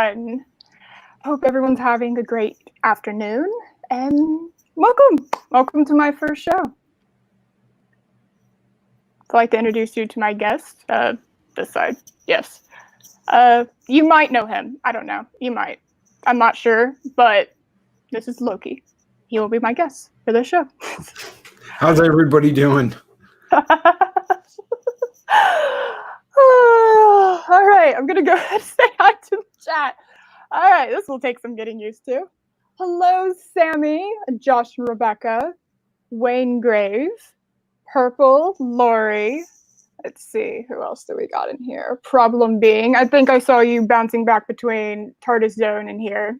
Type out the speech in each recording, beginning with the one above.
everyone. Hope everyone's having a great afternoon and welcome. Welcome to my first show. I'd like to introduce you to my guest, this side. Yes. You might know him. I don't know. You might. I'm not sure, but this is Loki. He will be my guest for this show. How's everybody doing? All right, I'm going to go ahead and say hi to the chat. All right, this will take some getting used to. Hello, Sammy, Josh and Rebecca, Wayne Graves, Purple, Lori. Let's see, who else do we got in here? Problem being, I think I saw you bouncing back between TARDIS Zone and here.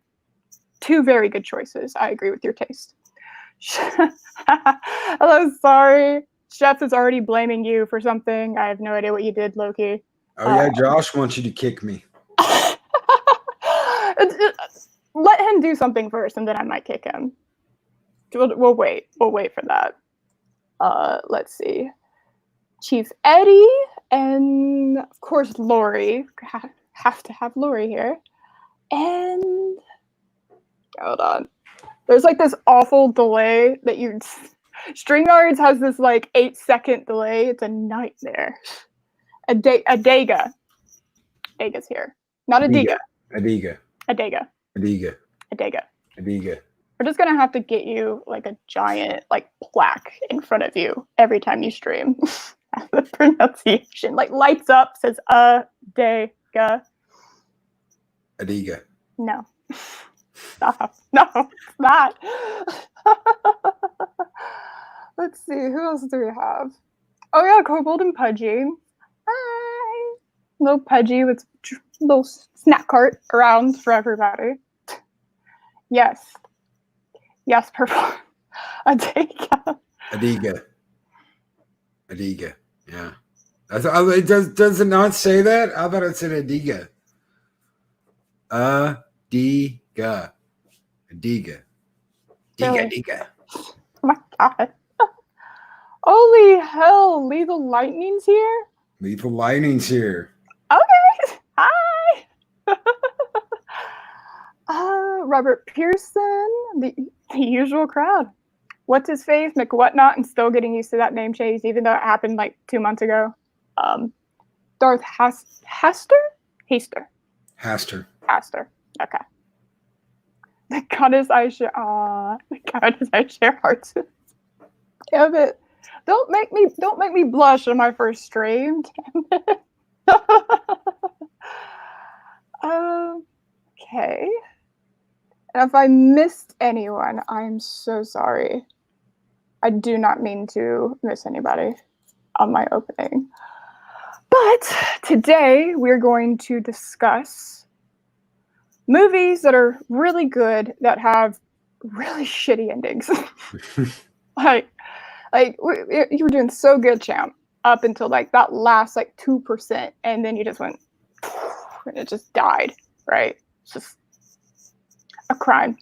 Two very good choices. I agree with your taste. Hello, sorry. Chef is already blaming you for something. I have no idea what you did, Loki. Oh yeah, Josh wants you to kick me. Let him do something first, and then I might kick him. We'll wait. We'll wait for that. Let's see. Chief Eddie, and of course Lori. Have to have Lori here. And hold on. There's like this awful delay that you. StreamYards has this like 8-second delay. It's a nightmare. Adega. Adega's here. Not Adiga. Adiga. Adega. Adiga. Adega. Adiga. We're just gonna have to get you like a giant like plaque in front of you every time you stream. The pronunciation like lights up, says Adega. Adiga. No. Stop. No, it's not. Let's see, who else do we have? Oh yeah, Kobold and Pudgy. Hi. Little Pudgy with little snack cart around for everybody. Yes. Yes, Purple. Adiga. Adiga. Adiga. Yeah. Does it not say that? I thought it said Adiga. Adiga. Adiga. Really? Adiga. Oh my god. Holy hell, Lethal Lightning's here? Lethal Lightning's here. Okay. Hi. Robert Pearson, the usual crowd. What's his face? McWhatnot, and still getting used to that name change, even though it happened like 2 months ago. Darth Haster? Haster. Okay. The goddess I share hearts. Damn it. Don't make me blush on my first stream. Okay. And if I missed anyone, I'm so sorry. I do not mean to miss anybody on my opening. But today we're going to discuss movies that are really good that have really shitty endings. like you were doing so good, champ, up until like that last like 2%, and then you just went and it just died, right? It's just a crime.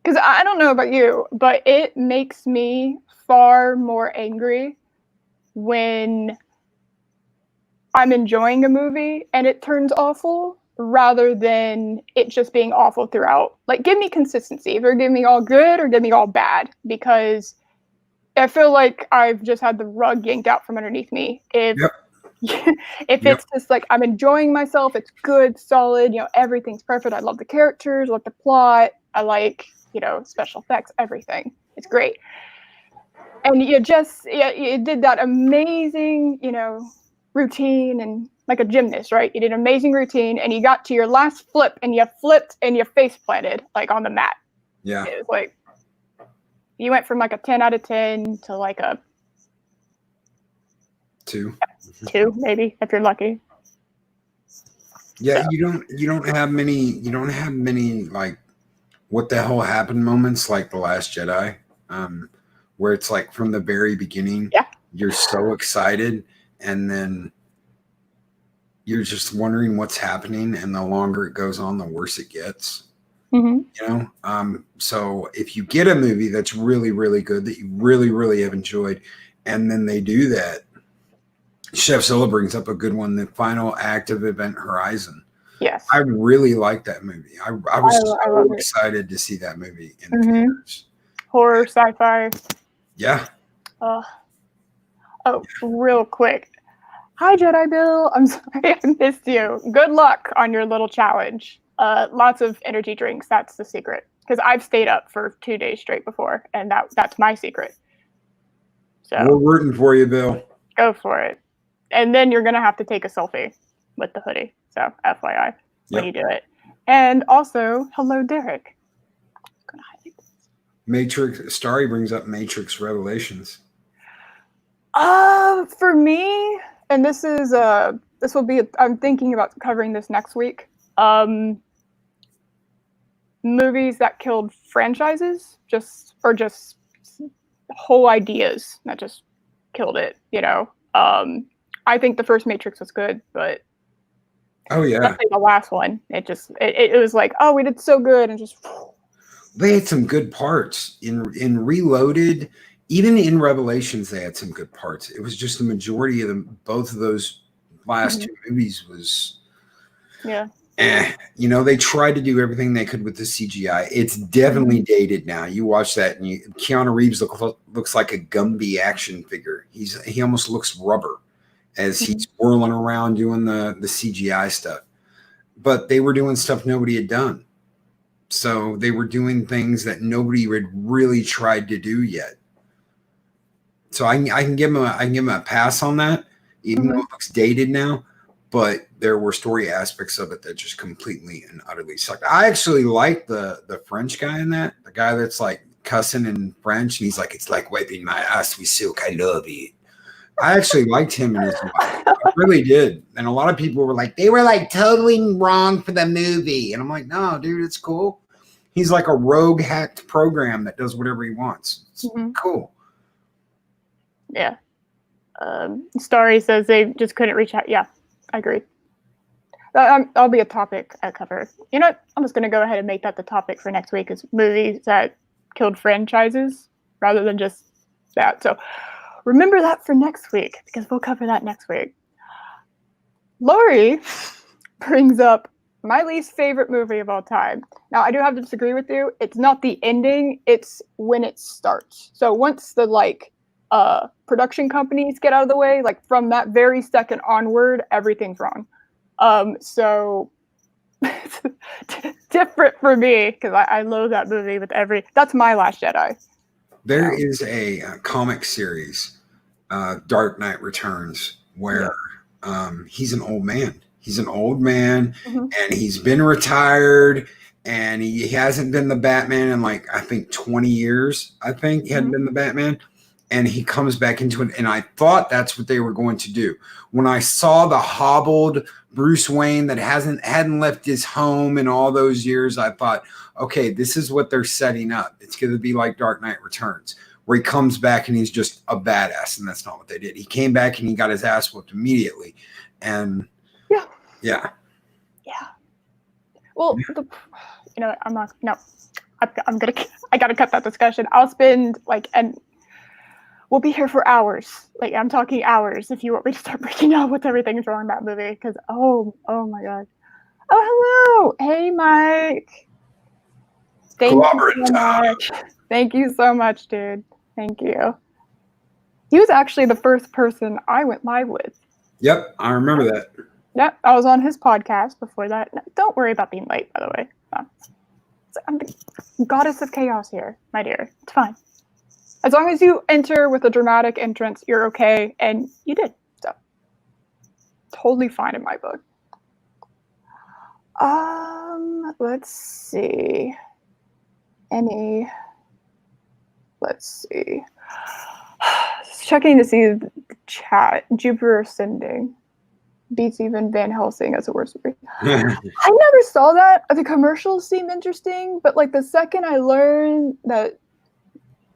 Because I don't know about you, but it makes me far more angry when I'm enjoying a movie and it turns awful rather than it just being awful throughout. Like, give me consistency. Either give me all good or give me all bad, because I feel like I've just had the rug yanked out from underneath me. If it's just like I'm enjoying myself, it's good, solid, everything's perfect. I love the characters, I love the plot, I like, special effects, everything. It's great. And you did that amazing, routine, and like a gymnast, right? You did an amazing routine and you got to your last flip and you flipped and you face planted like on the mat. Yeah. It was like you went from like a 10 out of 10 to like a 2. 2, maybe, if you're lucky. Yeah, so. you don't have many like what the hell happened moments like The Last Jedi, where it's like from the very beginning, you're so excited and then you're just wondering what's happening, and the longer it goes on, the worse it gets. Mm-hmm. So if you get a movie that's really, really good that you really, really have enjoyed, and then they do that, Chef Zilla brings up a good one, the final act of Event Horizon. Yes. I really like that movie. I was so excited to see that movie in theaters. Horror, sci-fi. Yeah. Real quick. Hi, Jedi Bill. I'm sorry I missed you. Good luck on your little challenge. Lots of energy drinks. That's the secret. Because I've stayed up for 2 days straight before, and that's my secret. So we're rooting for you, Bill. Go for it. And then you're going to have to take a selfie with the hoodie. So FYI when you do it. And also, hello, Derek. I'm gonna highlight this. Matrix. Starry brings up Matrix Revelations. For me, and this will be. I'm thinking about covering this next week. Movies that killed franchises, just whole ideas that just killed it. I think the first Matrix was good, but especially the last one, it was like, oh, we did so good, and just they had some good parts in Reloaded. Even in Revelations, they had some good parts. It was just the majority of them. Both of those last two movies was, they tried to do everything they could with the CGI. It's definitely dated now. You watch that, and Keanu Reeves looks like a Gumby action figure. He almost looks rubber as he's whirling around doing the CGI stuff. But they were doing stuff nobody had done. So they were doing things that nobody had really tried to do yet. So I can give him a pass on that, even though it looks dated now. But there were story aspects of it that just completely and utterly sucked. I actually like the French guy in that, the guy that's like cussing in French, and he's like, "It's like wiping my ass with silk. I love you." I actually liked him in his life. I really did. And a lot of people were like, they were like totally wrong for the movie. And I'm like, no, dude, it's cool. He's like a rogue hacked program that does whatever he wants. It's cool. Yeah. Starry says they just couldn't reach out. Yeah, I agree. That'll be a topic I cover. You know what? I'm just going to go ahead and make that the topic for next week, is movies that killed franchises rather than just that. So remember that for next week, because we'll cover that next week. Lori brings up my least favorite movie of all time. Now, I do have to disagree with you. It's not the ending. It's when it starts. So once the production companies get out of the way, like from that very second onward, everything's wrong. So it's different for me, because I loathe that movie with that's my Last Jedi. There is a comic series, Dark Knight Returns, where he's an old man. He's an old man, and he's been retired, and he hasn't been the Batman in I think 20 years. I think he hadn't been the Batman. And he comes back into it, and I thought that's what they were going to do. When I saw the hobbled Bruce Wayne that hadn't left his home in all those years, I thought, okay, this is what they're setting up. It's going to be like Dark Knight Returns, where he comes back and he's just a badass, and that's not what they did. He came back and he got his ass whooped immediately, and yeah. Well, I'm not. No, I gotta cut that discussion. I'll spend we'll be here for hours. I'm talking hours if you want me to start breaking out with everything that's wrong in that movie. Because oh my god. Oh, hello. Hey, Mike. Thank you so much. Thank you so much, dude. Thank you. He was actually the first person I went live with. Yep, I remember that. Yep, I was on his podcast before that. No, don't worry about being late, by the way. No. I'm the goddess of chaos here, my dear. It's fine. As long as you enter with a dramatic entrance, you're okay, and you did. So, totally fine in my book. Let's see. Let's see. Checking to see the chat. Jupiter Ascending beats even Van Helsing as a worst movie. I never saw that. The commercials seemed interesting, but the second I learned that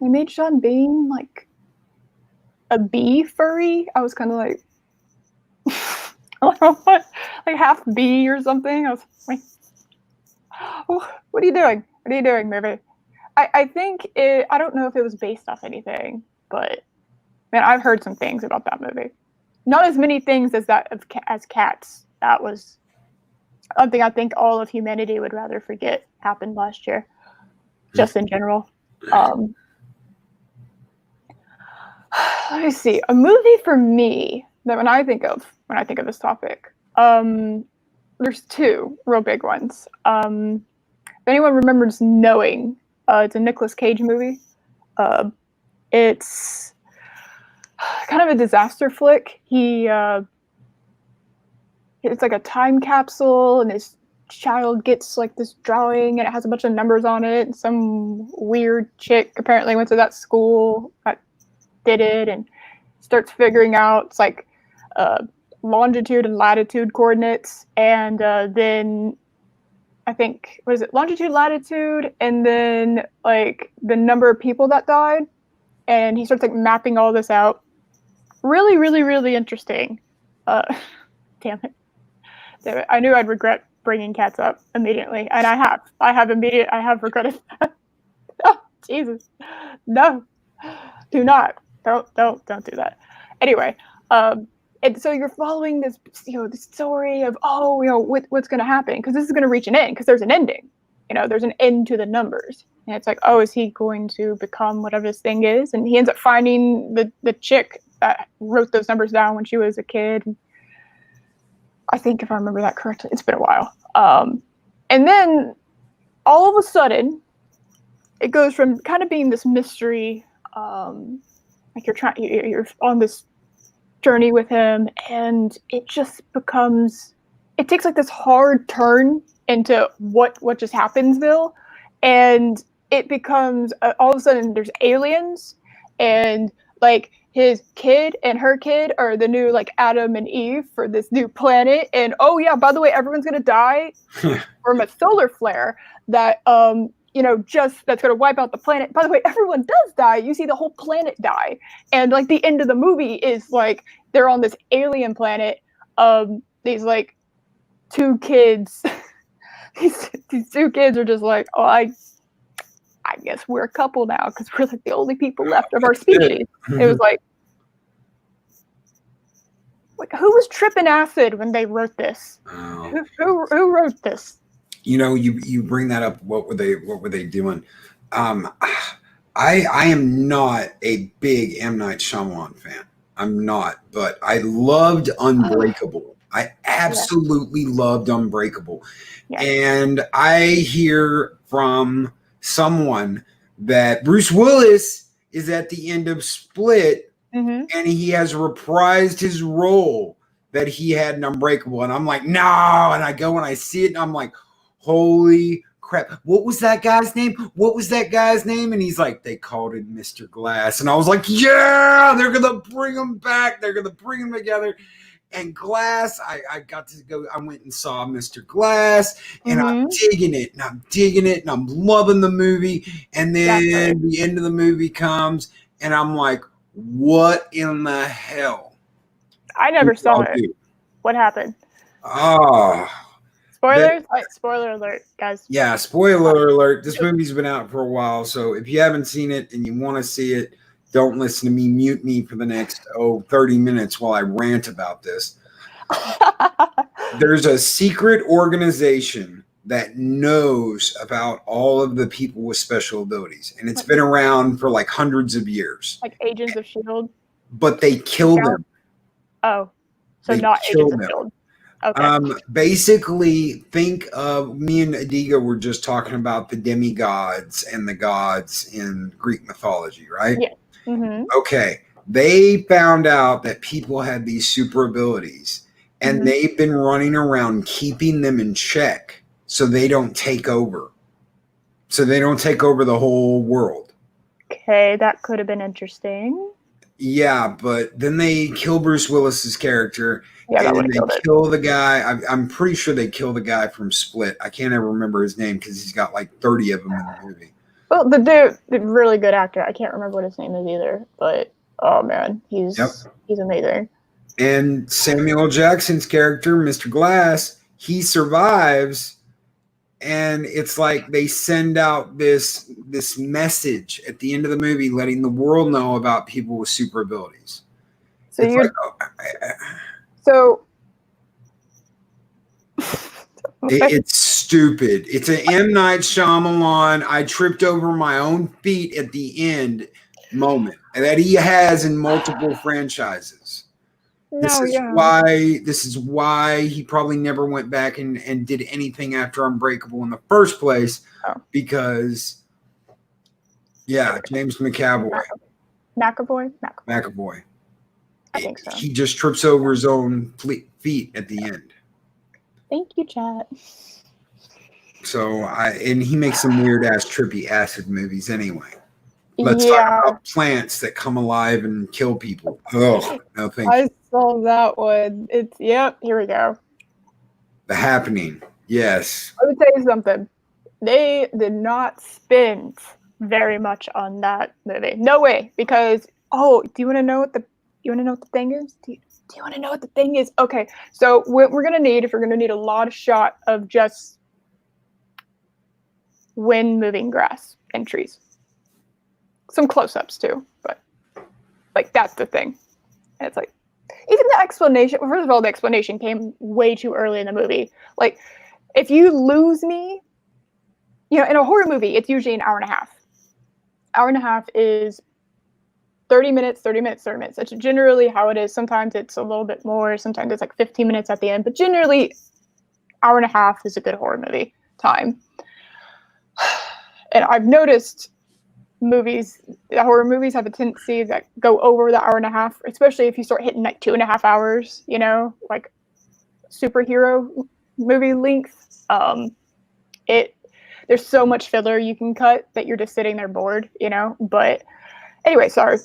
they made Sean Bean a bee furry, I was kind of like half bee or something. I was like, oh, what are you doing? What are you doing, movie? I think I don't know if it was based off anything, but man, I've heard some things about that movie. Not as many things as Cats. That was Something I think all of humanity would rather forget happened last year, just in general. Let me see. A movie for me that when I think of this topic, there's two real big ones. If anyone remembers Knowing, it's a Nicolas Cage movie. It's kind of a disaster flick. It's like a time capsule, and this child gets like this drawing, and it has a bunch of numbers on it. And some weird chick apparently went to that school that did it, and starts figuring out it's like longitude and latitude coordinates, and then I think what is it, longitude, latitude, and then like the number of people that died, and he starts like mapping all this out. Really, really, really interesting. Damn it. I knew I'd regret bringing cats up immediately, and I have regretted that. Oh, Jesus, no, do not, don't do that. Anyway, and so you're following this, the story of what's going to happen, because this is going to reach an end, because there's an ending. There's an end to the numbers, and it's like, oh, is he going to become whatever this thing is? And he ends up finding the chick that wrote those numbers down when she was a kid. I think if I remember that correctly, it's been a while. And then all of a sudden, it goes from kind of being this mystery, like you're on this journey with him, and it just it takes like this hard turn into what just happensville, and it becomes all of a sudden there's aliens, and like his kid and her kid are the new like Adam and Eve for this new planet. And oh yeah, by the way, everyone's gonna die from a solar flare that that's gonna wipe out the planet. By the way, everyone does die. You see the whole planet die. And like the end of the movie is like they're on this alien planet. These like two kids these two kids are just like, oh, I guess we're a couple now because we're like the only people left of our species. It was like who was tripping acid when they wrote this? Who wrote this? You bring that up. What were they doing? I am not a big M. Night Shyamalan fan. I'm not, but I loved Unbreakable. I absolutely loved Unbreakable. Yeah. And I hear from someone that Bruce Willis is at the end of Split, and he has reprised his role that he had in Unbreakable. And I'm like, no. And I go and I see it, and I'm like, holy crap. What was that guy's name? And he's like, they called it Mr. Glass. And I was like, yeah, they're going to bring him back. They're going to bring him together. And Glass, I got to go. I went and saw Mr. Glass, and I'm digging it, and I'm loving the movie. And then the end of the movie comes, and I'm like, what in the hell? I never saw it. What happened? Oh. Spoilers? Spoiler alert, guys. Yeah, spoiler alert. This movie's been out for a while, so if you haven't seen it and you want to see it, don't listen to me. Mute me for the next 30 minutes while I rant about this. There's a secret organization that knows about all of the people with special abilities, and it's been around for like hundreds of years. Like Agents of S.H.I.E.L.D.? But they killed them. Oh, so they not Agents of S.H.I.E.L.D. Okay. Basically, think of me and Adiga were just talking about the demigods and the gods in Greek mythology, right? Yeah. Mm-hmm. Okay. They found out that people had these super abilities, and they've been running around keeping them in check so they don't take over. So they don't take over the whole world. Okay, that could have been interesting. Yeah, but then they kill Bruce Willis's character. Yeah, and they kill the guy. I'm pretty sure they kill the guy from Split. I can't ever remember his name because he's got like 30 of them in the movie. Well, the really good actor. I can't remember what his name is either, but oh man, he's amazing. And Samuel L. Jackson's character, Mr. Glass, he survives, and it's like they send out this message at the end of the movie, letting the world know about people with super abilities. So So It's stupid. It's an M. Night Shyamalan. I tripped over my own feet at the end moment that he has in multiple franchises. No, This is why he probably never went back and did anything after Unbreakable in the first place. Oh. Because James McAvoy. McAvoy? McAvoy. I think so. He just trips over his own feet at the end. Thank you, chat. So and he makes some weird ass trippy acid movies anyway. Let's talk about plants that come alive and kill people. Oh, no thank you. I saw that one. Here we go. The Happening. Yes. Let me tell you something. They did not spend very much on that movie. No way. Because do you want to know what the thing is? Do you want to know what the thing is? Okay. So what we're gonna need a lot of shot of just wind moving grass and trees. Some close-ups too, but like that's the thing. And it's like even the explanation. First of all, the explanation came way too early in the movie. Like if you lose me, in a horror movie, it's usually an hour and a half. Hour and a half is 30 minutes, 30 minutes, 30 minutes. That's generally how it is. Sometimes it's a little bit more. Sometimes it's like 15 minutes at the end. But generally, hour and a half is a good horror movie time. And I've noticed horror movies have a tendency that go over the hour and a half, especially if you start hitting like 2.5 hours, like superhero movie length. There's so much filler you can cut that you're just sitting there bored, but anyway, sorry.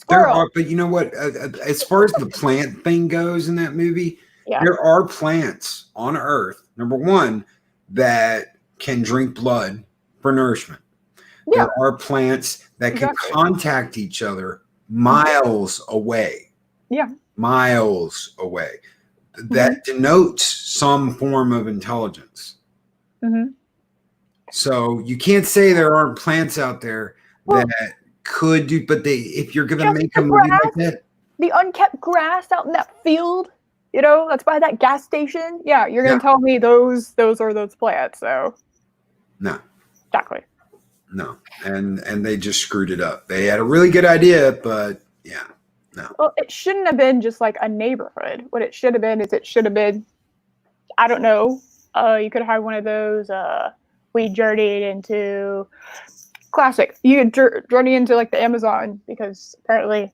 But you know what, as far as the plant thing goes in that movie, there are plants on Earth, number one, that can drink blood for nourishment. There are plants that can contact each other miles away. Yeah. Miles away. That denotes some form of intelligence. Mm-hmm. So you can't say there aren't plants out there that could do, but if you're going to make a movie like that. The unkept grass out in that field, that's by that gas station. Yeah, you're going to tell me those are those plants, so. No. Exactly. No, and they just screwed it up. They had a really good idea, but no. Well, it shouldn't have been just like a neighborhood. What it should have been is I don't know. You could have had one of those. We journeyed into classic. You could journey into like the Amazon because apparently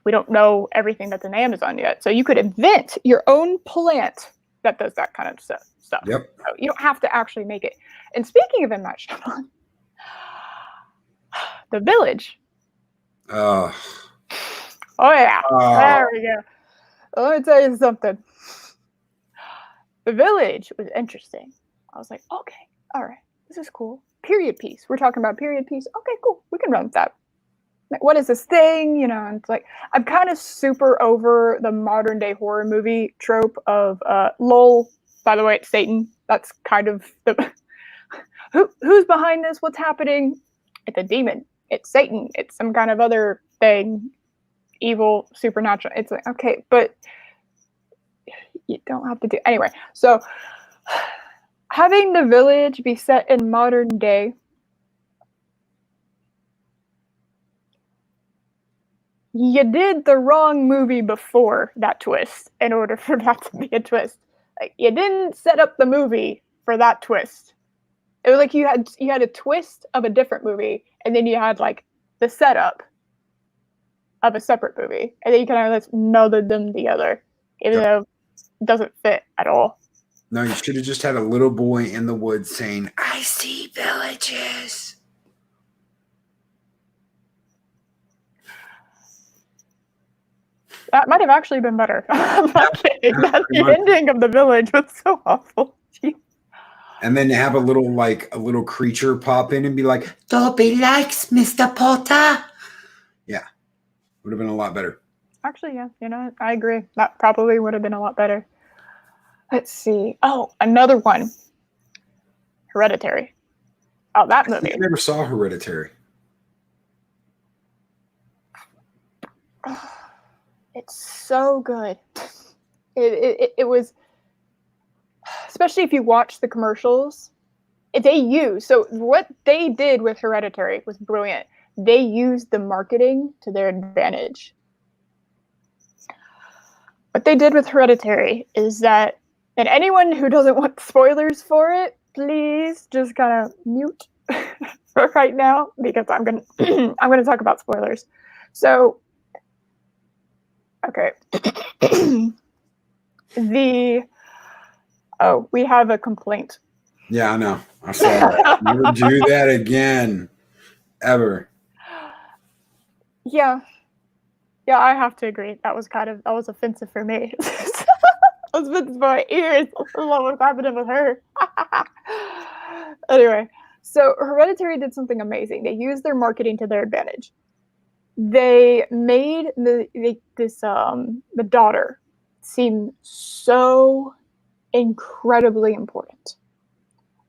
we don't know everything that's in the Amazon yet. So you could invent your own plant that does that kind of stuff. Yep. So you don't have to actually make it. And speaking of M. Night Shyamalan, The Village. Oh yeah. There we go. Let me tell you something. The Village was interesting. I was like, okay, all right, this is cool. Period piece. We're talking about period piece. Okay, cool. We can run with that. Like, what is this thing? And it's like I'm kind of super over the modern day horror movie trope of lol. By the way, it's Satan. That's kind of the who's behind this? What's happening? It's a demon. It's Satan. It's some kind of other thing, evil, supernatural. It's like, okay, but you don't have to do anyway. So having The Village be set in modern day, you did the wrong movie before that twist in order for that to be a twist. Like you didn't set up the movie for that twist. It was like you had a twist of a different movie, and then you had like the setup of a separate movie, and then you kind of just melded them together, even though it doesn't fit at all. No, you should have just had a little boy in the woods saying, "I see villages." That might have actually been better. I'm not kidding. The ending of The Village was so awful. Jeez. And then have a little creature pop in and be like, "Dobby likes Mr. Potter." Yeah, would have been a lot better. Actually, yeah, I agree. That probably would have been a lot better. Let's see. Oh, another one. Hereditary. Oh, that movie. I never saw Hereditary. It's so good. It was especially if you watch the commercials, they use, so what they did with Hereditary was brilliant. They used the marketing to their advantage. What they did with Hereditary is that, and anyone who doesn't want spoilers for it, please just kind of mute for right now, because I'm gonna I'm gonna talk about spoilers. So, okay, we have a complaint. Yeah, I know. I saw that. Never do that again, ever. Yeah, I have to agree. That was offensive for me. That was offensive for my ears. What was happening with her? Anyway, so Hereditary did something amazing. They used their marketing to their advantage. They made the daughter seem so incredibly important.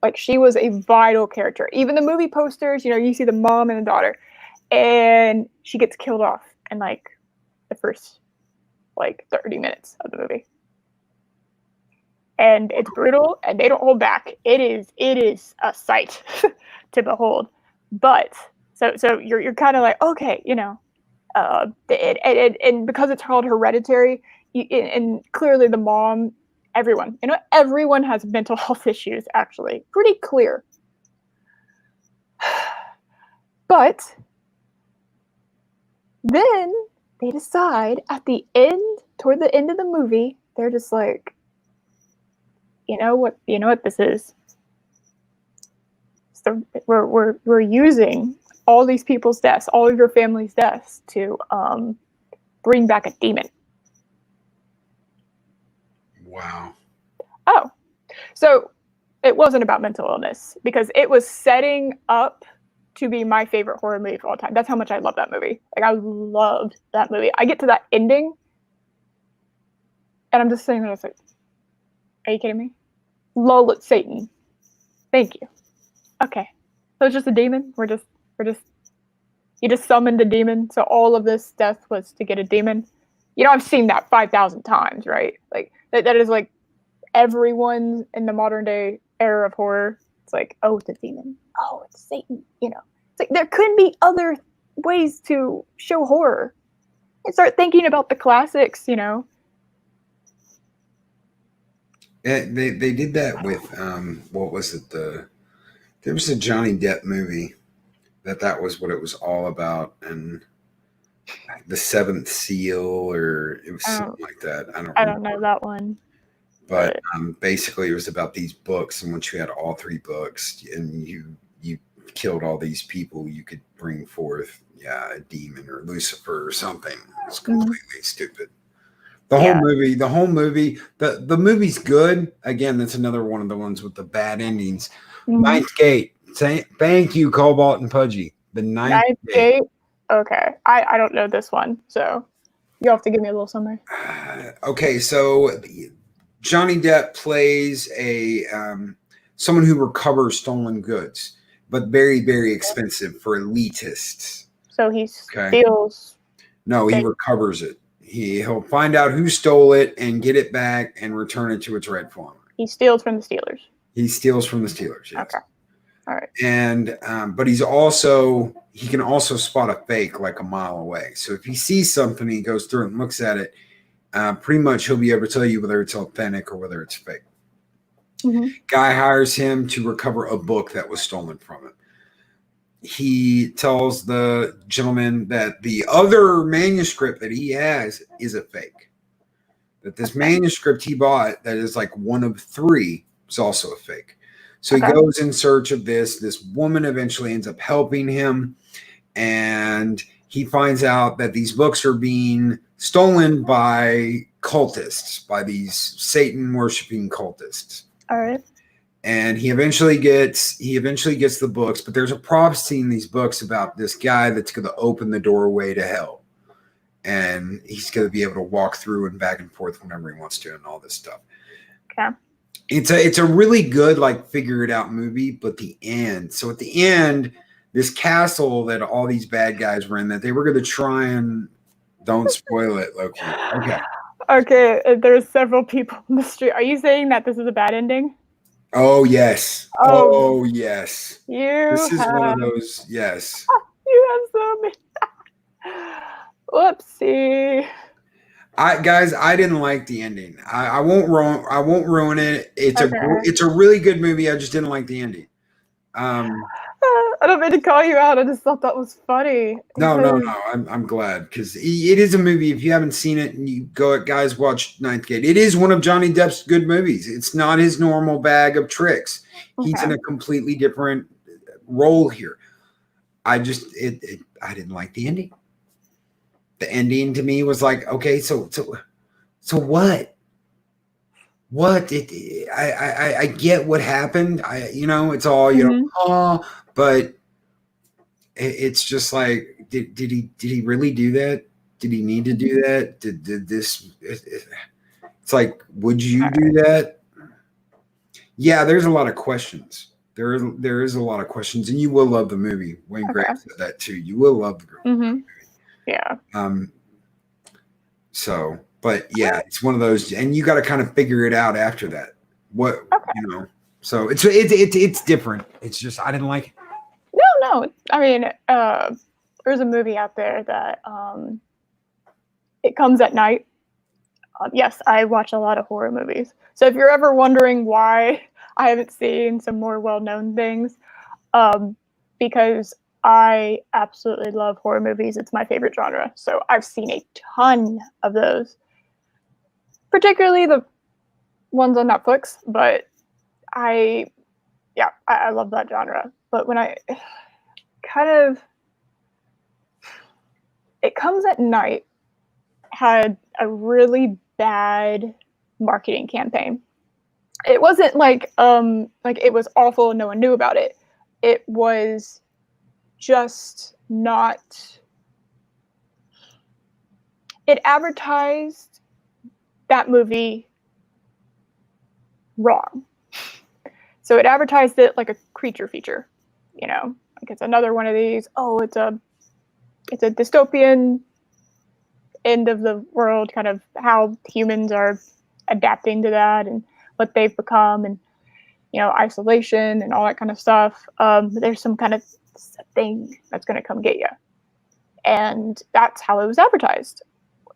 Like, she was a vital character. Even the movie posters, you see the mom and the daughter, and she gets killed off in like the first 30 minutes of the movie. And it's brutal, and they don't hold back. It is a sight to behold. But so you're kind of like, okay, and because it's called Hereditary, and clearly the mom, everyone has mental health issues. Actually, pretty clear. But then they decide toward the end of the movie, they're just like, you know what this is? So we're using all these people's deaths, all of your family's deaths, to bring back a demon. Wow. Oh, so it wasn't about mental illness, because it was setting up to be my favorite horror movie of all time. That's how much I love that movie. Like, I loved that movie. I get to that ending, and I'm just sitting there, it's like, are you kidding me? Lol, it's Satan. Thank you. Okay. So it's just a demon? You just summoned a demon, so all of this death was to get a demon? I've seen that 5,000 times, right? Like, that is like everyone in the modern day era of horror. It's like, oh, it's a demon. Oh, it's Satan. It's like, there couldn't be other ways to show horror. And start thinking about the classics, They did that with what was it? There was a Johnny Depp movie that was what it was all about, and the Seventh Seal, or it was something like that. I don't know that one. But basically, it was about these books, and once you had all three books, and you killed all these people, you could bring forth, a demon or Lucifer or something. It's completely stupid. The whole movie, the movie's good. Again, that's another one of the ones with the bad endings. Ninth Gate. Thank you, Cobalt and Pudgy. The Ninth Gate. Okay, I don't know this one, so you'll have to give me a little summary. Okay, so Johnny Depp plays someone who recovers stolen goods, but very, very expensive for elitists. So he steals. No, he recovers it. He'll find out who stole it and get it back and return it to its rightful owner. He steals from the Steelers. He steals from the Steelers. Yes. Okay. All right. And but he can also spot a fake like a mile away. So if he sees something, he goes through and looks at it. Pretty much, he'll be able to tell you whether it's authentic or whether it's fake. Guy hires him to recover a book that was stolen from him. He tells the gentleman that the other manuscript that he has is a fake. That this manuscript he bought, that is like one of three, is also a fake. So he goes in search of this. This woman eventually ends up helping him, and he finds out that these books are being stolen by cultists, by these Satan worshiping cultists. All right. And he eventually gets the books, but there's a prophecy in these books about this guy that's going to open the doorway to hell, and he's going to be able to walk through and back and forth whenever he wants to, and all this stuff. Okay. It's a really good, like, figure it out movie, but the end. So at the end, this castle that all these bad guys were in, that they were going to try and, don't spoil it, Loki. Okay. Okay, there's several people in the street. Are you saying that this is a bad ending? Oh yes. Oh, Oh yes. you This is one have of those. Yes. you have some. Whoopsie. I didn't like the ending. I won't ruin it. Okay. It's a really good movie. I just didn't like the ending. I don't mean to call you out. I just thought that was funny No. because I'm glad because it is a movie. If you haven't seen it, and you go, guys, watch Ninth Gate. It is one of Johnny Depp's good movies. It's not his normal bag of tricks. He's in okay. a completely different role here. I just I didn't like the ending. The ending to me was like, okay, so what? What I get what happened. It's all Mm-hmm. but it's just like, did he really do that? Did he need to do that? Did this? It's like, would you do that? Yeah, there's a lot of questions. There is a lot of questions, and you will love the movie. Wayne Graham said that too. You will love the Mm-hmm. Yeah. So, but yeah, it's one of those, and you got to kind of figure it out after that. What Okay. So it's different. It's just I didn't like it. No. I mean, there's a movie out there that it comes at night. Yes, I watch a lot of horror movies. So if you're ever wondering why I haven't seen some more well-known things, because I absolutely love horror movies. It's my favorite genre. So I've seen a ton of those, particularly the ones on Netflix. But I love that genre. But when I kind of, it comes at night, had a really bad marketing campaign. It wasn't like it was awful and no one knew about it. It was just not, it advertised that movie wrong. So it advertised it like a creature feature, like it's another one of these, oh, it's a dystopian end of the world, kind of how humans are adapting to that and what they've become, and isolation and all that kind of stuff. There's some kind of thing that's going to come get you, and that's how it was advertised.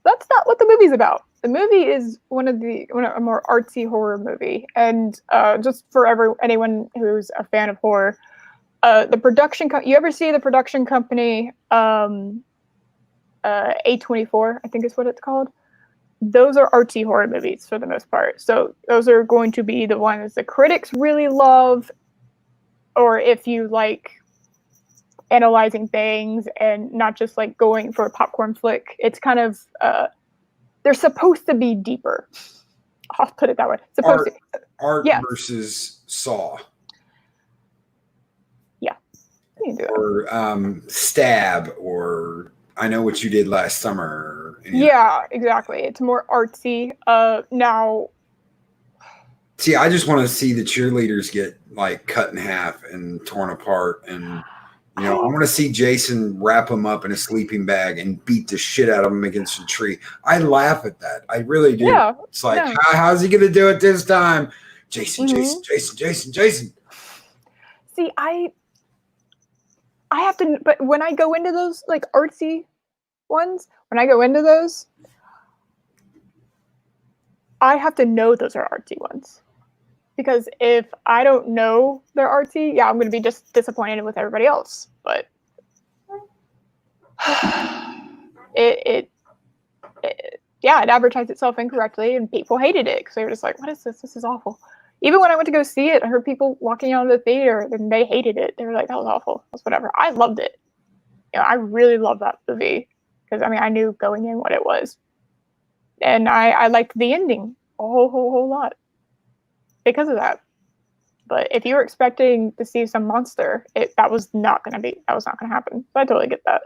That's not what the movie's about. The movie is a more artsy horror movie, and just for anyone who's a fan of horror, the production. You ever see the production company A24? I think is what it's called. Those are artsy horror movies for the most part. So those are going to be the ones the critics really love, or if you like analyzing things and not just like going for a popcorn flick. It's kind of they're supposed to be deeper. I'll put it that way. Art versus Saw. Yeah. You can do or Stab, or I Know What You Did Last Summer. Yeah, exactly. It's more artsy. Now, see, I just want to see the cheerleaders get like cut in half and torn apart, and I want to see Jason wrap them up in a sleeping bag and beat the shit out of them against a tree. I laugh at that. I really do. Yeah, it's like, how's he going to do it this time? Jason. See, I have to, but when I go into those like artsy ones, I have to know those are artsy ones. Because if I don't know they're artsy, I'm going to be just disappointed with everybody else. But it advertised itself incorrectly, and people hated it because they were just like, "What is this? This is awful." Even when I went to go see it, I heard people walking out of the theater and they hated it. They were like, "That was awful." It was whatever. I loved it. I really loved that movie because I knew going in what it was, and I liked the ending a whole lot because of that. But if you were expecting to see some monster, that was not going to happen. So I totally get that.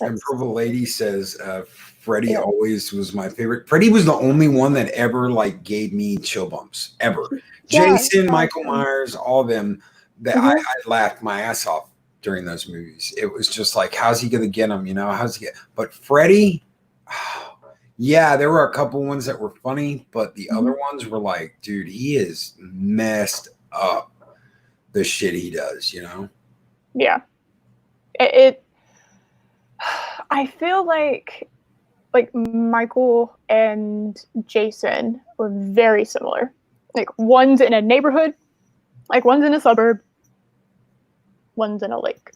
And Purple Lady says Freddy always was my favorite. Freddy was the only one that ever like gave me chill bumps ever. Jason, Michael Myers, all of them. That I laughed my ass off during those movies. It was just like, how's he going to get him? How's he get? But Freddy, Yeah, there were a couple ones that were funny, but the Mm-hmm. other ones were like, dude, he is messed up the shit he does, you know? Yeah. It I feel like Michael and Jason were very similar. Like one's in a neighborhood, like one's in a suburb, one's in a lake.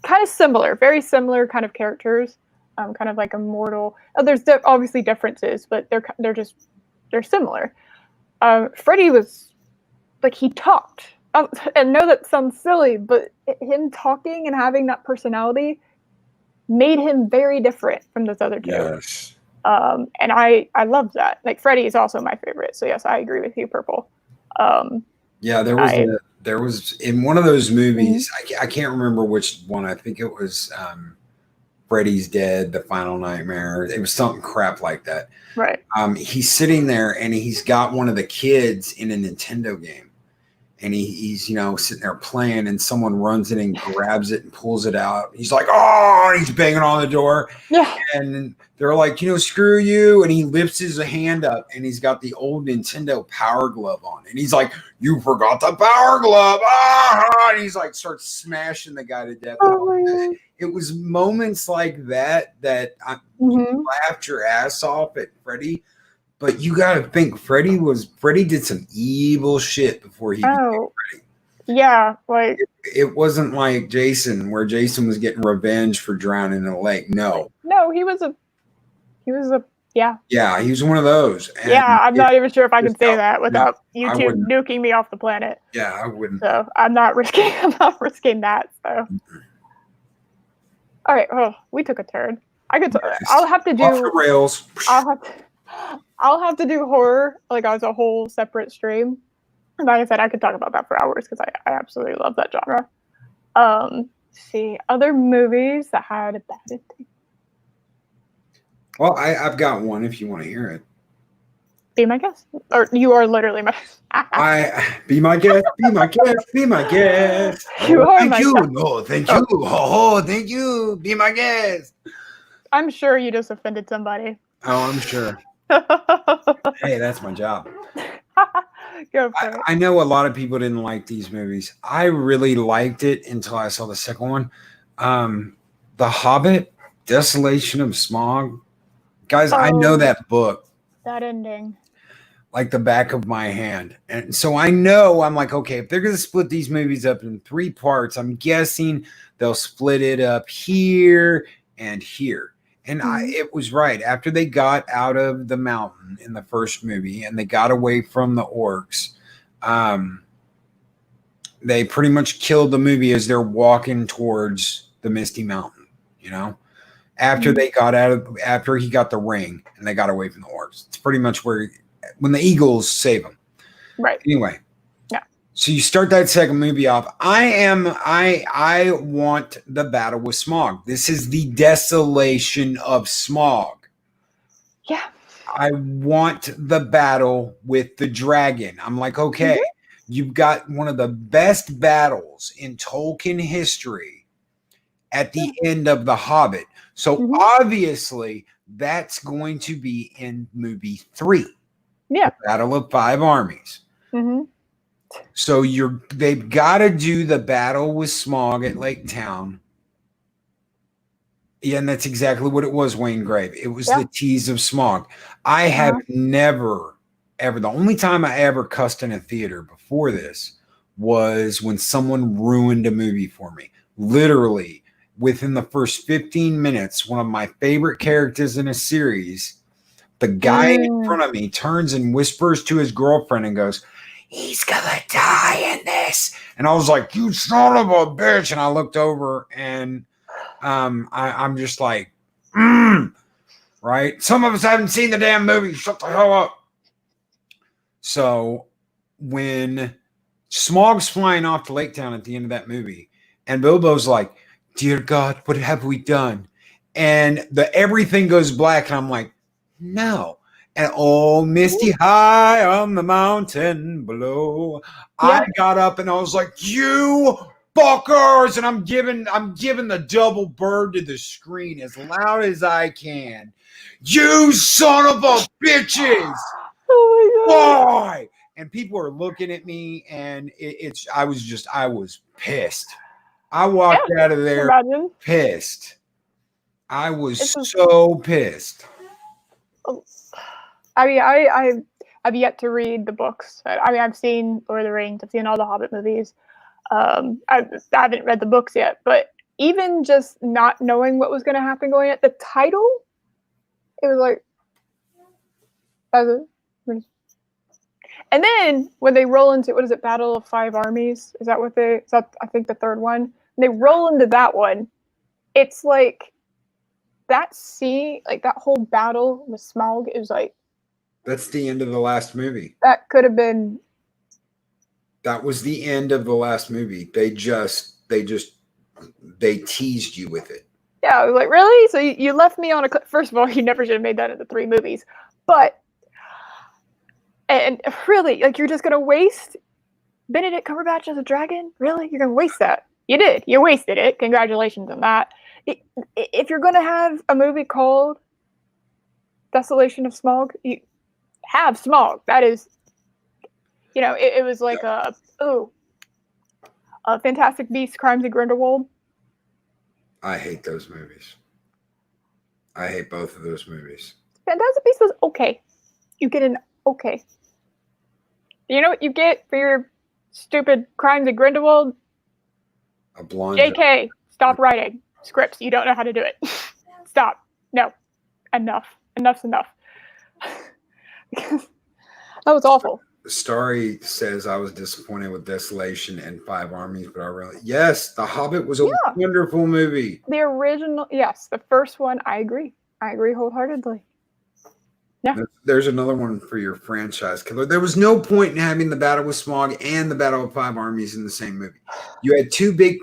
Kind of similar, very similar kind of characters. Kind of like immortal. There's obviously differences, but they're similar. Freddy was like he talked. And know that sounds silly, but him talking and having that personality made him very different from those other two. Yes. And I love that. Like Freddy is also my favorite. So yes, I agree with you, Purple. Yeah, there was in one of those movies. I can't remember which one. I think it was Freddy's Dead, The Final Nightmare. It was something crap like that. Right. He's sitting there and he's got one of the kids in a Nintendo game. And he's, sitting there playing, and someone runs in and grabs it and pulls it out. He's like, oh, and he's banging on the door. Yeah. And they're like, screw you. And he lifts his hand up, and he's got the old Nintendo Power Glove on. And he's like, you forgot the Power Glove. Ah! And he's like, starts smashing the guy to death. Oh, it was moments like that you laughed your ass off at Freddy. But you got to think Freddy did some evil shit before he became Freddy. Yeah, like it wasn't like Jason, where Jason was getting revenge for drowning in a lake. No, he was a yeah. Yeah, he was one of those. And yeah, I'm not even sure if I can say that without YouTube nuking me off the planet. Yeah, I wouldn't. So I'm not risking that. So. Mm-hmm. All right. Oh, we took a turn. I'll have to do off the rails. I'll have to do horror like as a whole separate stream. And like I said, I could talk about that for hours because I absolutely love that genre. See other movies that had a bad ending. Well, I've got one if you want to hear it. Be my guest, or you are literally my. Be my guest. Be my guest. Be my guest. You are thank my you. guest. No, thank you. Oh, thank you. Be my guest. I'm sure you just offended somebody. Oh, I'm sure. Hey, that's my job. Go for it. I know a lot of people didn't like these movies. I really liked it until I saw the second one. The Hobbit, Desolation of Smaug. Guys, I know that book. That ending. Like the back of my hand. And so I'm like, okay, if they're going to split these movies up in 3 parts, I'm guessing they'll split it up here and here. And it was right. After they got out of the mountain in the first movie and they got away from the orcs, they pretty much killed the movie as they're walking towards the Misty Mountain, After they got after he got the ring and they got away from the orcs. It's pretty much when the eagles save him. Right. Anyway. Yeah. So you start that second movie off. I want the battle with Smaug. This is the desolation of Smaug. Yeah. I want the battle with the dragon. I'm like, okay, you've got one of the best battles in Tolkien history at the end of The Hobbit. So obviously that's going to be in movie 3. Yeah. The Battle of 5 Armies. Mm-hmm. So they've got to do the battle with Smaug at Lake Town. Yeah, and that's exactly what it was, Wayne Grave. It was the tease of Smaug. I have never, ever, the only time I ever cussed in a theater before this was when someone ruined a movie for me. Literally, within the first 15 minutes, one of my favorite characters in a series, the guy in front of me turns and whispers to his girlfriend and goes, he's gonna die in this. And I was like, you son of a bitch. And I looked over and I'm just like, right? Some of us haven't seen the damn movie. Shut the hell up. So when Smaug's flying off to Lake Town at the end of that movie, and Bilbo's like, dear God, what have we done? And everything goes black, and I'm like, no. And oh, misty high on the mountain below. Yeah. I got up and I was like, you motherfuckers, and I'm giving the double bird to the screen as loud as I can. You son of a bitches! Oh my god! Why? And people are looking at me, and I was pissed. I walked out of there pissed. I was so pissed. I mean, I've yet to read the books. I mean, I've seen Lord of the Rings. I've seen all the Hobbit movies. I haven't read the books yet, but even just not knowing what was going to happen going at the title, it was like, and then when they roll into, what is it, Battle of Five Armies? Is that I think the third one? And they roll into that one. It's like that scene, like that whole battle with Smaug is like. That's the end of the last movie. That could have been. That was the end of the last movie. They teased you with it. Yeah, I was like, really? So you left me on a cliff. First of all, you never should have made that into 3 movies. But, and really, like, you're just going to waste Benedict Cumberbatch as a dragon? Really? You're going to waste that? You did. You wasted it. Congratulations on that. If you're going to have a movie called Desolation of Smaug, you have Smaug. That is, it was like a Fantastic Beasts, Crimes of Grindelwald. I hate those movies. I hate both of those movies. Fantastic Beasts was okay. You get an okay. You know what you get for your stupid Crimes of Grindelwald? A blonde. JK, stop writing scripts. You don't know how to do it. Stop. No. Enough. Enough's enough. That was awful. Starry says, I was disappointed with Desolation and Five Armies, but yes, The Hobbit was a wonderful movie. The original, yes, the first one, I agree wholeheartedly. Yeah. There's another one for your franchise killer. There was no point in having the Battle with Smaug and the Battle of Five Armies in the same movie. You had two big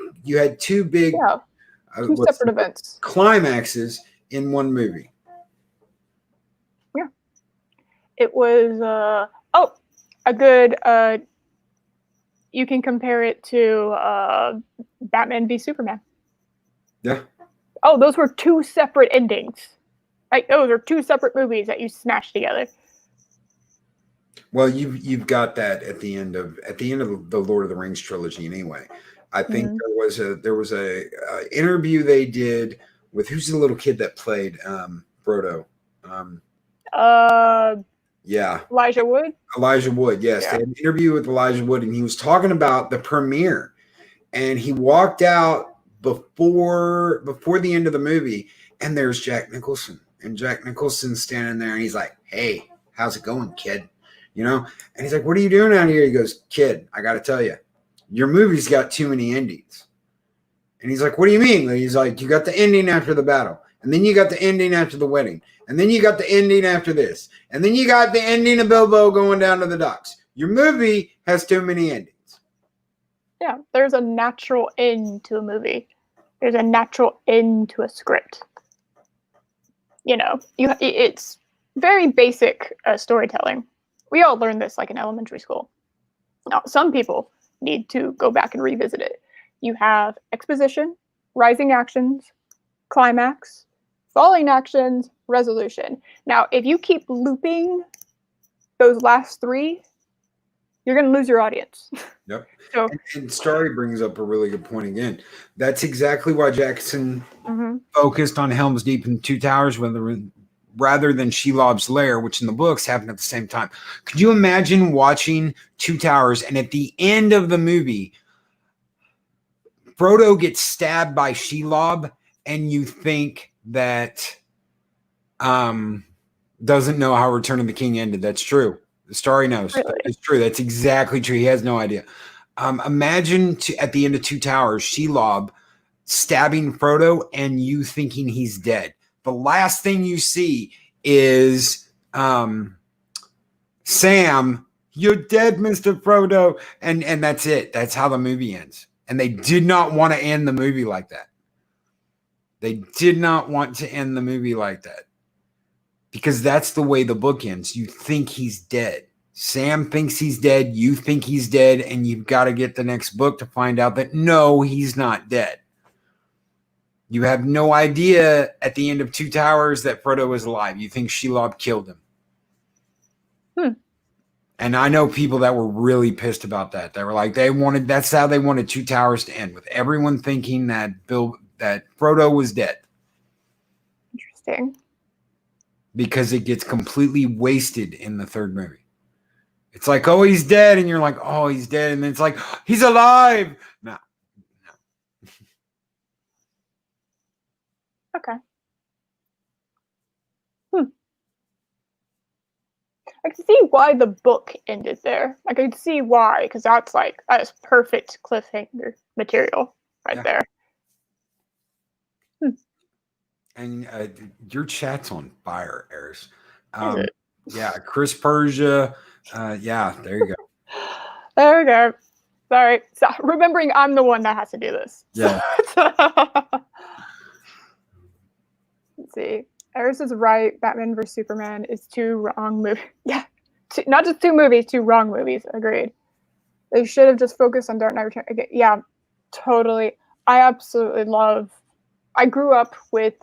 two separate events, climaxes in one movie. Yeah. It was a good, you can compare it to Batman v Superman. Yeah. Oh, those were 2 separate endings. Like, those are 2 separate movies that you smashed together. Well, you've got that at the end of the Lord of the Rings trilogy anyway. I think there was a interview they did with, who's the little kid that played Frodo? Yeah. Elijah Wood? Elijah Wood, yes. Yeah. They had an interview with Elijah Wood, and he was talking about the premiere. And he walked out before the end of the movie, and there's Jack Nicholson. And Jack Nicholson's standing there, and he's like, hey, how's it going, kid? And he's like, what are you doing out here? He goes, kid, I got to tell you, your movie's got too many endings. And he's like, what do you mean? And he's like, you got the ending after the battle. And then you got the ending after the wedding. And then you got the ending after this. And then you got the ending of Bilbo going down to the docks. Your movie has too many endings. Yeah, there's a natural end to a movie. There's a natural end to a script. It's very basic storytelling. We all learned this like in elementary school. Now, some people need to go back and revisit it. You have exposition, rising actions, climax, falling actions, resolution. Now, if you keep looping those last 3, you're going to lose your audience. Yep. And Starry brings up a really good point again. That's exactly why Jackson focused on Helm's Deep and Two Towers rather than Shelob's Lair, which in the books happened at the same time. Could you imagine watching Two Towers, and at the end of the movie, Frodo gets stabbed by Shelob, and you think that doesn't know how Return of the King ended? That's true. Starry knows. Really? That's true. That's exactly true. He has no idea. Imagine at the end of Two Towers, Shelob stabbing Frodo and you thinking he's dead. The last thing you see is Sam, you're dead, Mr. Frodo. And that's it. That's how the movie ends. And they did not want to end the movie like that. They did not want to end the movie like that. Because that's the way the book ends. You think he's dead. Sam thinks he's dead. You think he's dead, and you've got to get the next book to find out that no, he's not dead. You have no idea at the end of Two Towers that Frodo was alive. You think Shelob killed him. And I know people that were really pissed about that. They were like, that's how they wanted Two Towers to end, with everyone thinking that Frodo was dead. Interesting. Because it gets completely wasted in the third movie. It's like, oh, he's dead. And you're like, oh, he's dead. And then it's like, he's alive. No. Okay. I can see why the book ended there. I can see why, because that's perfect cliffhanger material right there. And your chat's on fire, Eris. Yeah, Chris Persia. Yeah, there you go. There we go. Sorry. So, remembering I'm the one that has to do this. Yeah. Let's see. Eris is right. Batman vs. Superman is two wrong movies. Yeah. Not just two movies, two wrong movies. Agreed. They should have just focused on Dark Knight Returns. Yeah, totally. I absolutely love... I grew up with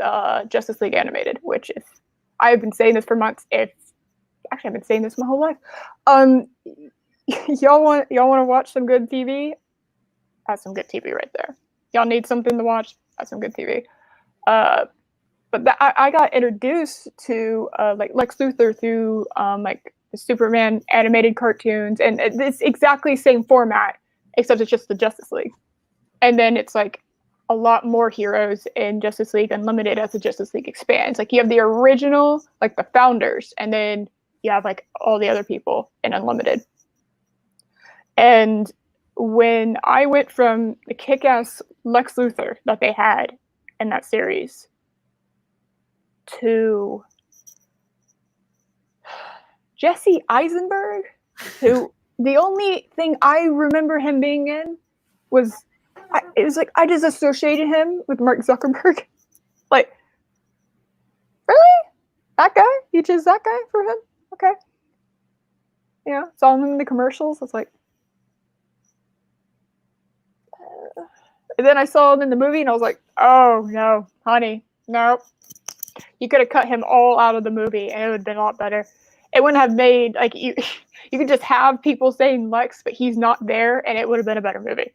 Justice League Animated, which is... I've been saying this for months. Actually, I've been saying this my whole life. Y'all want to watch some good TV? That's some good TV right there. Y'all need something to watch? That's some good TV. But I got introduced to Lex Luthor through the Superman animated cartoons, and it's exactly the same format, except it's just the Justice League. And then it's like a lot more heroes in Justice League Unlimited as the Justice League expands. Like you have the original, like the founders, and then you have like all the other people in Unlimited. And when I went from the kick-ass Lex Luthor that they had in that series to Jesse Eisenberg, who the only thing I remember him being in was, it was like I just associated him with Mark Zuckerberg. Like, really? That guy? You chose that guy for him? Okay. Yeah, saw him in the commercials. I was like, and then I saw him in the movie, and I was like, oh no, honey, no. You could have cut him all out of the movie, and it would have been a lot better. It wouldn't have made, like, you could just have people saying Lex, but he's not there, and it would have been a better movie.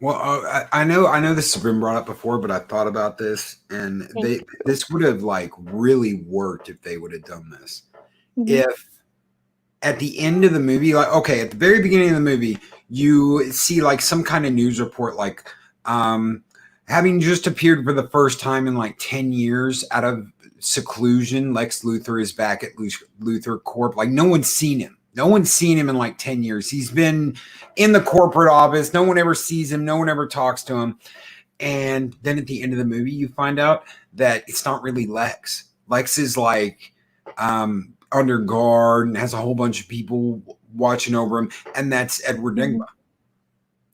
Well, I know this has been brought up before, but I thought about this, and this would have like really worked if they would have done this. Mm-hmm. If at the end of the movie, like, okay, at the very beginning of the movie, you see like some kind of news report, like having just appeared for the first time in like 10 years out of seclusion, Lex Luthor is back at Luthor Corp. Like no one's seen him. No one's seen him in like 10 years. He's been in the corporate office. No one ever sees him. No one ever talks to him. And then at the end of the movie, you find out that it's not really Lex. Lex is like under guard and has a whole bunch of people watching over him. And that's Edward Nygma.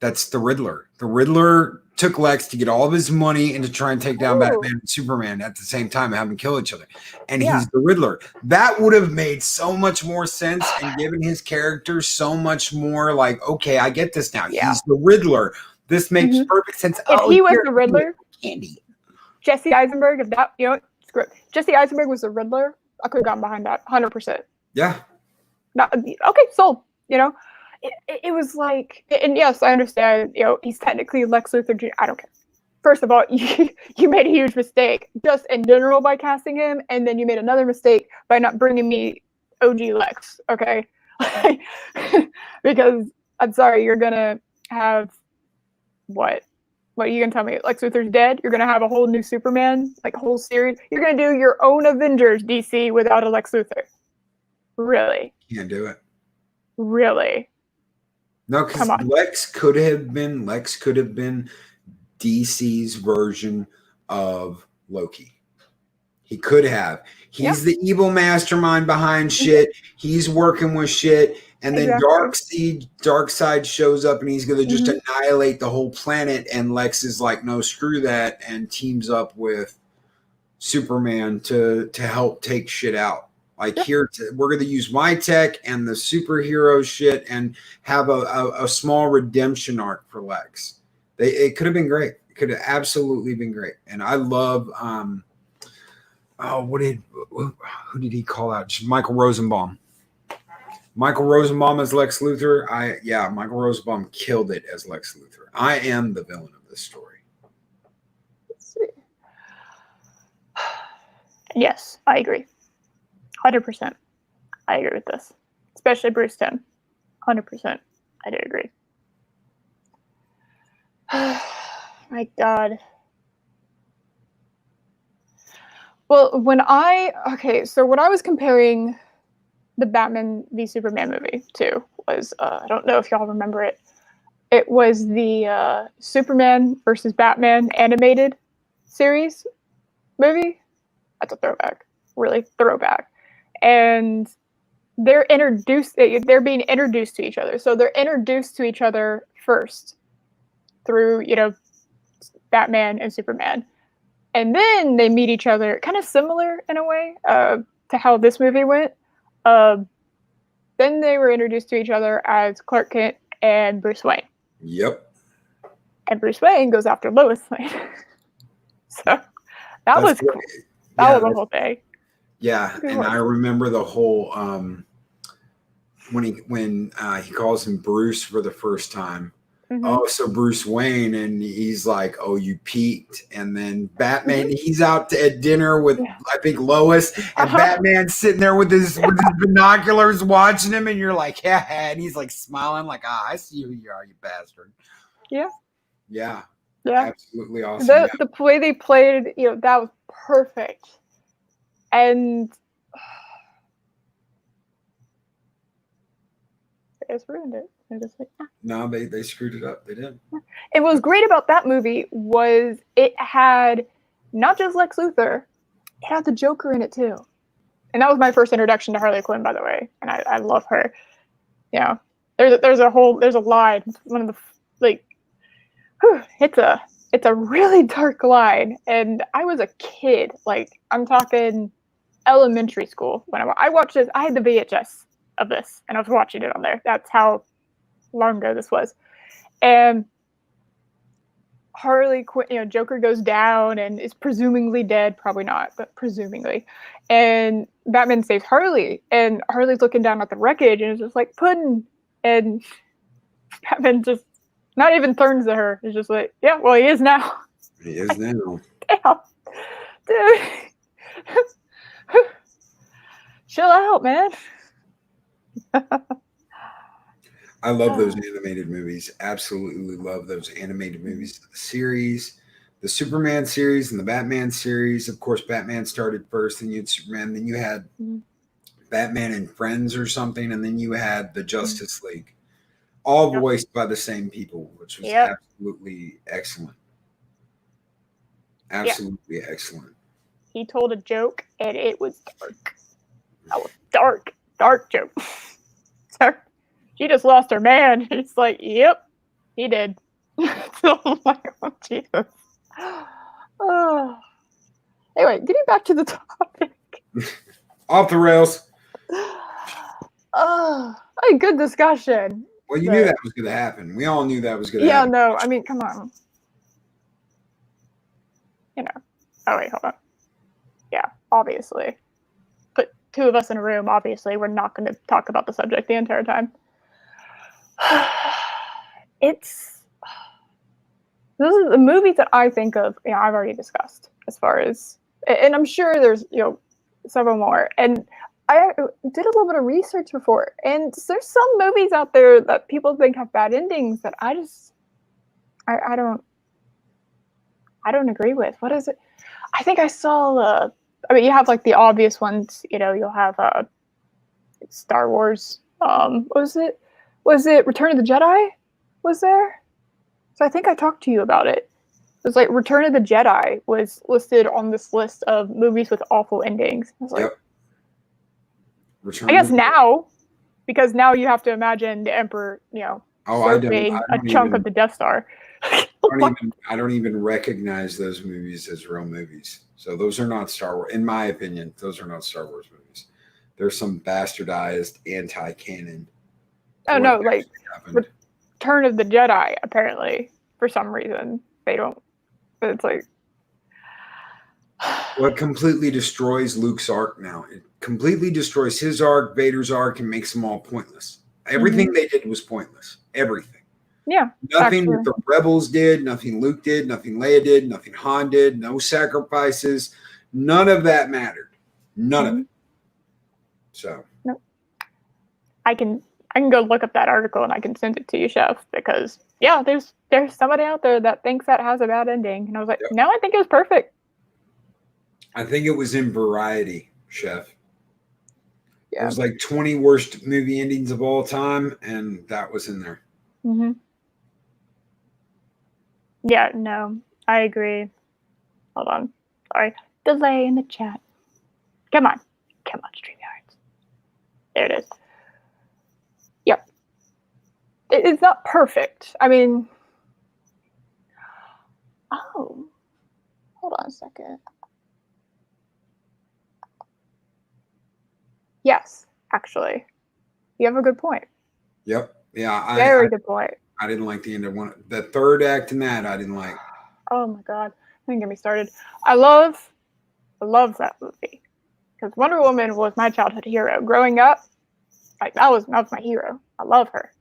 That's the Riddler. The Riddler took Lex to get all of his money and to try and take down Batman and Superman at the same time and have them kill each other. And he's the Riddler. That would have made so much more sense and given his character so much more like, okay, I get this now. Yeah. He's the Riddler. This makes perfect sense. If he was the Riddler, Candy. Jesse Eisenberg, if that, Jesse Eisenberg was the Riddler, I could have gotten behind that 100%. Yeah. Okay, sold, It was like, and yes, I understand, he's technically Lex Luthor Jr. I don't care. First of all, you made a huge mistake just in general by casting him, and then you made another mistake by not bringing me OG Lex, okay? Because, I'm sorry, you're going to have, what? What are you going to tell me? Lex Luthor's dead? You're going to have a whole new Superman, like a whole series? You're going to do your own Avengers, DC, without a Lex Luthor? Really? Can't do it. Really? No, because Lex could have been DC's version of Loki. He could have. He's the evil mastermind behind shit. He's working with shit. And then Darkseid shows up and he's going to just annihilate the whole planet. And Lex is like, no, screw that. And teams up with Superman to help take shit out. Like we're going to use my tech and the superhero shit and have a small redemption arc for Lex. It could have been great. It could have absolutely been great. And I love, who did he call out? Just Michael Rosenbaum. Michael Rosenbaum as Lex Luthor. Michael Rosenbaum killed it as Lex Luthor. I am the villain of this story. Let's see. Yes, I agree. 100%. I agree with this. Especially Bruce Timm. 100%. I do agree. My God. Well, when I was comparing the Batman v Superman movie to was, I don't know if y'all remember it. It was the Superman versus Batman animated series movie. That's a throwback. Really throwback. And they're being introduced to each other. So they're introduced to each other first through, Batman and Superman. And then they meet each other, kind of similar in a way to how this movie went. Then they were introduced to each other as Clark Kent and Bruce Wayne. Yep. And Bruce Wayne goes after Lois Lane. So that was cool. That was the whole thing. Yeah, and I remember the whole when he calls him Bruce for the first time. Mm-hmm. Oh, so Bruce Wayne, and he's like, "Oh, you peaked." And then Batman, he's out at dinner with I think Lois, and Batman's sitting there with his binoculars watching him, and you're like, "Yeah," and he's like smiling, like, "Ah, I see who you are, you bastard." Yeah. Yeah. Yeah. Absolutely awesome. The way they played, that was perfect. And they just ruined it. They're just like, No, they screwed it up. They did. And what was great about that movie was it had not just Lex Luthor, it had the Joker in it too. And that was my first introduction to Harley Quinn, by the way. And I love her. There's a line, one of the it's a really dark line. And I was a kid, like I'm talking elementary school when I watched this. I had the VHS of this and I was watching it on there. That's how long ago this was. And Harley Quinn, Joker goes down and is presumably dead, probably not, but presumably. And Batman saves Harley, and Harley's looking down at the wreckage and is just like, Puddin'. And Batman just not even turns to her. He's just like, yeah, well, he is now. He is now. Damn. Dude. Chill out, man. I love those animated movies. Absolutely love those animated movies. The series, the Superman series and the Batman series. Of course, Batman started first, then you had Superman, then you had Batman and Friends or something, and then you had the Justice League. All voiced by the same people, which was absolutely excellent. Absolutely excellent. He told a joke, and it was dark. That was dark. Dark joke. Sorry. She just lost her man. It's like, yep, he did. Oh my God, Jesus. Oh. Anyway, getting back to the topic. Off the rails. A good discussion. Well, you knew that was going to happen. We all knew that was going to happen. Yeah, no, I mean, come on. Oh, wait, hold on. Yeah, obviously. Put two of us in a room, obviously, we're not going to talk about the subject the entire time. This is the movies that I think of, I've already discussed as far as, and I'm sure there's, several more. And I did a little bit of research before, and there's some movies out there that people think have bad endings that I don't agree with. What is it? I think I saw, you have like the obvious ones, you'll have Star Wars. What was it? Was it Return of the Jedi? Was there? So I think I talked to you about it. It was like Return of the Jedi was listed on this list of movies with awful endings. I was like, I guess now, because now you have to imagine the Emperor, surfing a chunk of the Death Star. I don't even recognize those movies as real movies. So those are not Star Wars. In my opinion, those are not Star Wars movies. there's some bastardized anti-canon. Oh no, like Return of the Jedi. Apparently, for some reason, they don't. It's like. Well, it completely destroys Luke's arc now. It completely destroys his arc, Vader's arc, and makes them all pointless. Everything they did was pointless. Everything. Yeah. Nothing that the Rebels did, nothing Luke did, nothing Leia did, nothing Han did, no sacrifices. None of that mattered. None of it. So. Nope. I can go look up that article and I can send it to you, Chef, because yeah, there's somebody out there that thinks that has a bad ending. And I was like, no, I think it was perfect. I think it was in Variety, Chef. Yeah. It was like 20 worst movie endings of all time, and that was in there. Mm-hmm. Yeah, no, I agree. Hold on. Sorry. Delay in the chat. Come on. Come on, StreamYards. There it is. Yep. It's not perfect. I mean... Oh. Hold on a second. Yes, actually. You have a good point. Yep. Yeah. Very good point. I didn't like the end of one. The third act in that I didn't like. Oh my god. Don't get me started. I love that movie. Because Wonder Woman was my childhood hero. Growing up, like that was my hero. I love her.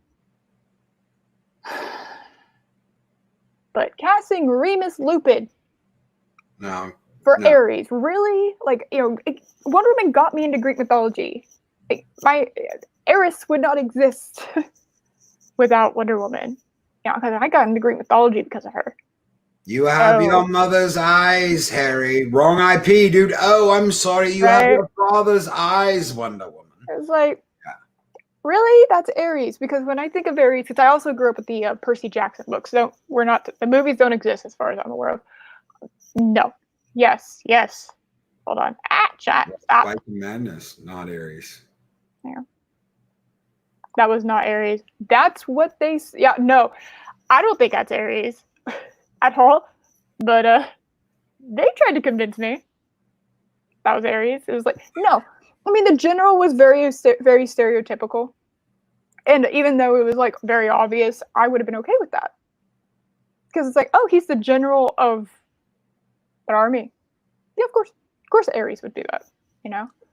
But casting Remus Lupin for Ares, really? Like, Wonder Woman got me into Greek mythology. Like, my Ares would not exist without Wonder Woman. Because I got into Greek mythology because of her. You have your mother's eyes, Harry. Wrong IP, dude. Oh, I'm sorry. You have your father's eyes, Wonder Woman. It's like, really? That's Ares? Because when I think of Ares, because I also grew up with the Percy Jackson books. So the movies don't exist as far as I'm aware of. No. Yes. Hold on. Chat. Stop. Viking Madness, not Ares. Yeah. That was not Ares. That's what they... Yeah, no. I don't think that's Ares at all. But they tried to convince me that was Ares. It was like, no. I mean, the general was very, very stereotypical. And even though it was, like, very obvious, I would have been okay with that. Because it's like, oh, he's the general of an army. Yeah, of course. Of course Ares would do that,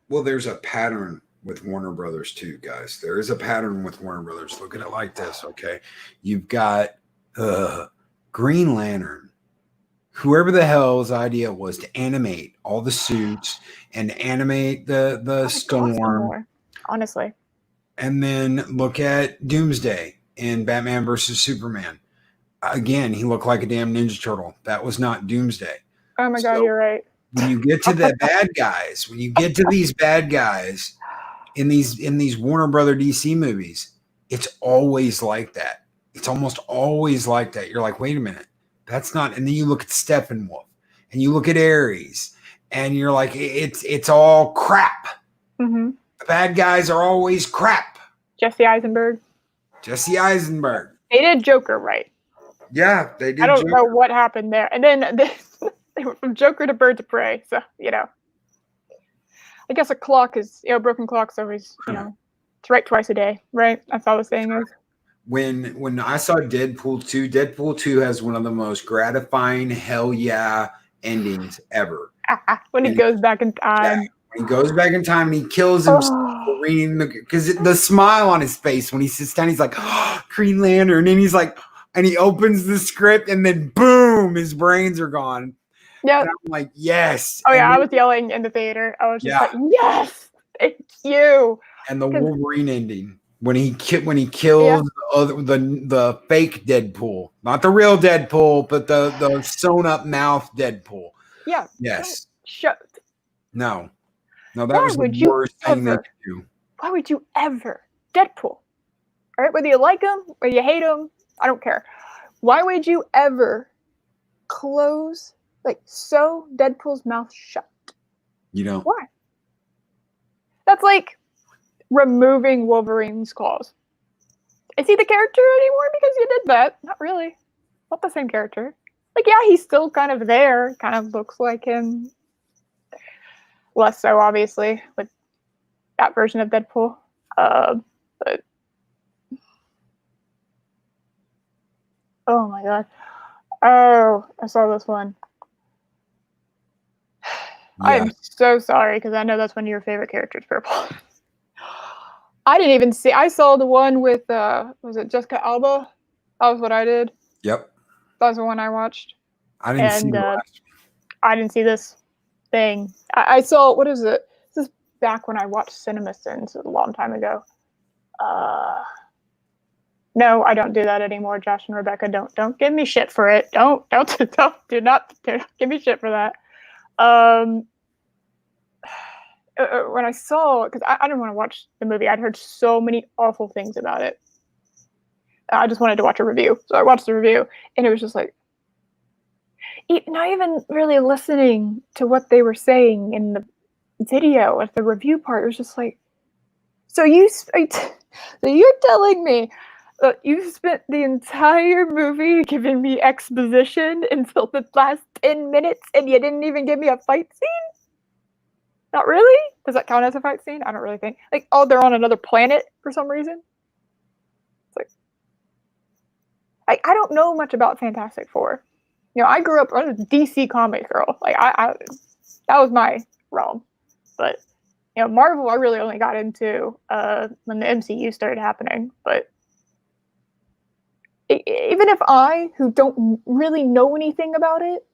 Well, there's a pattern with Warner Brothers too, guys. There is a pattern with Warner Brothers. Look at it like this, okay? You've got Green Lantern. Whoever the hell's idea was to animate all the suits and animate the storm. Honestly. And then look at Doomsday in Batman versus Superman. Again, he looked like a damn Ninja Turtle. That was not Doomsday. Oh my God, you're right. When you get to the bad guys, when you get to these bad guys in these Warner Brother DC movies, it's always like that. It's almost always like that. You're like, wait a minute, that's not. And then you look at Steppenwolf and you look at Ares, and you're like, it's all crap. Mm-hmm. The bad guys are always crap. Jesse Eisenberg. They did Joker right. Yeah, they did. I don't know what happened there. And then they went from Joker to Birds of Prey. So, I guess a clock is, broken clock's always, it's right twice a day, right? That's all the saying is. When I saw Deadpool 2 has one of the most gratifying hell yeah endings ever. When he goes back in time. Yeah, when he goes back in time and he kills himself reading because the smile on his face when he sits down, he's like, oh, Green Lantern, and he's like, and he opens the script and then boom, his brains are gone. Yeah. And I'm like, yes. Oh, yeah, I was yelling in the theater. I was just like, yes, thank you. And the Wolverine ending when he kills the fake Deadpool, not the real Deadpool, but the sewn up mouth Deadpool. Yeah. Yes. No, that was the worst thing they could do. Why would you ever? Deadpool. All right, whether you like him or you hate him, I don't care. Why would you ever sew Deadpool's mouth shut? Why? That's like removing Wolverine's claws. Is he the character anymore because you did that? Not really. Not the same character. Like, yeah, he's still kind of there. Kind of looks like him. Less so, obviously, with that version of Deadpool. But oh my god. Oh, I saw this one. Yeah. I am so sorry because I know that's one of your favorite characters, Purple. I didn't even see. I saw the one with was it Jessica Alba? That was what I did. Yep. That was the one I watched. I didn't see the last one. I didn't see this thing. I saw, what is it? This is back when I watched CinemaSins a long time ago. No, I don't do that anymore, Josh and Rebecca. Don't give me shit for it. Do not give me shit for that. When I saw, because I didn't want to watch the movie, I'd heard so many awful things about it. I just wanted to watch a review, so I watched the review, and it was just like, not even really listening to what they were saying in the video at the review part. It was just like, so you're telling me that you spent the entire movie giving me exposition until the last 10 minutes and you didn't even give me a fight scene? Not really? Does that count as a fight scene? I don't really think. Like, oh, they're on another planet for some reason? It's like, I don't know much about Fantastic Four. You know, I grew up, I was a DC comic girl. Like, I that was my realm. But, you know, Marvel, I really only got into when the MCU started happening. But even if I, who don't really know anything about it,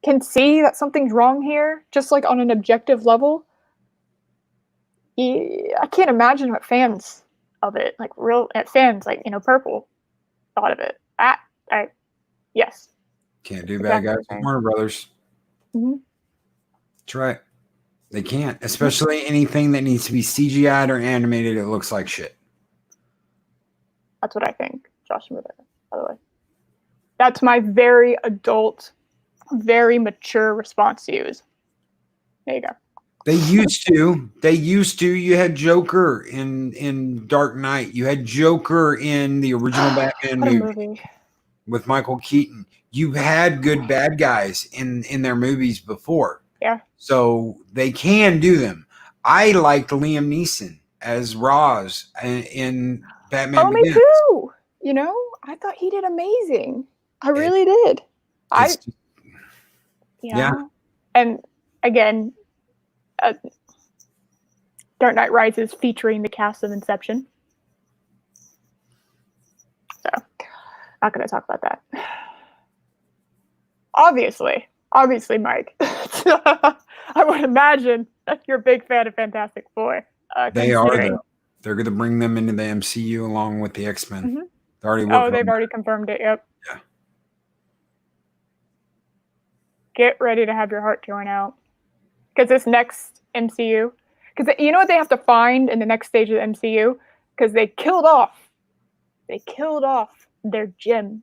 can see that something's wrong here, just like on an objective level, I can't imagine what fans of it, like real fans, like, you know, Purple, thought of it. Yes. Can't do bad guys with Warner Brothers. Mm-hmm. That's right. They can't, especially anything that needs to be CGI'd or animated. It looks like shit. That's what I think, Josh and Rebecca, by the way. That's my very adult, very mature response to use. There you go. They used to. You had Joker in Dark Knight. You had Joker in the original Batman movie with Michael Keaton. You've had good bad guys in their movies before. Yeah. So they can do them. I liked Liam Neeson as Roz in Batman Begins. Me too. You know, I thought he did amazing. I really did. Yeah. And again, Dark Knight Rises featuring the cast of Inception. So, not going to talk about that. Obviously, Mike. I would imagine that you're a big fan of Fantastic Four. They are, though. They're going to bring them into the MCU along with the X-Men. Mm-hmm. They've already confirmed it. Yep. Yeah. Get ready to have your heart torn out. Because this next MCU, because you know what they have to find in the next stage of the MCU? Because they killed off their Jim.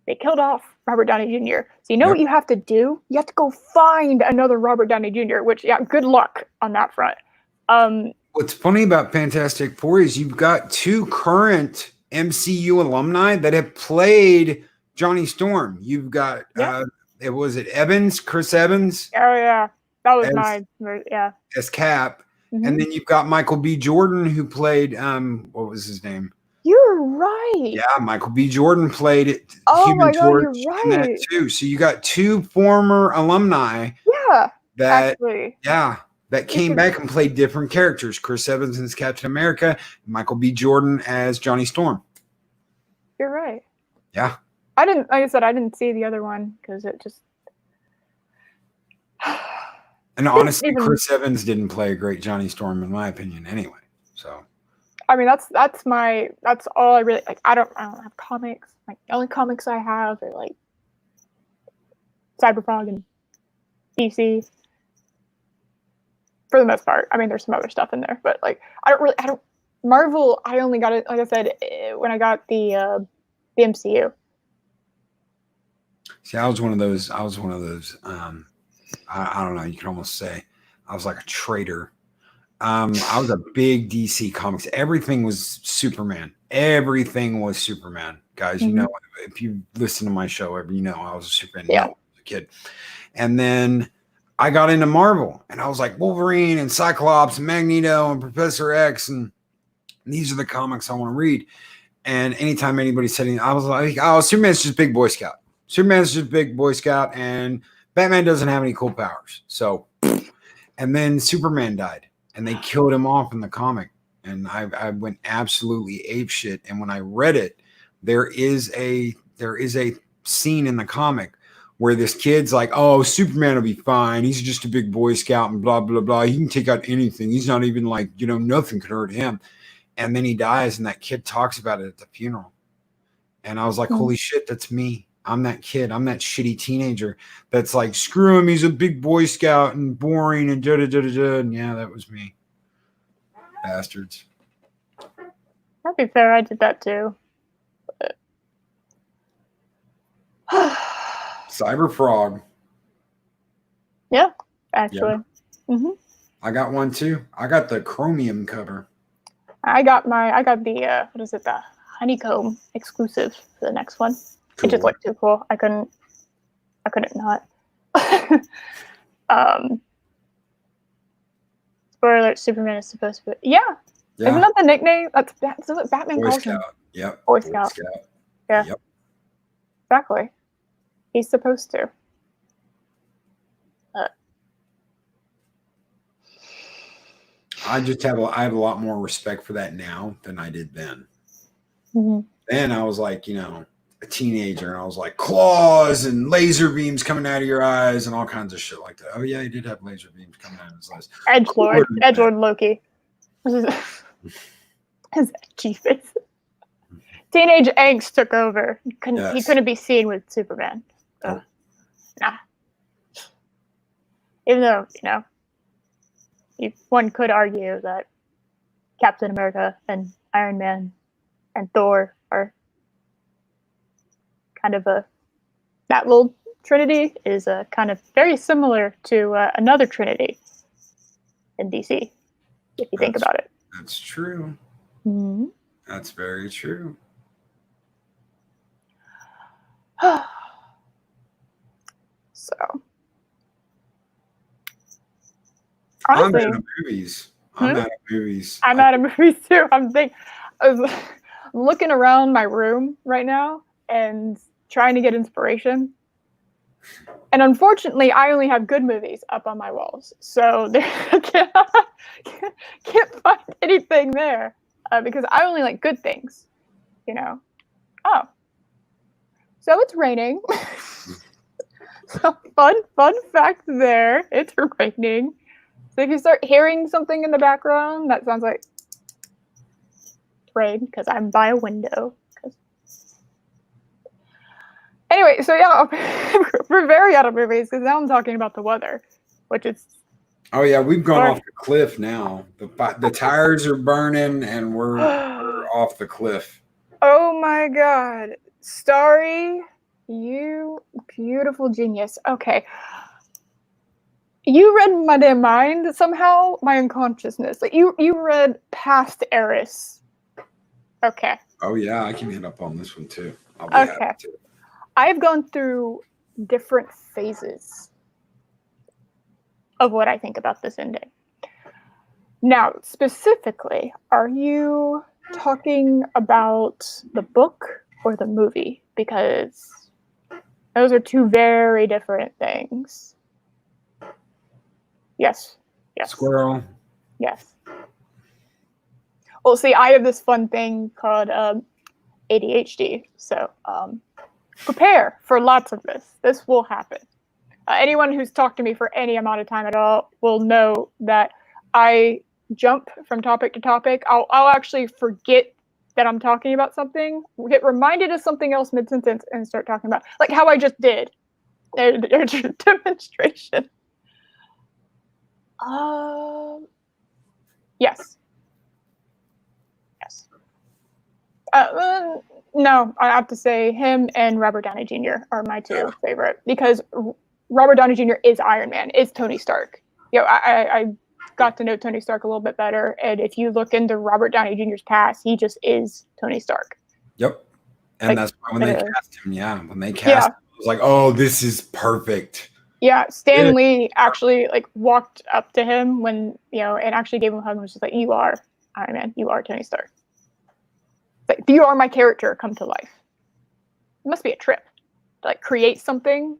They killed off Robert Downey Jr. So you know what you have to do? You have to go find another Robert Downey Jr., which, yeah, good luck on that front. What's funny about Fantastic Four is you've got two current MCU alumni that have played Johnny Storm. You've got, Chris Evans? Oh, yeah. That was as Cap. Mm-hmm. And then you've got Michael B. Jordan, who played, what was his name? You're right. Yeah, Michael B. Jordan played it. Oh my God, you're right. In that too. So you got two former alumni. Yeah. That came back and played different characters. Chris Evans as Captain America, Michael B. Jordan as Johnny Storm. You're right. Yeah. I didn't see the other one because it just. And honestly, Chris Evans didn't play a great Johnny Storm, in my opinion, anyway. So. I mean, that's all I really like. I don't have comics. Like, the only comics I have are like Cyberpunk and DC. For the most part. I mean, there's some other stuff in there, but like, Marvel, I only got it, like I said, when I got the MCU. See, I was one of those, I don't know, you can almost say I was like a traitor. I was a big DC Comics. Everything was Superman. Guys. Mm-hmm. You know, if you listen to my show, you know I was a Superman. Yeah. No, I was a kid. And then I got into Marvel, and I was like Wolverine and Cyclops and Magneto and Professor X, and these are the comics I want to read. And anytime anybody said anything, I was like, oh, Superman's just big Boy Scout. Superman's just big Boy Scout, and Batman doesn't have any cool powers. So, and then Superman died, and they killed him off in the comic. And I went absolutely apeshit. And when I read it, there is a scene in the comic where this kid's like, oh, Superman will be fine. He's just a big Boy Scout and blah, blah, blah. He can take out anything. He's not even like, nothing could hurt him. And then he dies, and that kid talks about it at the funeral. And I was like, holy shit, that's me. I'm that kid. I'm that shitty teenager that's like, screw him. He's a big Boy Scout and boring and da-da-da-da-da. And yeah, that was me. Bastards. That'd be fair. I did that too. Cyber Frog. Yeah, actually. Yeah. I got one too. I got the chromium cover. I got the what is it, the honeycomb exclusive for the next one. Cool. It just looked too cool. I couldn't not. Spoiler alert, Superman is supposed to be. Yeah. Isn't that the nickname? That's what Batman calls him. Yep. Boy Scout. Yeah. Yep. Exactly. He's supposed to. I have a lot more respect for that now than I did then. Then I was like, a teenager, and I was like, claws and laser beams coming out of your eyes and all kinds of shit like that. Oh yeah, he did have laser beams coming out of his eyes. Edgelord Loki. His edgy face. Teenage angst took over. He couldn't be seen with Superman. So, nah. Even though, one could argue that Captain America and Iron Man and Thor are kind of that little trinity is kind of very similar to another trinity in DC, if you think about it. That's true. That's very true. So, honestly, I'm out of movies. I'm out of movies. I'm out of movies too. I was looking around my room right now and trying to get inspiration. And unfortunately, I only have good movies up on my walls. So I can't find anything there because I only like good things, Oh, so it's raining. So fun fact there. It's raining. So if you start hearing something in the background, that sounds like rain because I'm by a window. Anyway, so yeah, we're very out of movies because now I'm talking about the weather, which is. Oh yeah, we've gone off the cliff now. The tires are burning, and we're off the cliff. Oh my God, Starry, you beautiful genius. Okay. You read my damn mind somehow, my unconsciousness. Like you read past Eris. Okay. Oh yeah, I can hit up on this one too. I'll be happy to. I've gone through different phases of what I think about this ending. Now, specifically, are you talking about the book or the movie? Because those are two very different things. Yes. Squirrel. Yes. Well, see, I have this fun thing called ADHD. So prepare for lots of this. This will happen. Anyone who's talked to me for any amount of time at all will know that I jump from topic to topic. I'll actually forget that I'm talking about something, get reminded of something else mid-sentence, and start talking about, like how I just did. There's a demonstration. Yes. No, I have to say him and Robert Downey Jr. are my two favorite because Robert Downey Jr. is Iron Man, is Tony Stark. I got to know Tony Stark a little bit better, and if you look into Robert Downey Jr.'s past, he just is Tony Stark. Yep, and that's why when they cast him, when they cast him, I was like, oh, this is perfect. Yeah, Stan Lee actually like walked up to him when and actually gave him a hug and was just like, "You are Iron Man. You are Tony Stark. Like, you are my character come to life." It must be a trip to like create something,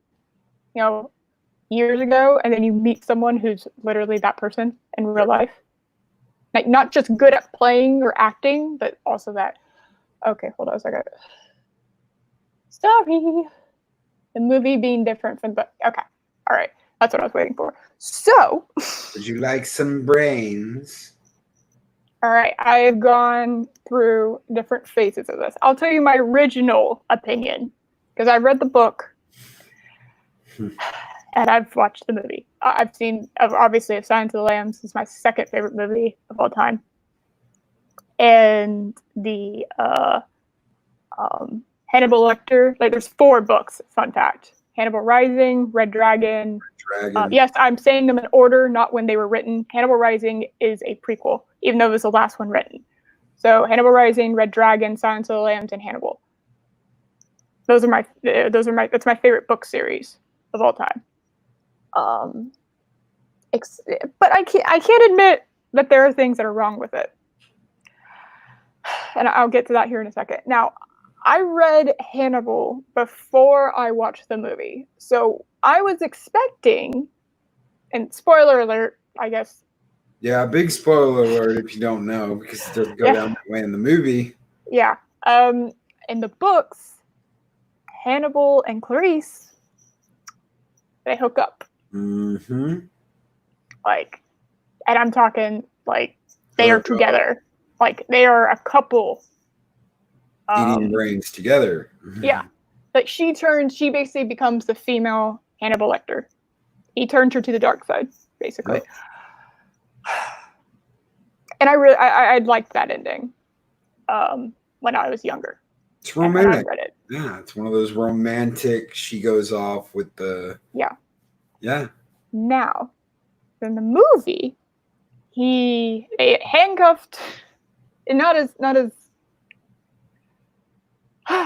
years ago, and then you meet someone who's literally that person in real life. Like, not just good at playing or acting, but also that. Okay, hold on a second. Sorry. The movie being different from the. Okay. All right. That's what I was waiting for. So. Would you like some brains? All right. I've gone through different phases of this. I'll tell you my original opinion because I read the book and I've watched the movie. I've seen, obviously, Silence of the Lambs is my second favorite movie of all time. And the Hannibal Lecter, like there's 4 books, fun fact. Hannibal Rising, Red Dragon. Yes, I'm saying them in order, not when they were written. Hannibal Rising is a prequel, even though it was the last one written. So Hannibal Rising, Red Dragon, Silence of the Lambs, and Hannibal. That's my favorite book series of all time. But I can't admit that there are things that are wrong with it. And I'll get to that here in a second. Now, I read Hannibal before I watched the movie. So I was expecting, and spoiler alert, I guess. Yeah, big spoiler alert if you don't know, because it doesn't go down that way in the movie. Yeah. In the books, Hannibal and Clarice, they hook up. Mm-hmm. Like, and I'm talking, like, they are together. Like, they are a couple. Eating brains together. Yeah. But she basically becomes the female Hannibal Lecter. He turns her to the dark side, basically. Yep. And I liked that ending when I was younger. It's romantic. I read it. Yeah, it's one of those romantic, she goes off with the... Yeah. Yeah. Now, in the movie, they handcuffed, and not as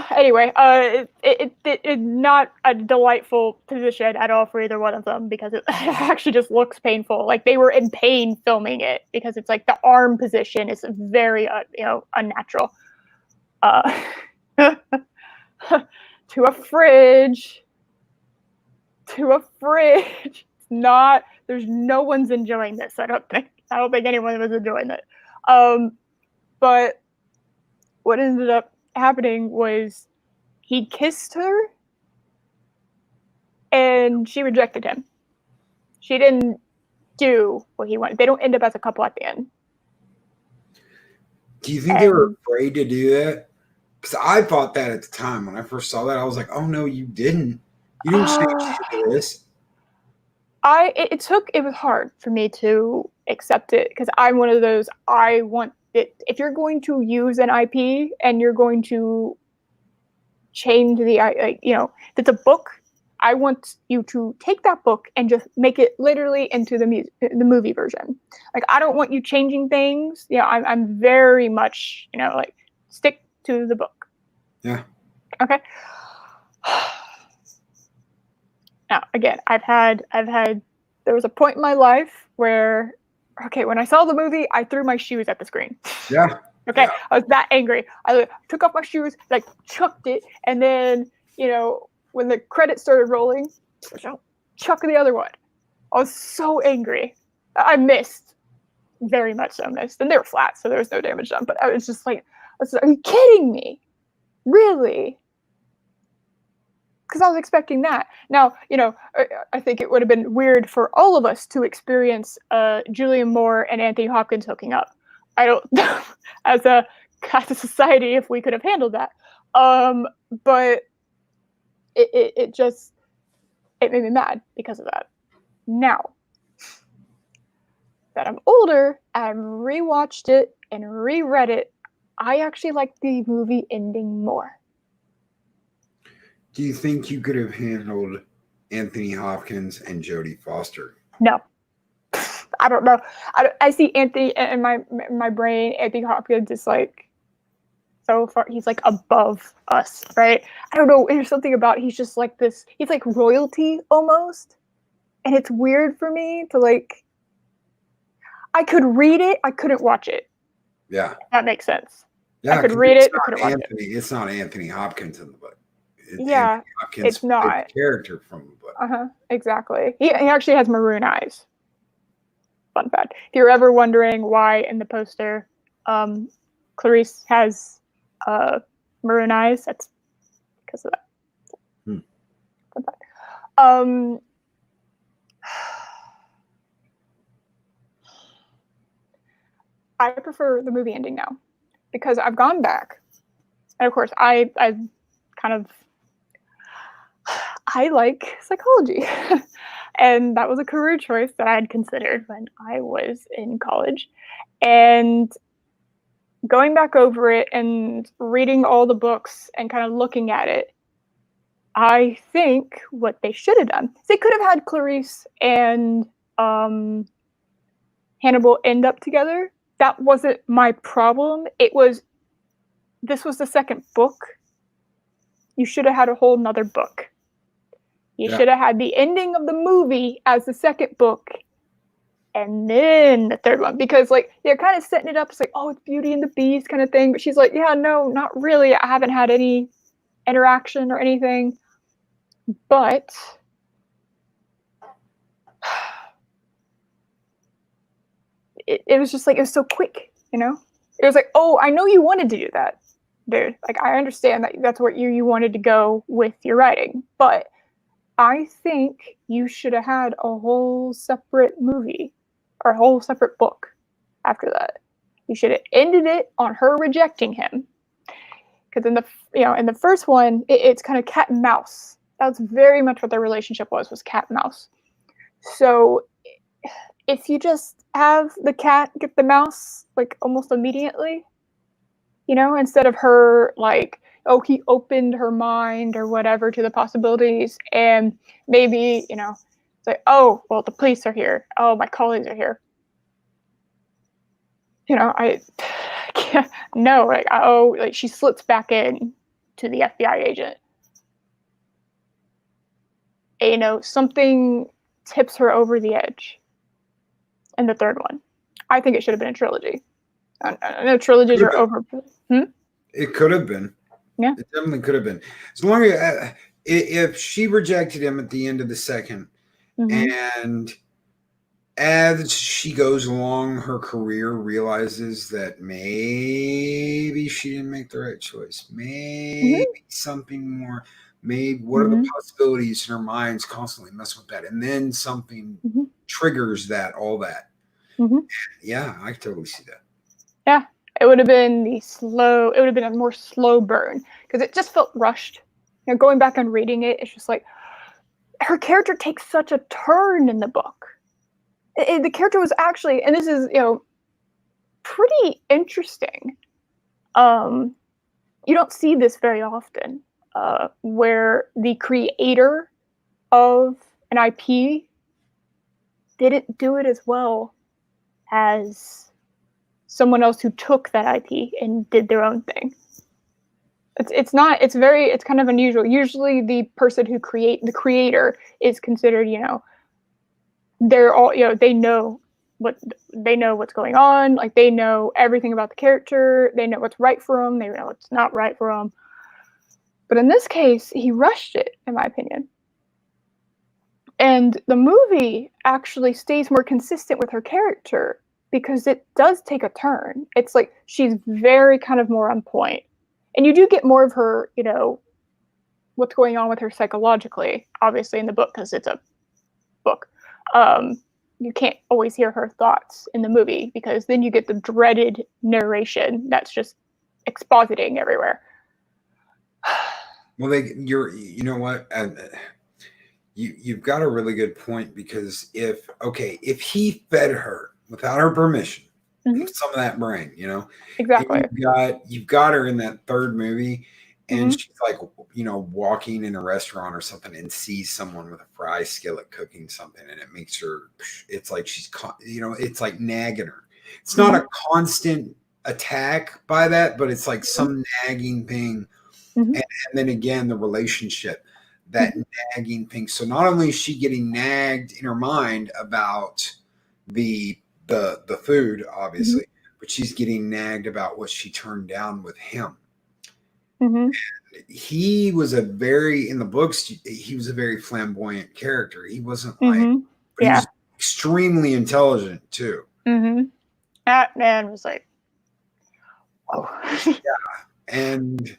anyway, it's not a delightful position at all for either one of them because it actually just looks painful. Like, they were in pain filming it because it's like the arm position is very unnatural. To a fridge. It's not. There's no one's enjoying this. I don't think anyone was enjoying it. But what ended up happening was he kissed her and she rejected him. She didn't do what he wanted. They don't end up as a couple at the end. Do you think they were afraid to do that? Because I thought that at the time when I first saw that, I was like, "Oh no, you didn't. You didn't say this." It was hard for me to accept it because I'm one of those. I want it. If you're going to use an IP and you're going to change if it's a book, I want you to take that book and just make it literally into the movie version. Like, I don't want you changing things. I'm very much, like, stick to the book. Yeah. Okay. Now, again, I've had, there was a point in my life where, when I saw the movie, I threw my shoes at the screen. Yeah. Okay. Yeah. I was that angry. I took off my shoes, like, chucked it, and then, when the credits started rolling, chuck the other one. I was so angry. I missed. Very much so missed. And they were flat, so there was no damage done. But I was just like, are you kidding me? Really? Because I was expecting that. Now, I think it would have been weird for all of us to experience Julianne Moore and Anthony Hopkins hooking up. I don't know, as a society, if we could have handled that. But it made me mad because of that. Now that I'm older, I've rewatched it and reread it. I actually like the movie ending more. Do you think you could have handled Anthony Hopkins and Jodie Foster? No. I don't know. I see Anthony in my brain. Anthony Hopkins is like so far. He's like above us, right? I don't know. There's something about he's just like this. He's like royalty almost. and it's weird for me to like. I could read it, I couldn't watch it. Yeah, that makes sense. yeah. I could read it, I couldn't watch Anthony. It's not Anthony Hopkins in the book. Yeah, Anthony Hopkins it's played not. the character from the book. Exactly. He actually has maroon eyes. Fun fact. If you're ever wondering why in the poster, Clarice has maroon eyes, that's because of that. Fun fact. I prefer the movie ending now because I've gone back, and of course, I kind of I like psychology. And that was a career choice that I had considered when I was in college. And going back over it and reading all the books and kind of looking at it, I think what they should have done, they could have had Clarice and Hannibal end up together. That wasn't my problem. This was the second book. You should have had a whole nother book. You should have had the ending of the movie as the second book, and then the third one, because like they're kind of setting it up. It's like, oh, it's Beauty and the Beast kind of thing, but she's like, yeah, no, not really. I haven't had any interaction or anything, but it was just like it was so quick, you know. It was like, oh, I know you wanted to do that, dude. Like I understand that that's what you wanted to go with your writing, but I think you should have had a whole separate movie or a whole separate book after that. You should have ended it on her rejecting him. Because in the first one, it's kind of cat and mouse. That's very much what their relationship was cat and mouse. So if you just have the cat get the mouse like almost immediately, instead of her like, oh, he opened her mind or whatever to the possibilities, and maybe, it's like, oh, well, the police are here. Oh, my colleagues are here. I can't, no, like, oh, like she slips back in to the FBI agent. And, something tips her over the edge in the third one. I think it should have been a trilogy. I know trilogies are over. It could have been. Yeah. It definitely could have been. As long as if she rejected him at the end of the second, and as she goes along her career, realizes that maybe she didn't make the right choice. Maybe something more. Maybe what are the possibilities in her mind's constantly messing with that, and then something triggers that, all that. Yeah, I totally see that. Yeah, it would have been it would have been a more slow burn because it just felt rushed. Going back and reading it, it's just like her character takes such a turn in the book. The character was actually, and this is, pretty interesting. You don't see this very often, where the creator of an IP didn't do it as well as someone else who took that IP and did their own thing. It's kind of unusual. Usually the person who the creator is considered, they're all, they know what's going on. Like they know everything about the character. They know what's right for them. They know what's not right for them. But in this case, he rushed it, in my opinion. And the movie actually stays more consistent with her character because it does take a turn. It's like she's very kind of more on point. And you do get more of her, what's going on with her psychologically, obviously in the book because it's a book. You can't always hear her thoughts in the movie because then you get the dreaded narration that's just expositing everywhere. Well, you know what? You've got a really good point because if he fed her without her permission, some of that brain, exactly. You've got her in that third movie, and she's like, walking in a restaurant or something and sees someone with a fry skillet cooking something, and it makes her. It's like she's, it's like nagging her. It's not a constant attack by that, but it's like some nagging thing. And then again, the relationship that nagging thing. So not only is she getting nagged in her mind about the food, obviously, but she's getting nagged about what she turned down with him. He was in the books, he was a very flamboyant character. He wasn't like, but he was extremely intelligent too. That man was like, whoa. Yeah. And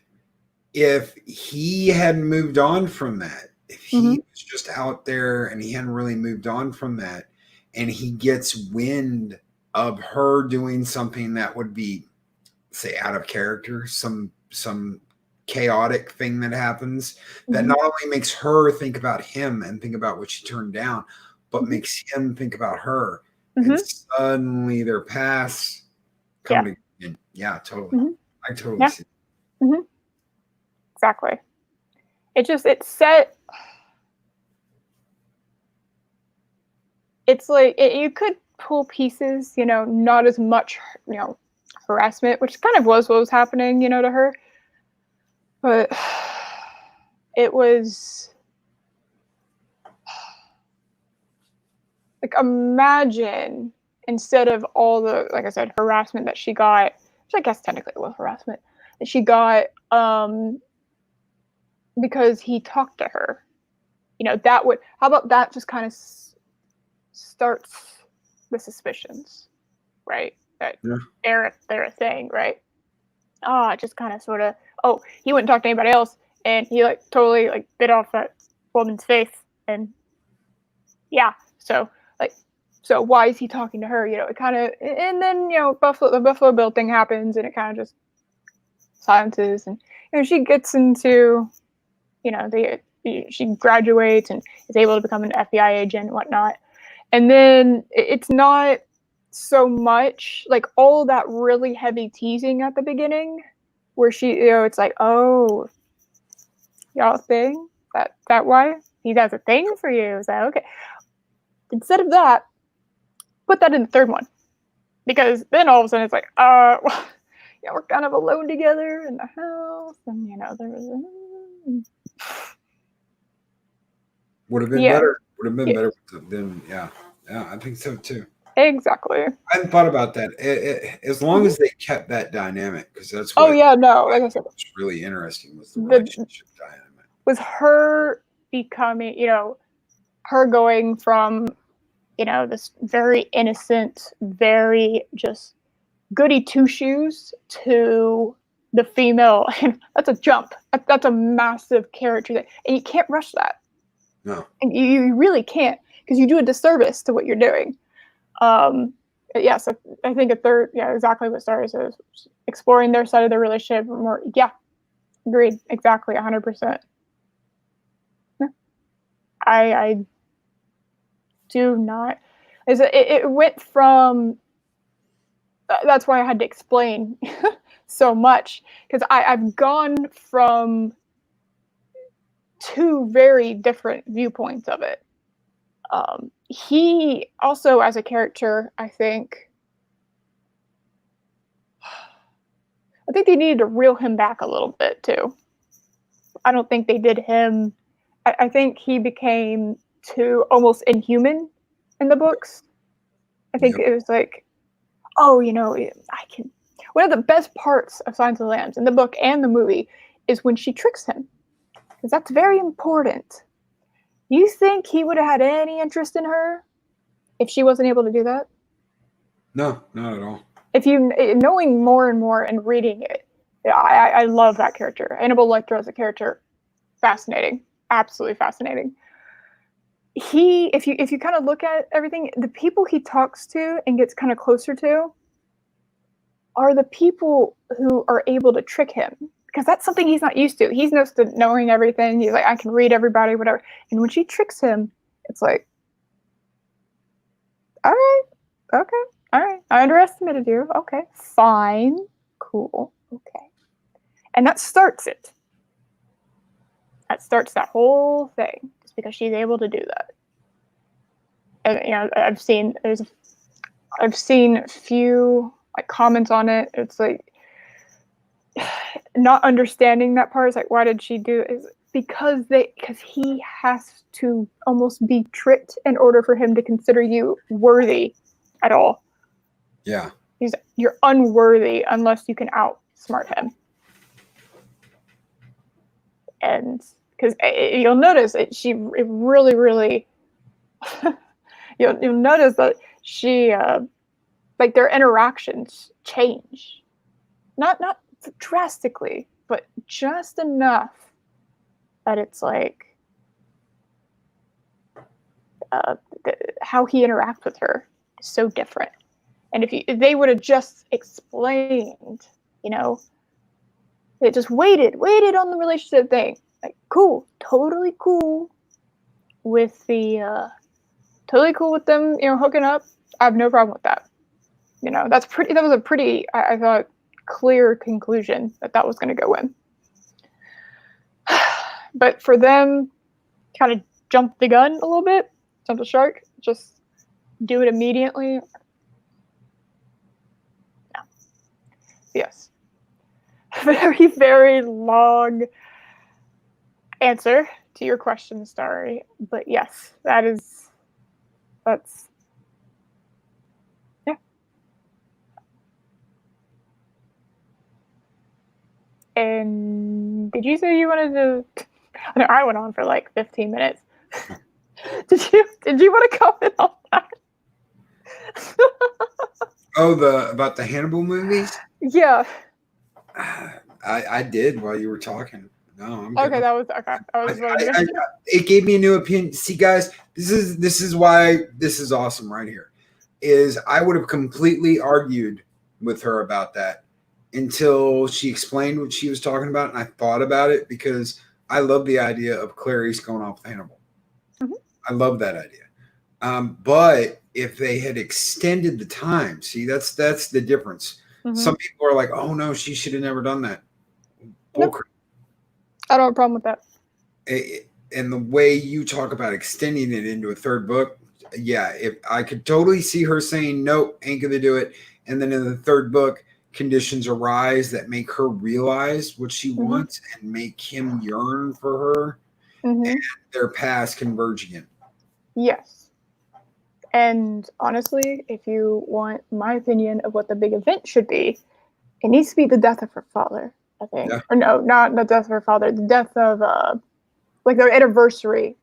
if he hadn't moved on from that, if he was just out there and he hadn't really moved on from that, and he gets wind of her doing something that would be, say, out of character, some chaotic thing that happens that not only makes her think about him and think about what she turned down, but makes him think about her, and suddenly their paths come together. Yeah, totally. I totally see that. Exactly. It set. It's like you could pull pieces, not as much, harassment, which kind of was what was happening, to her. But it was like, imagine instead of all the, like I said, harassment that she got, which I guess technically was harassment, that she got because he talked to her. How about that just kind of starts the suspicions, right? That they're a thing, right? Just kind of sort of, he wouldn't talk to anybody else, and he totally bit off that woman's face, and so why is he talking to her? It kind of, and then the Buffalo Bill thing happens, and it kind of just silences, and she gets into, she graduates and is able to become an FBI agent and whatnot, and then it's not so much all that really heavy teasing at the beginning, where she, it's like, oh, y'all thing, that why he has a thing for you. Is that okay? Instead of that, put that in the third one, because then all of a sudden it's like, we're kind of alone together in the house, and there was would have been better. Would have been better than I think so too. Exactly. I hadn't thought about that. As long as they kept that dynamic, because that's what. Oh yeah, no. Like I said, was really interesting was the relationship dynamic. Was her becoming, her going from, this very innocent, very just goody two shoes to the female. That's a jump. That's a massive character thing, and you can't rush that. No, and you really can't, because you do a disservice to what you're doing. So I think a third, exactly what Star says, exploring their side of the relationship more. Yeah, agreed, exactly, 100%. I do not. It went from. That's why I had to explain so much, because I've gone from two very different viewpoints of it. He also, as a character, I think they needed to reel him back a little bit too. I don't think they did him. I think he became too almost inhuman in the books. I think it was like, I can. One of the best parts of Silence of the Lambs in the book and the movie is when she tricks him, because that's very important. You think he would have had any interest in her if she wasn't able to do that? No, not at all. If you, knowing more and more and reading it, I love that character. Hannibal Lecter as a character, fascinating, absolutely fascinating. If you kind of look at everything, the people he talks to and gets kind of closer to are the people who are able to trick him, because that's something he's not used to. He's used to knowing everything. He's like, I can read everybody, whatever. And when she tricks him, it's like, all right, okay, all right, I underestimated you. Okay, fine, cool, okay. And that starts it. That starts that whole thing, just because she's able to do that. And I've seen a few comments on it. It's like, not understanding that part. It's like, why did she do it? because he has to almost be tricked in order for him to consider you worthy at all. Yeah. You're unworthy unless you can outsmart him. And because you'll notice it really, really, you'll notice that she, like their interactions change. Not drastically, but just enough that it's like how he interacts with her is so different. And if they would have just explained, they just waited on the relationship thing. Like, cool, totally cool with the, totally cool with them, hooking up. I have no problem with that. That was a pretty, I thought, clear conclusion that was going to go in. But for them, kind of jump the gun a little bit, jump the shark, just do it immediately. No. Yes. Very, very long answer to your question, Starry. But yes, that's yeah. And did you say you wanted to? I know I went on for like 15 minutes. Did you want to comment on that? About the Hannibal movies? Yeah. I did while you were talking. No, I'm okay. good. That was okay. It gave me a new opinion. See, guys, this is why this is awesome right here. Is I would have completely argued with her about that until she explained what she was talking about, and I thought about it because I love the idea of Clarice going off with Hannibal. Mm-hmm. I love that idea. But if they had extended the time, see, that's the difference. Mm-hmm. Some people are like, "Oh no, she should have never done that." Nope. I don't have a problem with that. And the way you talk about extending it into a third book, yeah, if I could totally see her saying, "Nope, ain't gonna do it," and then in the third book, conditions arise that make her realize what she wants and make him yearn for her, and their paths converge again. Yes. And honestly, if you want my opinion of what the big event should be, it needs to be the death of her father, I think. Yeah. Or no, not the death of her father, the death of, like the anniversary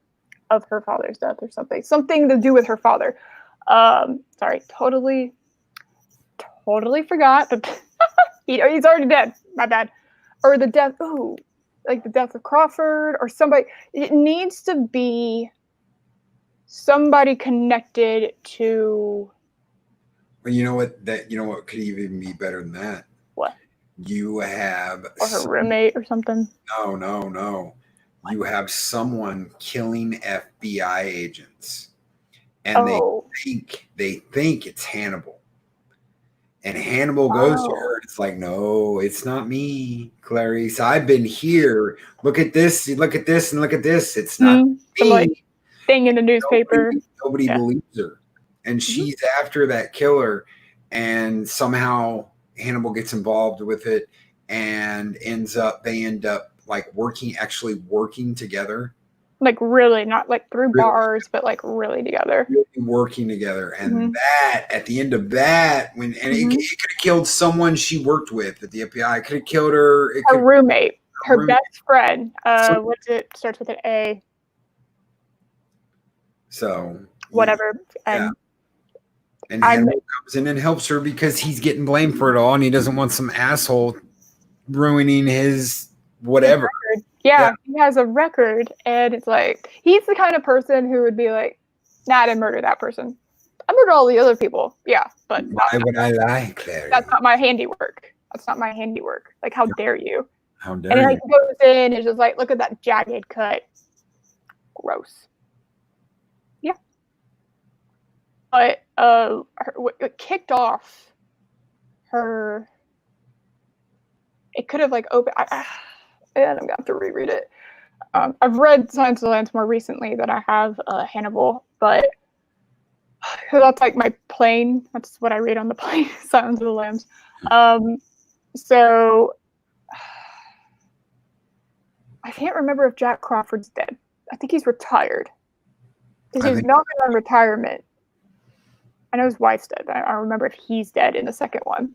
of her father's death or something. Something to do with her father. Sorry, totally forgot. He's already dead. My bad. Or the death, like the death of Crawford or somebody. It needs to be somebody connected to. Well, you know what could even be better than that? What? You have or her roommate or something. No. What? You have someone killing FBI agents, and they think it's Hannibal. And Hannibal goes to her. It's like, no, it's not me, Clarice. I've been here. Look at this. Look at this, and look at this. It's not me. Some like thing in the newspaper. Nobody believes her, and she's after that killer, and somehow Hannibal gets involved with it, and they end up like actually working together. Like really, not like through bars, but like really together. Really working together. And that, at the end of that, it could have killed someone she worked with at the FBI. It could have killed her. Her roommate. Her best friend. Starts with an A. So. Whatever. Yeah. And Hannibal comes in and helps her because he's getting blamed for it all, and he doesn't want some asshole ruining his whatever. Yeah, he has a record, and it's like he's the kind of person who would be like, "Nah, I didn't murder that person. I murdered all the other people." Yeah, but why would I lie, Clary? That's not my handiwork. That's not my handiwork. Like, how dare you? How dare you? And he goes in and is just like, "Look at that jagged cut. Gross." Yeah. But what kicked off her? It could have like opened. And I'm gonna have to reread it. I've read Silence of the Lambs more recently than I have Hannibal, but that's like my plane. That's what I read on the plane. Silence of the Lambs. So I can't remember if Jack Crawford's dead. I think he's retired. Because he's not on retirement. I know his wife's dead, but I don't remember if he's dead in the second one.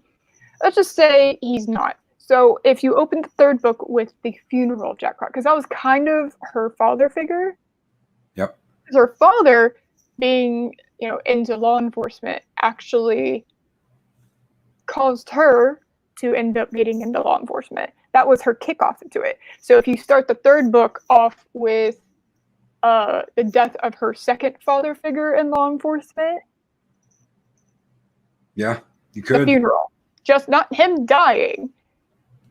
Let's just say he's not. So if you open the third book with the funeral of Jack Crawford, because that was kind of her father figure. Yep. Her father, being into law enforcement, actually caused her to end up getting into law enforcement. That was her kickoff into it. So if you start the third book off with the death of her second father figure in law enforcement. Yeah, you could. The funeral. Just not him dying,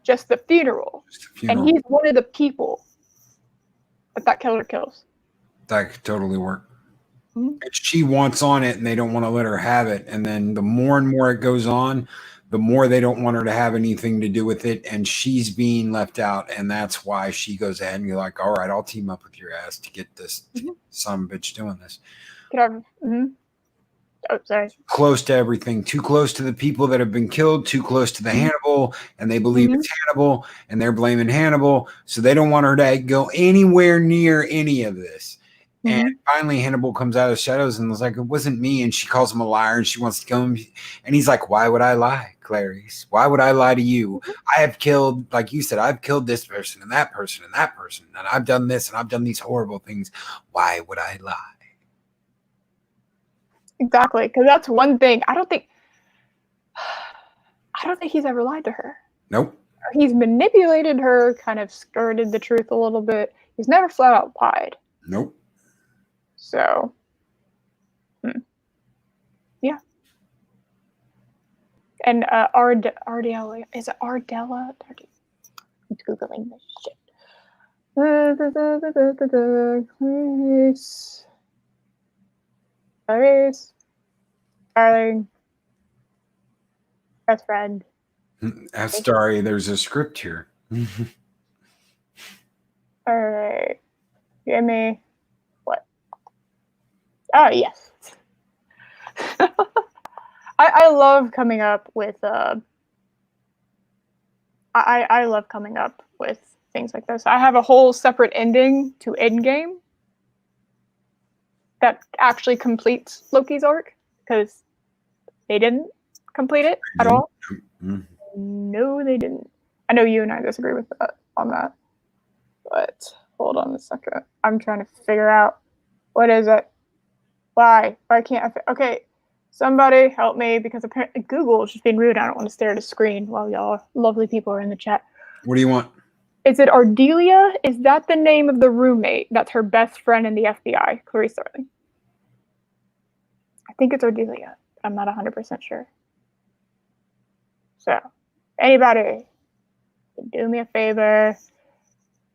just the funeral. And he's one of the people that killer kills. That could totally work. Mm-hmm. She wants on it and they don't want to let her have it. And then the more and more it goes on, the more they don't want her to have anything to do with it. And she's being left out. And that's why she goes ahead and you're like, all right, I'll team up with your ass to get this some bitch doing this. Oh, sorry. Close to everything, too close to the people that have been killed, too close to the Hannibal, and they believe it's Hannibal, and they're blaming Hannibal, so they don't want her to go anywhere near any of this. And finally, Hannibal comes out of the shadows and was like, it wasn't me, and she calls him a liar, and she wants to kill him, and he's like, why would I lie, Clarice? Why would I lie to you? I have killed, like you said, I've killed this person, and that person, and that person, and I've done this, and I've done these horrible things. Why would I lie? Exactly, because that's one thing. I don't think he's ever lied to her. Nope. He's manipulated her, kind of skirted the truth a little bit. He's never flat out lied. Nope. So, yeah. And Ardella, is it Ardella? I'm Googling this shit. Clarice, darling, best friend. Ask Starry, there's a script here. All right. Give me what? Oh, yes. I love coming up with I love coming up with things like this. I have a whole separate ending to Endgame that actually completes Loki's arc, because they didn't complete it at all. No, they didn't. I know you and I disagree with that on that, but hold on a second. I'm trying to figure out what is it. Why can't I? Okay, somebody help me, because apparently Google is just being rude. I don't want to stare at a screen while y'all lovely people are in the chat. What do you want? Is it Ardelia? Is that the name of the roommate that's her best friend in the FBI, Clarice Starling? I think it's Ardelia. I'm not 100% sure. So, anybody, do me a favor.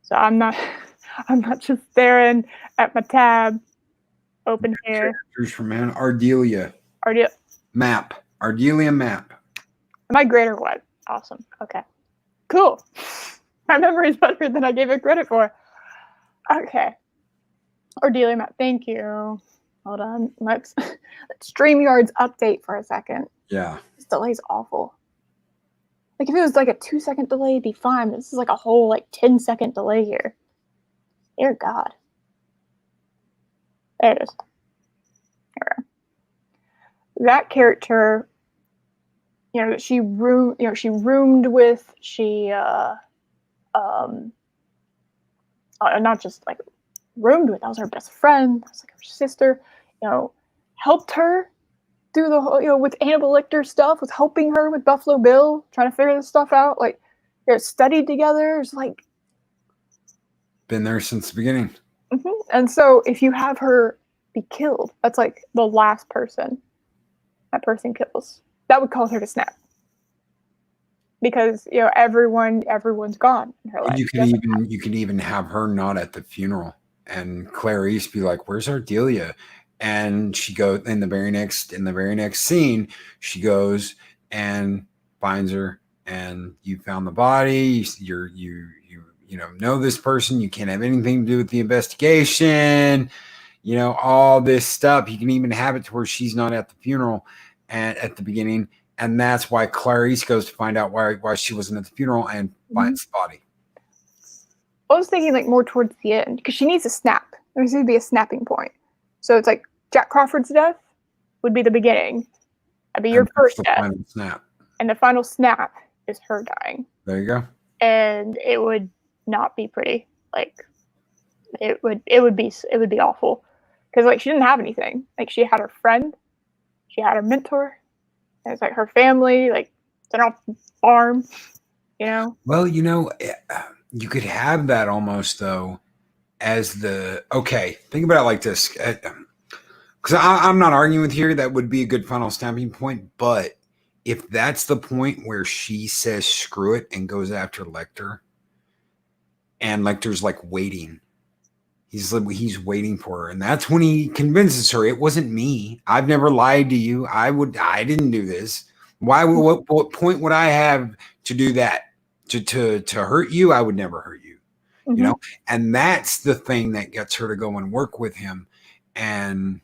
So I'm not just staring at my tab. Open here. From Ardelia. Map. Ardelia map. Am I great or what? Awesome. Okay. Cool. My memory is better than I gave it credit for. Okay. Ardelia map. Thank you. Hold on. Let's StreamYard's update for a second. Yeah. This delay's awful. Like, if it was like a 2-second delay, it'd be fine. This is like a whole 10-second delay here. Dear God. There it is. There we go. That character, she roomed with, not just like roomed with, that was her best friend, that was like her sister, helped her through the whole, with Hannibal Lecter stuff, was helping her with Buffalo Bill, trying to figure this stuff out, studied together. It's like, been there since the beginning. And so if you have her be killed, that's like the last person that person kills. That would cause her to snap. Because everyone's gone in her life. You could even have her not at the funeral, and Clarice be like, "Where's Ardelia?" And she goes in the very next scene. She goes and finds her, and you found the body. You know this person. You can't have anything to do with the investigation. All this stuff. You can even have it to where she's not at the funeral, and at the beginning. And that's why Clarice goes to find out why she wasn't at the funeral and finds the body. I was thinking like more towards the end because she needs a snap. There needs to be a snapping point. So it's like Jack Crawford's death would be the beginning. That'd be your first death. Final snap. And the final snap is her dying. There you go. And it would not be pretty. Like it would be awful. Because like she didn't have anything. Like she had her friend, she had her mentor, and it's like her family, like it's an farm, you know? Well, you could have that almost though as think about it like this. Because I'm not arguing with you, that would be a good final snapping point, but if that's the point where she says screw it and goes after Lecter, and Lecter's like waiting, he's waiting for her, and that's when he convinces her it wasn't me. I've never lied to you. I didn't do this. Why? What point would I have to do that to hurt you? I would never hurt you. Mm-hmm. You know, and that's the thing that gets her to go and work with him, and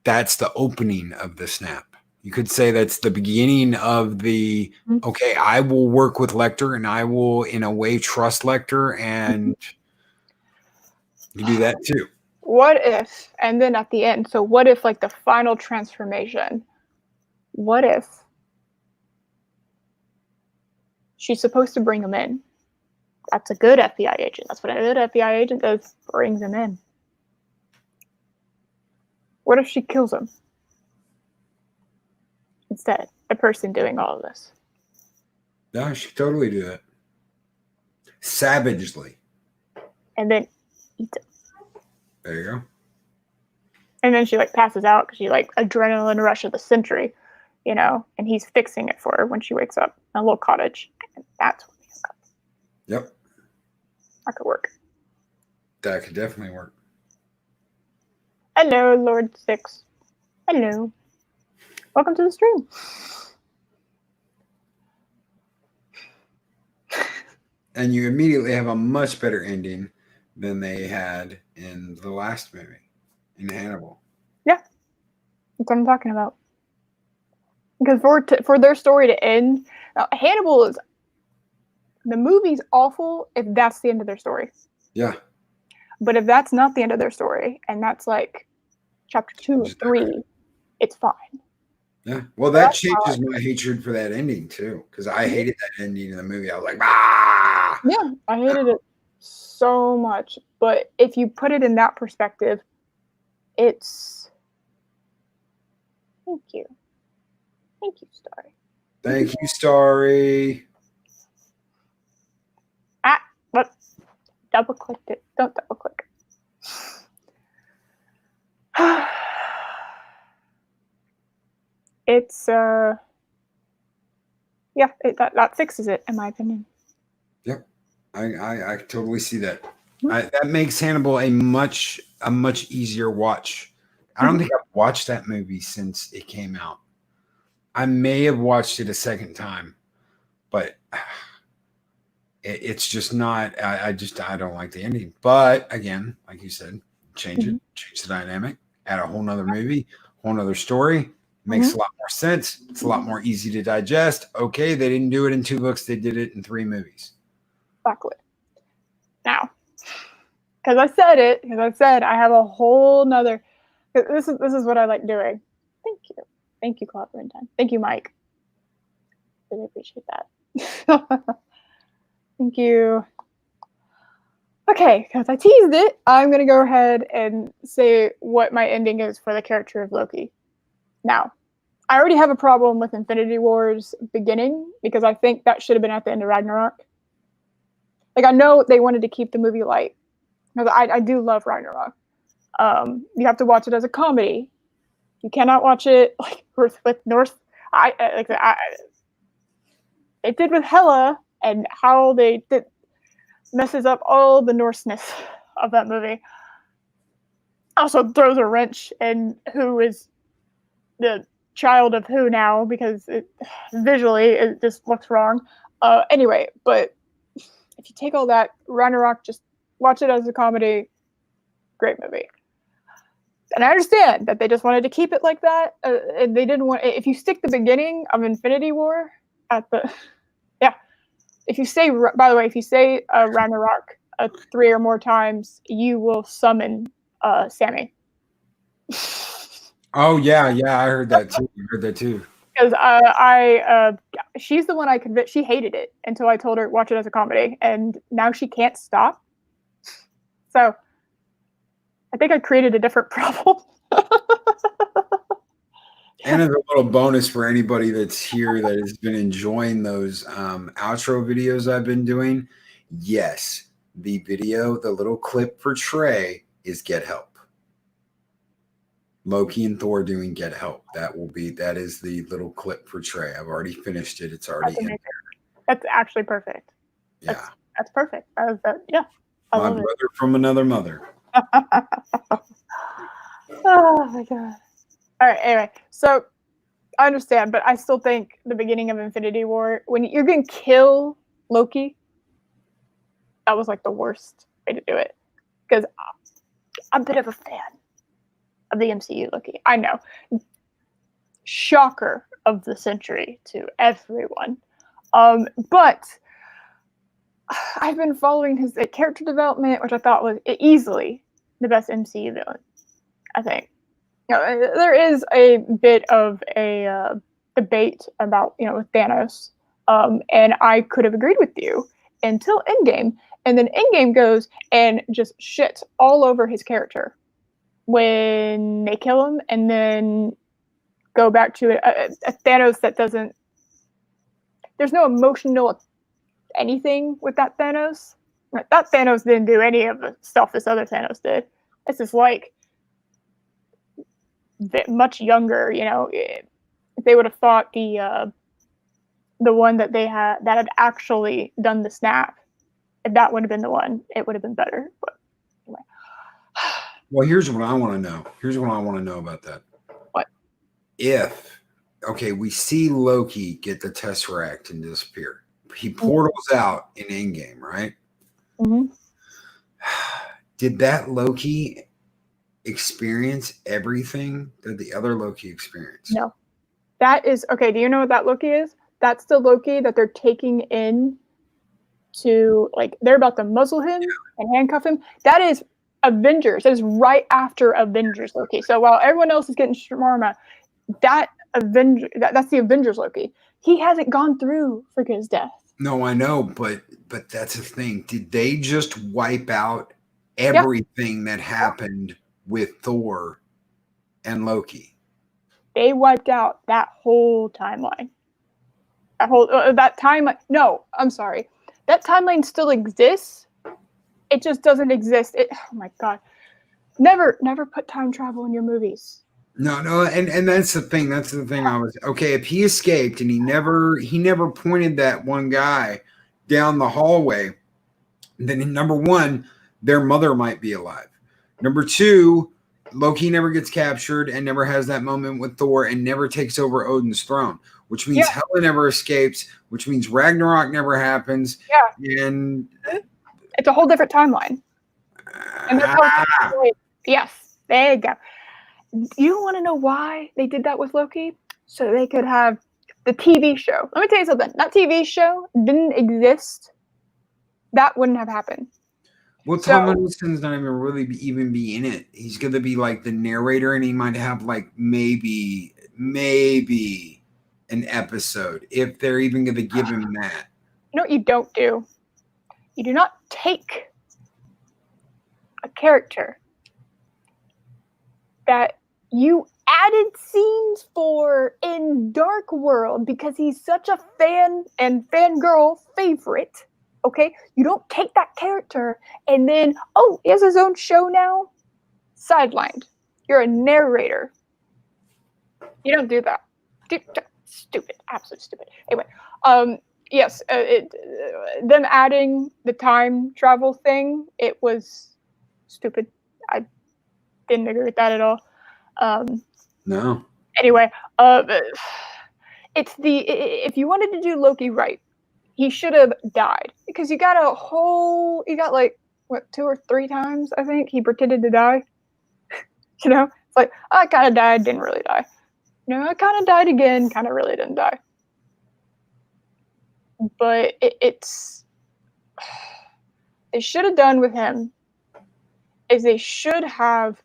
that's the opening of the snap. You could say that's the beginning of the, okay, I will work with Lecter and I will, in a way, trust Lecter, and you do that too. What if, and then at the end, so what if like the final transformation, what if she's supposed to bring him in? That's a good FBI agent. That's what a good FBI agent does, brings him in. What if she kills him? Instead, the person doing all of this. Yeah, she could totally do that. Savagely. And then eat it. There you go. And then she like passes out because she like adrenaline rush of the century, you know, and he's fixing it for her when she wakes up in a little cottage. And that's when he comes. Yep. That could work. That could definitely work. Hello, Lord Six. Hello. Welcome to the stream. And you immediately have a much better ending than they had in the last movie, in Hannibal. Yeah. That's what I'm talking about. Because for their story to end, now, Hannibal is, the movie's awful if that's the end of their story. Yeah. But if that's not the end of their story, and that's like chapter 2 or 3, it's fine. Yeah. Well, that changes my hatred for that ending too, because I hated that ending in the movie. I was like, ah! Yeah, I hated it so much. But if you put it in that perspective, it's... Thank you. Thank you, Starry. Thank you, Starry. But double clicked it. Don't double click. It's that fixes it, in my opinion. Yep, I totally see that. That makes Hannibal a much easier watch. I don't think I've watched that movie since it came out. I may have watched it a second time, but it's just not. I don't like the ending. But again, like you said, change it, change the dynamic, add a whole nother movie, whole nother story. Makes a lot more sense. It's a lot more easy to digest. Okay, they didn't do it in 2 books. They did it in 3 movies. Exactly. Now, because I said I have a whole nother. This is what I like doing. Thank you, Claude Time. Thank you, Mike. Really appreciate that. Thank you. Okay, because I teased it, I'm gonna go ahead and say what my ending is for the character of Loki. Now, I already have a problem with Infinity War's beginning because I think that should have been at the end of Ragnarok. Like, I know they wanted to keep the movie light because I do love Ragnarok. You have to watch it as a comedy. You cannot watch it like with Norse. It did with Hela and how they did messes up all the Norseness of that movie. Also throws a wrench in who is the child of who now, because visually it just looks wrong. Anyway, but if you take all that, Ragnarok, just watch it as a comedy. Great movie. And I understand that they just wanted to keep it like that. And they didn't want, if you stick the beginning of Infinity War at the, yeah, If you say, by the way, if you say Ragnarok 3 or more times, you will summon Sammy. Oh yeah, I heard that too. Because she's the one I convinced. She hated it until I told her watch it as a comedy, and now she can't stop. So I think I created a different problem. And as a little bonus for anybody that's here that has been enjoying those outro videos I've been doing, yes, the video, the little clip for Trey is Get Help. Loki and Thor doing Get Help. That is the little clip for Trey. I've already finished it. It's already in there. That's actually perfect. Yeah. That's perfect. Yeah. My brother from another mother. Oh my god. All right, anyway, so I understand, but I still think the beginning of Infinity War, when you're going to kill Loki, that was like the worst way to do it. Because I'm a bit of a fan of the MCU Loki. I know. Shocker of the century to everyone. But I've been following his character development, which I thought was easily the best MCU villain, I think. There is a bit of a debate about, with Thanos, and I could have agreed with you until Endgame, and then Endgame goes and just shits all over his character when they kill him, and then go back to a Thanos that doesn't. There's no emotional anything with that Thanos. That Thanos didn't do any of the stuff this other Thanos did. This is like much younger, if they would have thought the one that they had actually done the snap, if that would have been the one, it would have been better. But anyway. Well, here's what I want to know. Here's what I want to know about that. What? We see Loki get the Tesseract and disappear. He portals out in Endgame, right? Mm-hmm. Did that Loki experience everything that the other Loki experienced? No. That is okay. Do you know what that Loki is? That's the Loki that they're taking in to, like, they're about to muzzle him and handcuff him. That is Avengers. That is right after Avengers Loki. So while everyone else is getting shawarma, that's the Avengers Loki. He hasn't gone through Frigga's death. No, I know, but that's the thing. Did they just wipe out everything that happened with Thor and Loki? They wiped out that whole timeline. That timeline. No, I'm sorry. That timeline still exists. It just doesn't exist. Oh my god! Never put time travel in your movies. No, and that's the thing. That's the thing. I was okay. If he escaped and he never pointed that one guy down the hallway, then number one, their mother might be alive. Number two, Loki never gets captured and never has that moment with Thor and never takes over Odin's throne, which means Hela never escapes, which means Ragnarok never happens. Yeah. And it's a whole different timeline. And that's how yes, there you go. You want to know why they did that with Loki? So they could have the TV show. Let me tell you something. That TV show didn't exist. That wouldn't have happened. Well, Tom Hiddleston's not even really be in it. He's going to be like the narrator, and he might have like maybe an episode if they're even going to give him that. You know what you don't do? You do not take a character that you added scenes for in Dark World because he's such a fan and fangirl favorite. Okay, you don't take that character and then, he has his own show now. Sidelined. You're a narrator. You don't do that. Stupid, absolutely stupid. Anyway, yes, them adding the time travel thing, it was stupid. I didn't agree with that at all. No. Anyway, if you wanted to do Loki right, he should have died because you got like 2 or 3 times I think he pretended to die. It's like I kind of died, didn't really die. I kind of died again, kind of really didn't die. but it's they should have done with him is they should have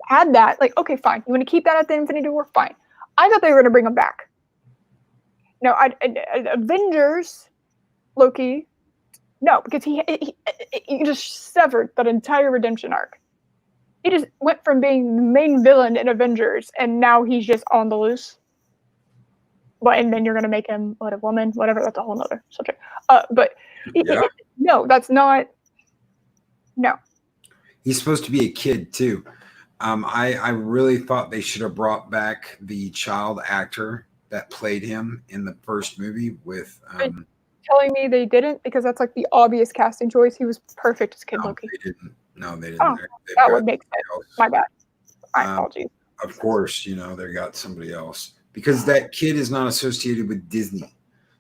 had that. Like, okay, fine. You want to keep that at the Infinity War? Fine. I thought they were going to bring him back. No, Avengers, Loki, no, because he just severed that entire redemption arc. He just went from being the main villain in Avengers, and now he's just on the loose. But and then you're gonna make him a woman, whatever. That's a whole nother subject. But no, that's not. No, he's supposed to be a kid too. I really thought they should have brought back the child actor that played him in the first movie with. Telling me they didn't, because that's like the obvious casting choice. He was perfect as Kid Loki. They didn't. No, they didn't. Oh, that would make sense. Else. My bad. My apologies. Of course, they got somebody else because that kid is not associated with Disney.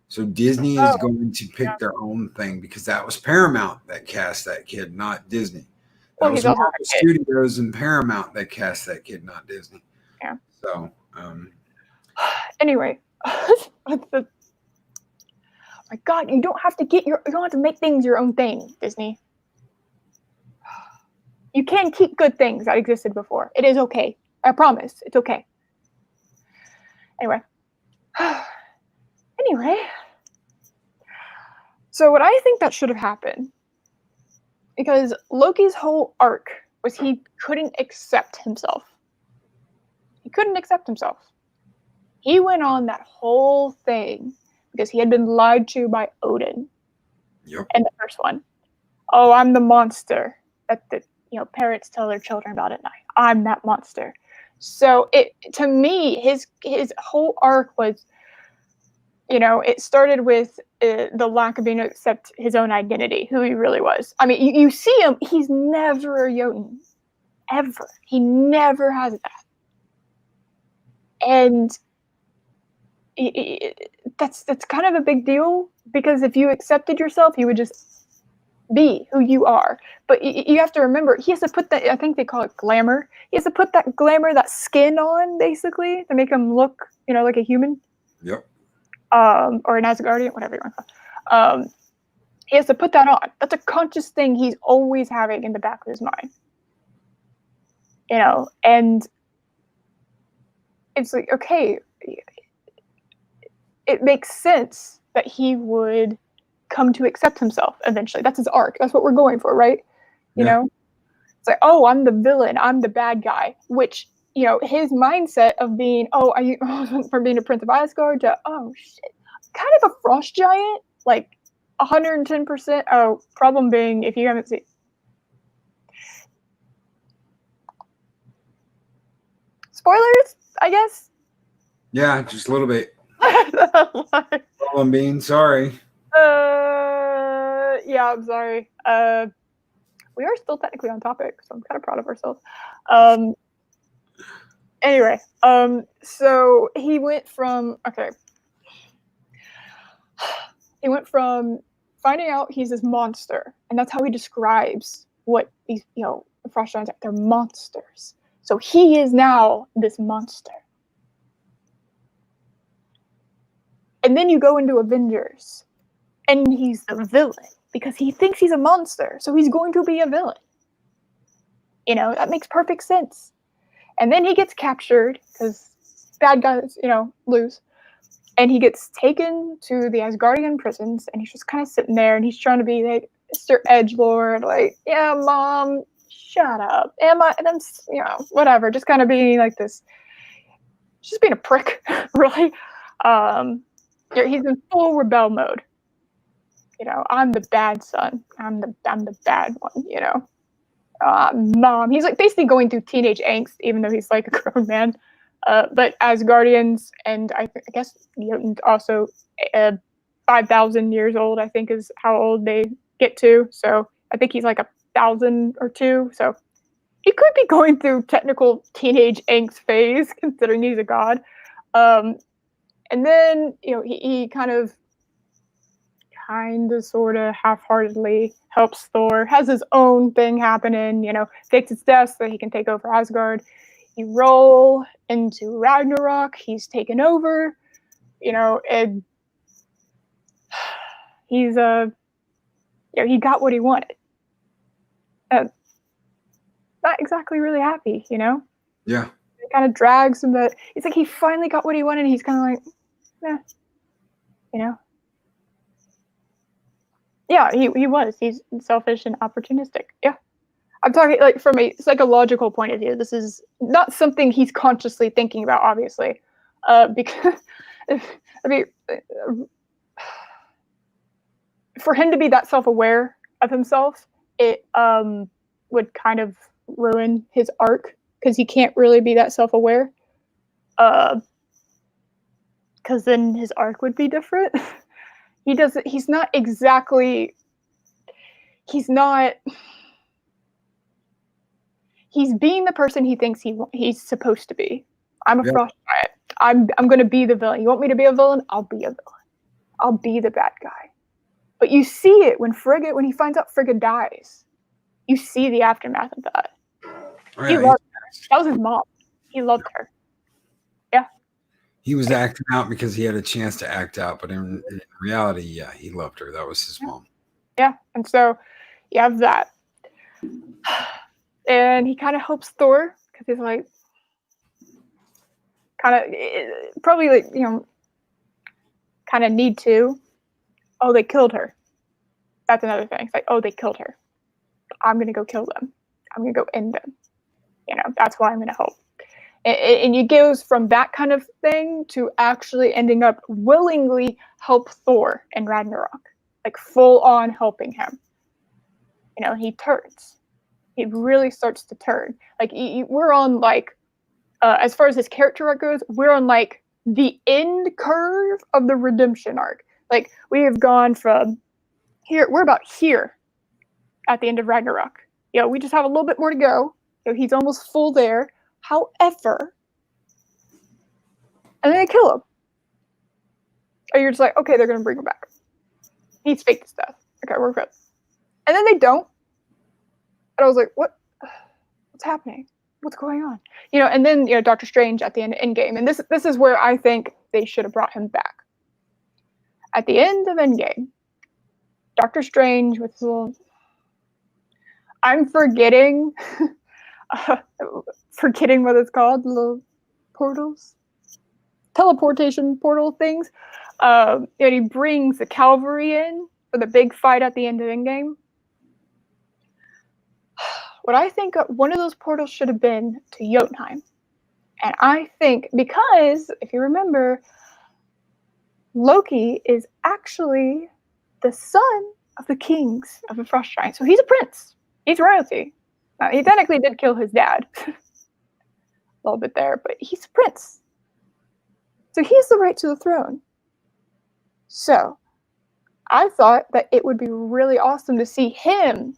So Disney is going to pick their own thing because that was Paramount that cast that kid, not Disney. That was Marvel Studios and Paramount that cast that kid, not Disney. Yeah. So, anyway, my God, you don't have to make things your own thing, Disney. You can keep good things that existed before. It is okay. I promise. It's okay. Anyway. So what I think that should have happened, because Loki's whole arc was he couldn't accept himself. He couldn't accept himself. He went on that whole thing because he had been lied to by Odin. Yep. In the first one. Oh, I'm the monster that the parents tell their children about at night. I'm that monster. So to me, his whole arc was, it started with the lack of being able to accept his own identity, who he really was. I mean, you see him; he's never a Jotun, ever. He never has that, and that's kind of a big deal, because if you accepted yourself, you would just be who you are. But you have to remember, he has to put that, I think they call it glamour. He has to put that glamour, that skin on, basically, to make him look, like a human. Yep. Or an Asgardian, whatever you want to call it. He has to put that on. That's a conscious thing he's always having in the back of his mind. And it's like, okay, it makes sense that he would come to accept himself eventually. That's his arc. That's what we're going for, right? You know? It's like, oh, I'm the villain. I'm the bad guy. Which, his mindset of being, from being a Prince of Asgard to, oh, shit, kind of a frost giant, like 110%. Oh, problem being, if you haven't seen. Spoilers, I guess? Yeah, just a little bit. Problem being, sorry. Yeah, I'm sorry. We are still technically on topic, so I'm kind of proud of ourselves. Anyway, so he went from finding out he's this monster, and that's how he describes what these, frost giants are. They're monsters. So he is now this monster. And then you go into Avengers, and he's the villain because he thinks he's a monster, so he's going to be a villain. That makes perfect sense. And then he gets captured because bad guys, lose. And he gets taken to the Asgardian prisons, and he's just kind of sitting there, and he's trying to be like Mr. Edgelord, like, yeah, Mom, shut up. And I'm, whatever, just kind of being like this, just being a prick, really. He's in full rebel mode. I'm the bad son. I'm the bad one. Mom. He's like basically going through teenage angst, even though he's like a grown man. But as Guardians, and I guess Jotuns also 5,000 years old, I think is how old they get to. So I think he's like 1,000 or 2. So he could be going through technical teenage angst phase, considering he's a god. And then, he kind of sort of half-heartedly helps Thor, has his own thing happening, fakes his death so he can take over Asgard. You roll into Ragnarok, he's taken over. and he's he got what he wanted. Not exactly really happy, Yeah. It kind of drags him, but it's like he finally got what he wanted. And he's kind of like, you know. Yeah, he was. He's selfish and opportunistic. Yeah. I'm talking like from a psychological point of view. This is not something he's consciously thinking about, obviously, because I mean, for him to be that self-aware of himself, it would kind of ruin his arc because he can't really be that self-aware. Because then his arc would be different. He's not exactly. He's not. He's being the person he thinks he's supposed to be. I'm a frost giant. I'm going to be the villain. You want me to be a villain? I'll be a villain. I'll be the bad guy. But you see it when he finds out Frigga dies. You see the aftermath of that. He loved her. That was his mom. He loved her. Yeah. He was acting out because he had a chance to act out, but in reality, yeah, he loved her. That was his mom. Yeah, and so you have that. And he kind of hopes Thor, because he's like, probably like, kind of need to. Oh, they killed her. That's another thing. It's like, oh, they killed her. I'm going to go kill them. I'm going to go end them. That's why I'm going to help. And it goes from that kind of thing to actually ending up willingly help Thor in Ragnarok. Like full on helping him. He turns. He really starts to turn. Like we're on like, as far as his character arc goes, we're on like the end curve of the redemption arc. Like we have gone from here, we're about here at the end of Ragnarok. We just have a little bit more to go. He's almost full there. However, and then they kill him. And you're just like, okay, they're going to bring him back. He's faked his death. Okay, we're good. And then they don't. And I was like, what's happening? What's going on? And then, Doctor Strange at the end of Endgame. And this is where I think they should have brought him back. At the end of Endgame, Doctor Strange with his little... I'm forgetting what it's called. Little portals. Teleportation portal things. And he brings the cavalry in for the big fight at the end of Endgame. What I think one of those portals should have been to Jotunheim. And I think because, if you remember, Loki is actually the son of the kings of the Frost Giants. So he's a prince. He's royalty. Now, he technically did kill his dad. A little bit there, but he's a prince. So he has the right to the throne. So I thought that it would be really awesome to see him,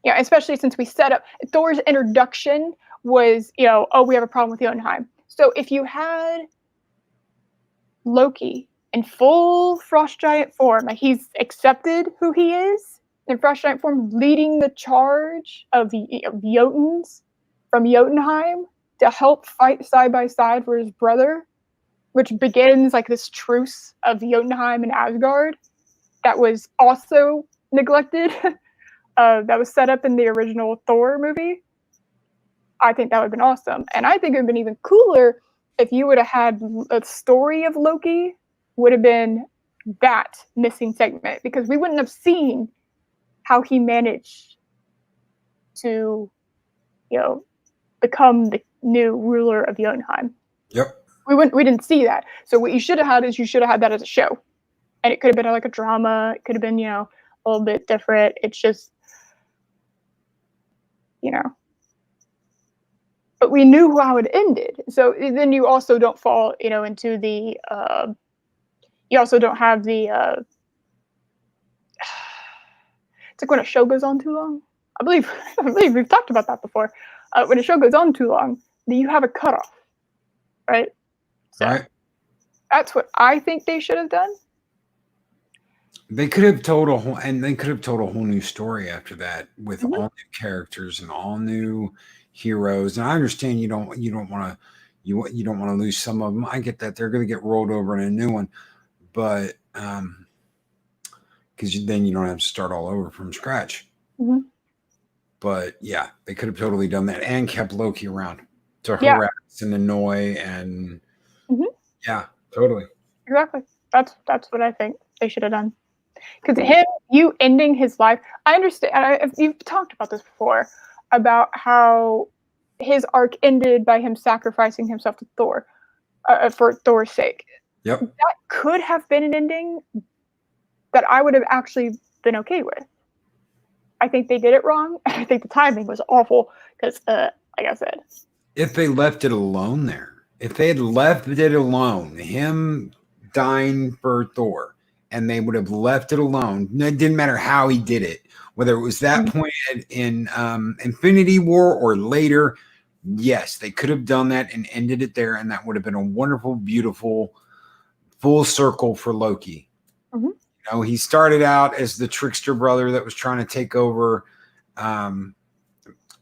especially since we set up Thor's introduction was, oh, we have a problem with Jotunheim. So if you had Loki in full Frost Giant form, like he's accepted who he is in Frost Giant form, leading the charge of Jotuns from Jotunheim to help fight side by side for his brother, which begins like this truce of Jotunheim and Asgard that was also neglected. That was set up in the original Thor movie. I think that would have been awesome. And I think it would have been even cooler if you would have had a story of Loki would have been that missing segment, because we wouldn't have seen how he managed to, become the new ruler of Jotunheim. Yep. We didn't see that. So what you should have had is that as a show. And it could have been like a drama. It could have been, a little bit different. It's just, but we knew how it ended. So then you also don't fall, into the, you also don't have the, it's like when a show goes on too long. I believe we've talked about that before. When a show goes on too long, then you have a cutoff, right? So right. That's what I think they should have done. They could have told a whole new story after that with all new characters and all new heroes. And I understand you don't want to, You don't want to lose some of them. I get that they're going to get rolled over in a new one, but because then you don't have to start all over from scratch. Mm-hmm. But yeah, they could have totally done that and kept Loki around to harass and annoy and yeah, totally. Exactly. That's what I think they should have done. Because you ending his life, I understand. You've talked about this before about how his arc ended by him sacrificing himself to Thor for Thor's sake. Yep. That could have been an ending that I would have actually been okay with. I think they did it wrong. I think the timing was awful because, like I said, if they left it alone there, if they had left it alone, him dying for Thor, and they would have left it alone, it didn't matter how he did it, whether it was that point in Infinity War or later. Yes, they could have done that and ended it there, and that would have been a wonderful, beautiful, full circle for Loki. Mm-hmm. You know, he started out as the trickster brother that was trying to take over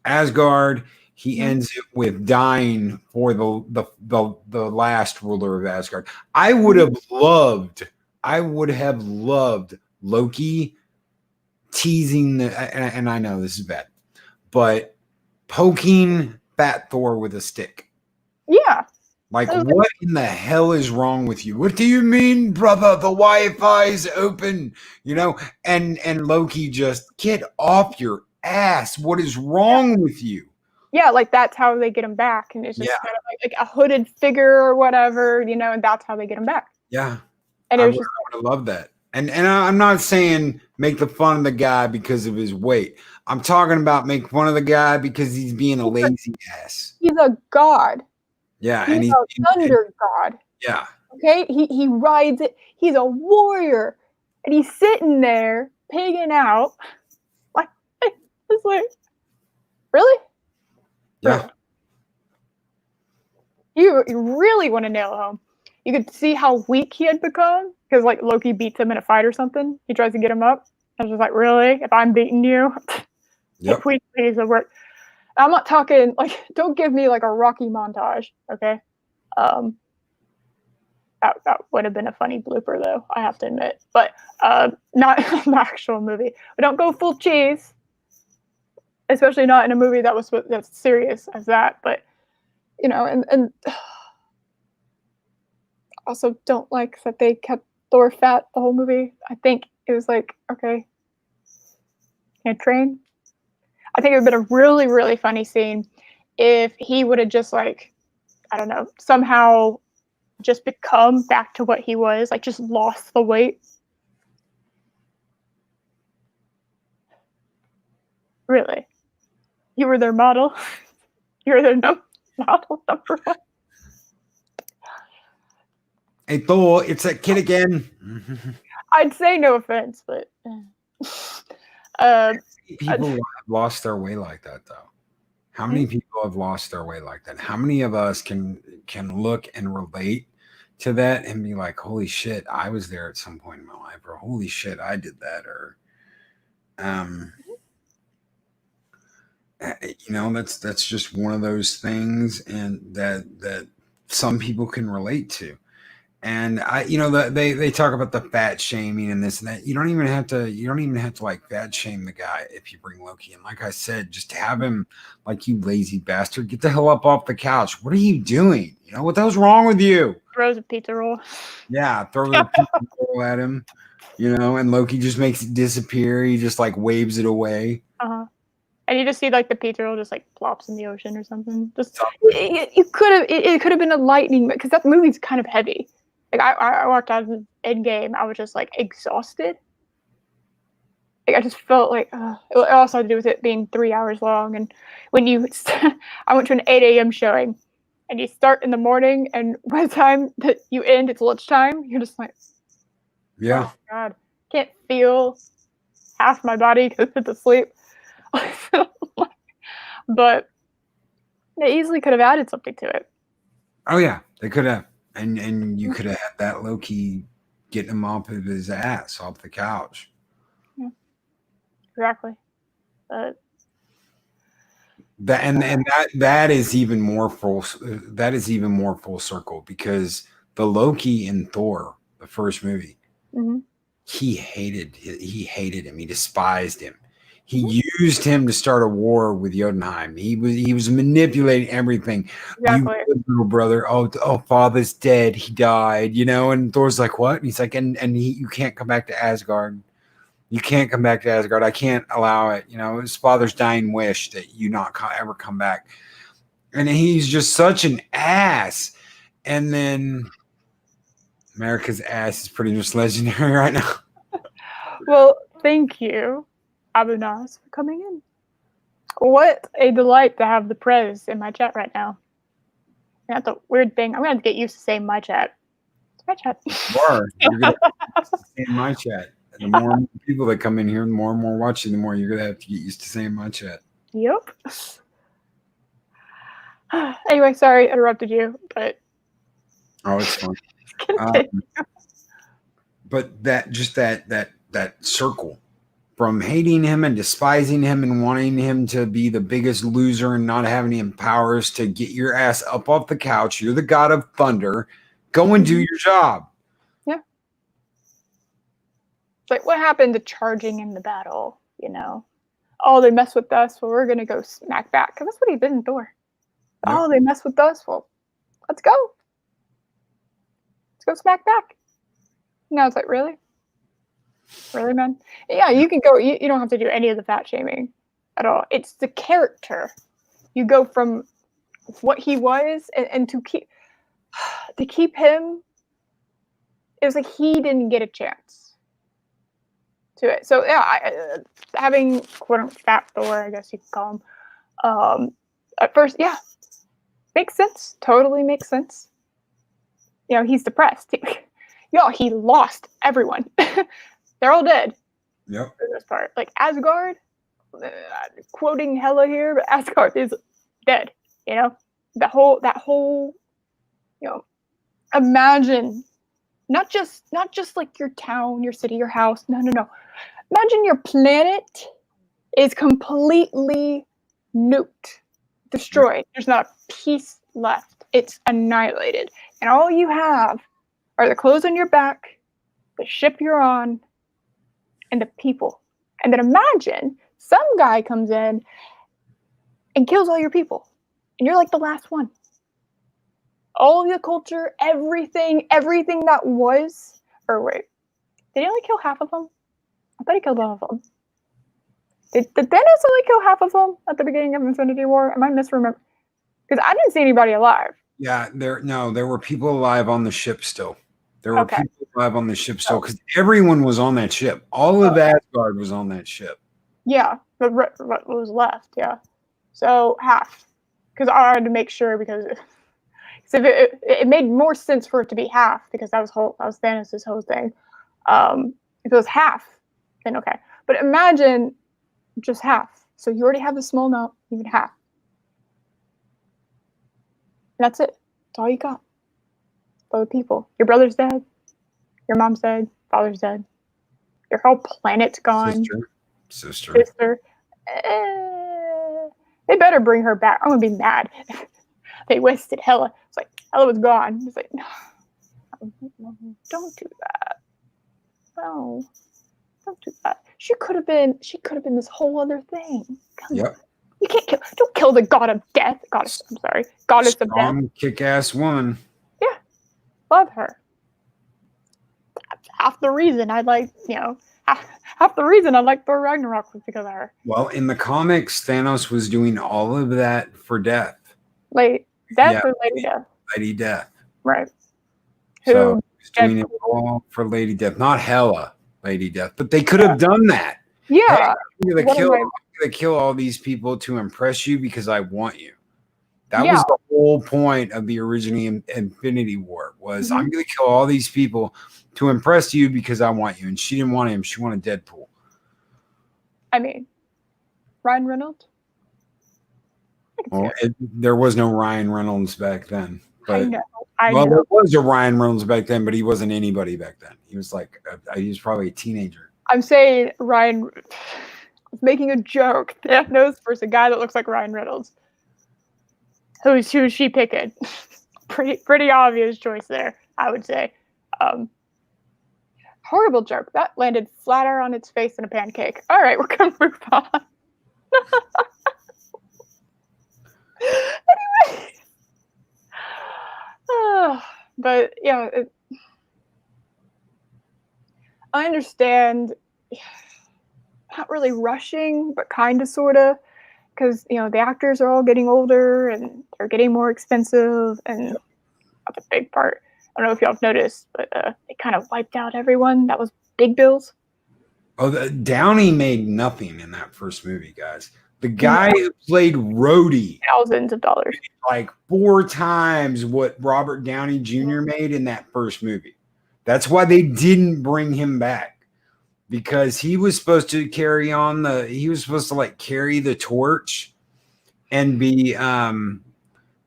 Asgard. He ends it with dying for the last ruler of Asgard. I would have loved Loki teasing and I know this is bad, but poking Fat Thor with a stick. Yeah. Like, what in the hell is wrong with you? What do you mean, brother? The Wi-Fi's open, you know? And Loki just, get off your ass. What is wrong with you? Yeah, like that's how they get him back, and it's just kind of like a hooded figure or whatever, you know, and that's how they get him back. Yeah, and I would have loved that. And I'm not saying make the fun of the guy because of his weight. I'm talking about make fun of the guy because he's being a lazy ass. He's a god. Yeah, he's a thunder god. Yeah. Okay, he rides it. He's a warrior, and he's sitting there pigging out. Like, it's like, really? Yeah. You really want to nail home. You could see how weak he had become because, like, Loki beats him in a fight or something. He tries to get him up. I was just like, really? If I'm beating you, yep. Please work. I'm not talking like, don't give me like a Rocky montage, okay? That would have been a funny blooper, though, I have to admit. But not an actual movie. But don't go full cheese, especially not in a movie that was that's serious as that. But you know, and also don't like that they kept Thor fat the whole movie. I think it was like, okay, can't train. I think it would have been a really, really funny scene if he would have just, like, I don't know, somehow just become back to what he was, like just lost the weight. Really? You were their model? You were their model number one? Hey, Thor, it's that kid again. I'd say no offense, but people have lost their way like that, though. How many people have lost their way like that? How many of us can look and relate to that and be like, holy shit, I was there at some point in my life, or holy shit, I did that, or you know, that's just one of those things, and that some people can relate to. And you know, they talk about the fat shaming and this and that. You don't even have to like fat shame the guy if you bring Loki in. Like I said, just have him like, you lazy bastard, get the hell up off the couch. What are you doing? You know, what the hell's wrong with you? Throws a pizza roll. Yeah, throw the pizza roll at him. You know, and Loki just makes it disappear. He just like waves it away. And you just see like the pizza roll just like plops in the ocean or something. Just it could have been a lightning, because that movie's kind of heavy. Like I walked out of the Endgame, I was just like exhausted. Like I just felt like it also had to do with it being 3 hours long. And when you, I went to an 8 a.m. showing, and you start in the morning, and by the time that you end, it's lunchtime. You're just like, yeah, oh God, can't feel half my body because it's asleep. But they easily could have added something to it. Oh yeah, they could have, and you could have had that Loki getting him off of his ass, off the couch. Yeah. Exactly. But That is even more full. That is even more full circle because the Loki in Thor, the first movie, mm-hmm. he hated him. He despised him. He Mm-hmm. used him to start a war with Jotunheim. He was manipulating everything. You Exactly. good little brother. Oh, father's dead. He died. And Thor's like, what? And he's like, you can't come back to Asgard. You can't come back to Asgard. I can't allow it. His father's dying wish that you not ever come back. And he's just such an ass. And then America's ass is pretty much legendary right now. Well, thank you, Abunas, for coming in. What a delight to have the Prez in my chat right now. That's a weird thing. I'm going to get used to saying my chat. It's my chat. You're going to stay in my chat. The more and more people that come in here, the more and more watching, the more you're going to have to get used to saying my chat. Yep. Anyway, sorry I interrupted you, but it's fun. But that circle from hating him and despising him and wanting him to be the biggest loser and not having any powers to get your ass up off the couch. You're the god of thunder. Go and do your job. Yeah. Like, what happened to charging in the battle? Oh, they mess with us. Well, we're going to go smack back. Because that's what he did in Thor. Yep. Oh, they mess with us. Well, let's go. Let's go smack back. Now it's like, really? Really, man? Yeah, you can go. You don't have to do any of the fat shaming at all. It's the character. You go from what he was and to keep him. It was like he didn't get a chance to it. So yeah, having quote unquote fat Thor, I guess you could call him. At first, yeah, makes sense. Totally makes sense. He's depressed. He lost everyone. They're all dead. Yep. For this part, like Asgard, quoting Hela here, but Asgard is dead. That whole. Imagine, not just like your town, your city, your house. No. Imagine your planet is completely nuked, destroyed. There's not a piece left. It's annihilated, and all you have are the clothes on your back, the ship you're on, and the people. And then imagine some guy comes in and kills all your people, and you're like the last one. All the culture, everything that was. Or wait, did he only kill half of them? I thought he killed all of them. Did Thanos only kill half of them at the beginning of Infinity War? Am I misremembering? Because I didn't see anybody alive. Yeah, there were people alive on the ship still. There were people alive on the ship still because everyone was on that ship. All of Asgard was on that ship. Yeah, but what was left? Yeah, so half. Because I had to make sure because it made more sense for it to be half because that was Thanos' whole thing. If it was half, then okay. But imagine just half. So you already have a small amount, even half. That's it. That's all you got. Other people. Your brother's dead. Your mom's dead. Father's dead. Your whole planet's gone. Sister. They better bring her back. I'm gonna be mad. They wasted Hela. It's like Hela was gone. It's like, no, don't do that. No, don't do that. She could have been this whole other thing. Come on. You can't don't kill the god of death. Goddess of death. Kick-ass woman. Yeah. Love her. Half the reason I like, half the reason I like Thor Ragnarok was because of her. Well, in the comics, Thanos was doing all of that for Death. Lady Death. Lady Death. Right. So he was doing it all for Lady Death, not Hela, Lady Death. But they could have done that. Yeah. Hey, I'm gonna kill all these people to impress you because I want you. That was the whole point of the original Infinity War was I'm going to kill all these people to impress you because I want you. And she didn't want him. She wanted Deadpool. I mean, Ryan Reynolds? Well, there was no Ryan Reynolds back then. But, I know. There was a Ryan Reynolds back then, but he wasn't anybody back then. He was he was probably a teenager. I'm saying Ryan was making a joke. That nose versus a guy that looks like Ryan Reynolds. Who's she picking? pretty obvious choice there, I would say. Horrible joke. That landed flatter on its face than a pancake. All right, we're gonna move on. Anyway. But yeah, I understand. Not really rushing, but kind of, sort of, because the actors are all getting older and they're getting more expensive, and that's a big part. I don't know if y'all have noticed, but they kind of wiped out everyone that was big bills. Oh, Downey made nothing in that first movie, guys. The guy who played Rhodey, thousands of dollars, like 4 times what Robert Downey Jr. made in that first movie. That's why they didn't bring him back, because he was supposed to carry on he was supposed to like carry the torch and be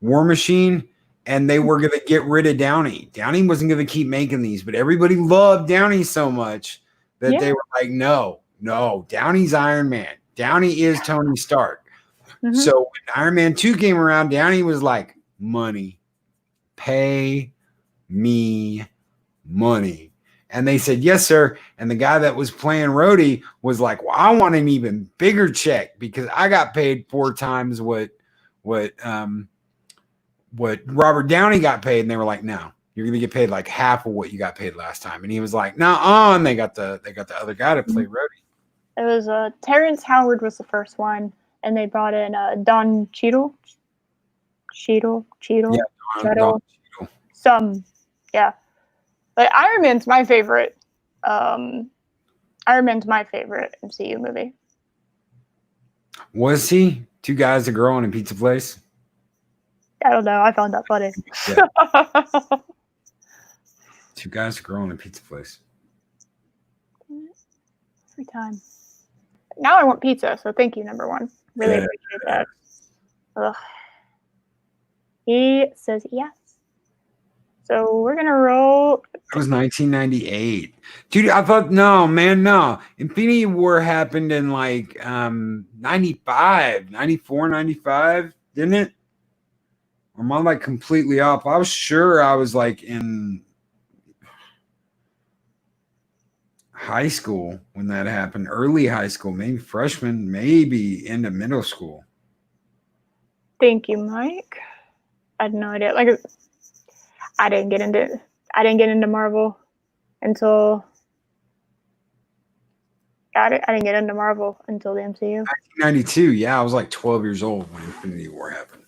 War Machine, and they were going to get rid of Downey. Downey wasn't going to keep making these, but everybody loved Downey so much that they were like, no, Downey's Iron Man. Downey is Tony Stark. Mm-hmm. So when Iron Man 2 came around, Downey was like, money, pay me money. And they said, yes, sir. And the guy that was playing Rhodey was like, well, I want an even bigger check because I got paid 4 times what Robert Downey got paid. And they were like, no, you're going to get paid like half of what you got paid last time. And he was like, no, and they got the other guy to play Rhodey. It was Terrence Howard was the first one, and they brought in Don Cheadle. Cheadle. Yeah, Don Cheadle. But Iron Man's my favorite. Iron Man's my favorite MCU movie. Was he? 2 guys, a girl, in a pizza place? I don't know. I found that funny. Yeah. 2 guys, a girl, in a pizza place. Every time. Now I want pizza, so thank you, number 1. Really appreciate that. Ugh. He says yes. So we're going to roll. That was 1998. Dude, I thought, no. Infinity War happened in like 95, 94, 95, didn't it? Or am I like completely off? I was sure I was like in high school when that happened. Early high school, maybe freshman, maybe into middle school. Thank you, Mike. I had no idea. Like, I didn't get into Marvel until I didn't get into Marvel until the MCU. 1992. Yeah, I was like 12 years old when Infinity War happened.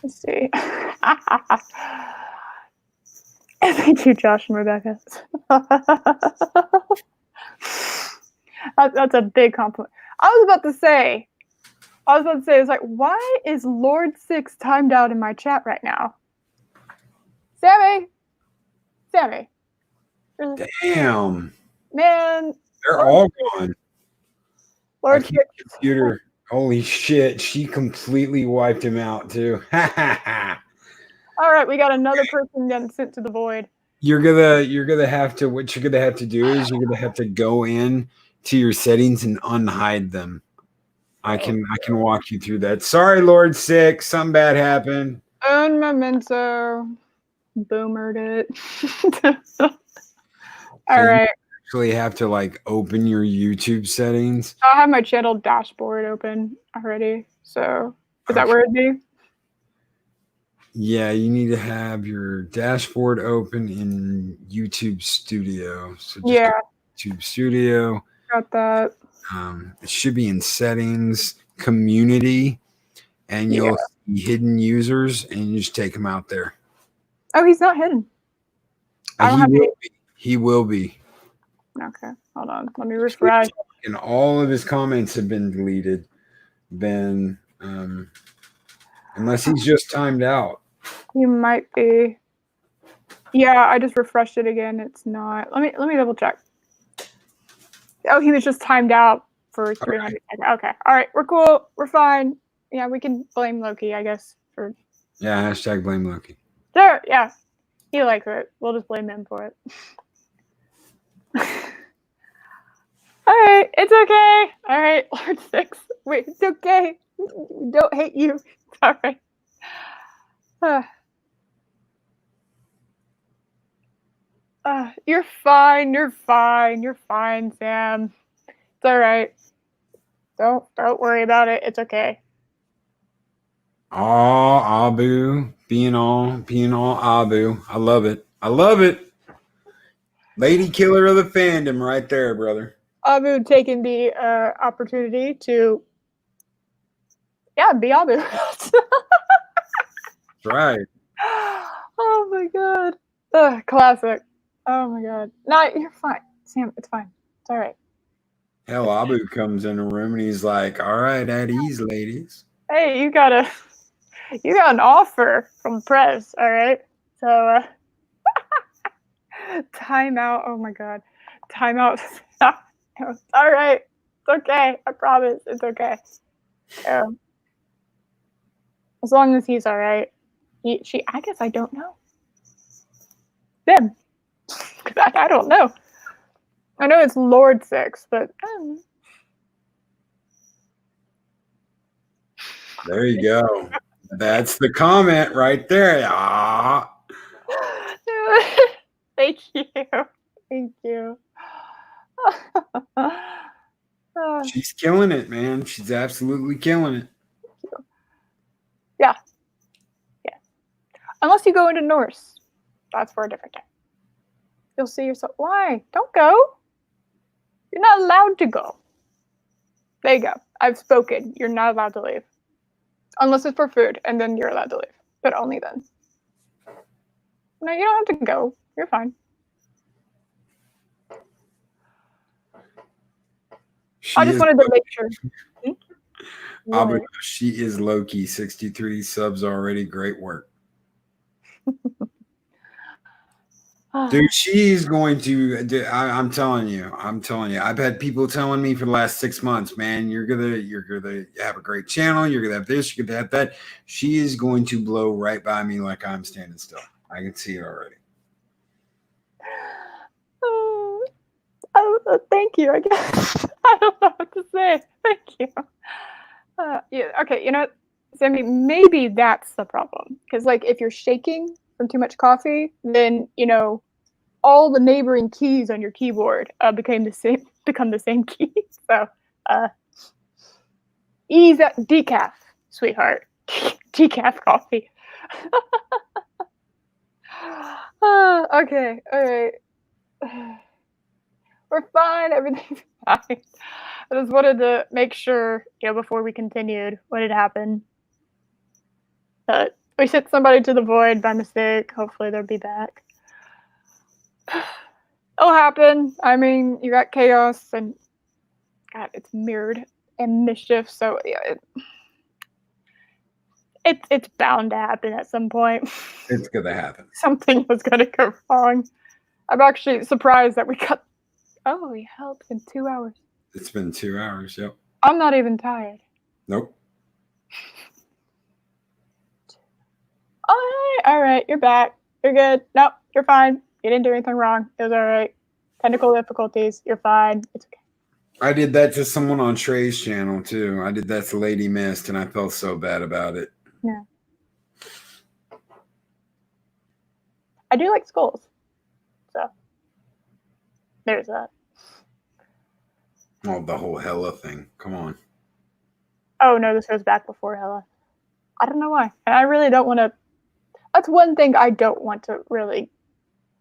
Let's see. Thank you, Josh and Rebecca. That's a big compliment. I was about to say, it's like, why is Lord 6 timed out in my chat right now? Sammy. Damn. Man. They're all gone. Lord 6. Computer. Holy shit. She completely wiped him out too. All right, we got another person getting sent to the void. You're gonna have to. What you're gonna have to do is you're gonna have to go in to your settings and unhide them. I can walk you through that. Sorry, Lord 6, something bad happened. Un memento. Boomered it. All right. Actually have to like open your YouTube settings. I have my channel dashboard open already. So is that where it'd be? Yeah, you need to have your dashboard open in YouTube Studio. So just YouTube Studio. Got that. It should be in settings, community, and you'll see hidden users, and you just take them out there. Oh, he's not hidden. He will be. Okay, hold on. Let me refresh. And all of his comments have been deleted. Unless he's just timed out. He might be. Yeah, I just refreshed it again. It's not. Let me double check. Oh, he was just timed out for 300. Okay. All right. We're cool. We're fine. Yeah, we can blame Loki, I guess. Yeah, hashtag blame Loki. Sure, yeah. He likes it. We'll just blame him for it. Alright, it's okay. Alright, Lord 6. Wait, it's okay. We don't hate you. It's alright. You're fine. You're fine. You're fine, Sam. It's alright. Don't worry about it. It's okay. Oh, Abu. Being all Abu. I love it. I love it. Lady killer of the fandom right there, brother. Abu taking the opportunity to, be Abu. That's right. Oh my god. Classic. Oh my god. No, you're fine. Sam, it's fine. It's alright. Hell, Abu comes in the room and he's like, all right, at ease, ladies. Hey, you got an offer from press, alright? So, timeout. Oh my god. Timeout. Alright. It's okay. I promise. It's okay. As long as he's alright. I guess I don't know. Them. I don't know. I know it's Lord 6, but There you go. That's the comment right there. Ah. Thank you. Thank you. She's killing it, man. She's absolutely killing it. Yeah. Yeah. Unless you go into Norse. That's for a different time. You'll see yourself. Why? Don't go. You're not allowed to go. There you go. I've spoken. You're not allowed to leave. Unless it's for food, and then you're allowed to leave. But only then. No, you don't have to go. You're fine. I just wanted to make sure. Abu, she is Loki. 63 subs already. Great work. Dude, she's going to. I'm telling you. I've had people telling me for the last 6 months, man, you're gonna have a great channel. You're gonna have this. You're gonna have that. She is going to blow right by me like I'm standing still. I can see it already. Thank you. I guess I don't know what to say. Thank you. Yeah. Okay. You know, Sammy, maybe that's the problem. Because, like, if you're shaking from too much coffee, then all the neighboring keys on your keyboard become the same key. So, ease that decaf, sweetheart. Decaf coffee. Okay. All right. We're fine. Everything's fine. I just wanted to make sure, before we continued, what had happened. But we sent somebody to the void by mistake. Hopefully they'll be back. It'll happen. I mean, you got chaos and God, it's mirrored and mischief. So yeah, it's bound to happen at some point. It's gonna happen. Something was gonna go wrong. I'm actually surprised that we got. Oh, hell, it's been 2 hours. It's been 2 hours. Yep. I'm not even tired. Nope. All right, you're back. You're good. Nope, you're fine. You didn't do anything wrong. It was all right. Technical difficulties. You're fine. It's okay. I did that to someone on Trey's channel too. I did that to Lady Mist, and I felt so bad about it. Yeah. I do like skulls. So there's that. Oh, the whole Hella thing. Come on. Oh no, this goes back before Hella. I don't know why. And I really don't want to. That's one thing I don't want to really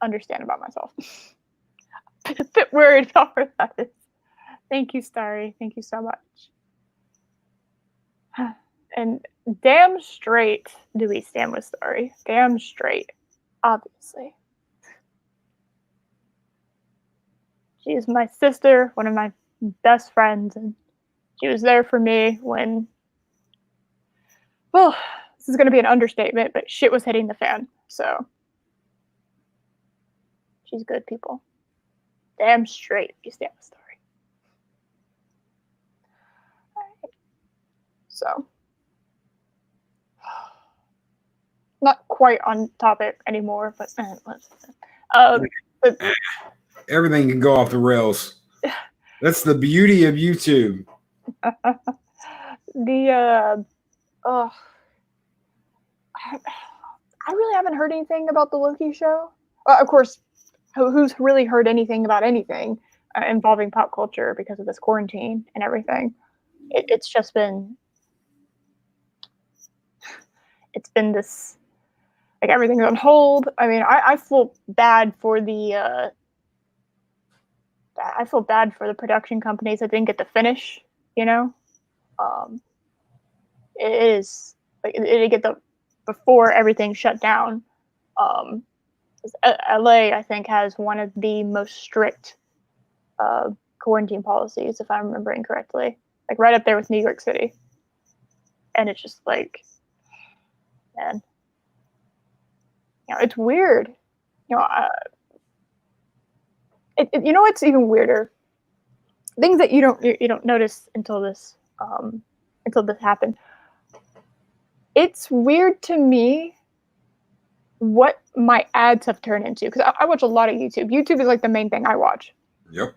understand about myself. I'm a bit worried about where that is. Thank you, Starry. Thank you so much. And damn straight do we stand with Starry. Damn straight. Obviously. She's my sister, one of my best friends, and she was there for me when, well, this is going to be an understatement, but shit was hitting the fan. So she's good, people. Damn straight you stand with Starry. All right. So quite on topic anymore, but but everything can go off the rails. That's the beauty of YouTube. Oh, I really haven't heard anything about the Loki show. Of course, who's really heard anything about anything involving pop culture because of this quarantine and everything? It's just been this, like, everything's on hold. I mean, I feel bad for the production companies that didn't get to finish. You know, it is like it didn't get the before everything shut down. LA, I think, has one of the most strict quarantine policies, if I'm remembering correctly, like right up there with New York City. And it's just like, man, it's weird. You know what's even weirder? Things that you don't notice until this happened. It's weird to me what my ads have turned into, because I watch a lot of YouTube. YouTube is like the main thing I watch. Yep.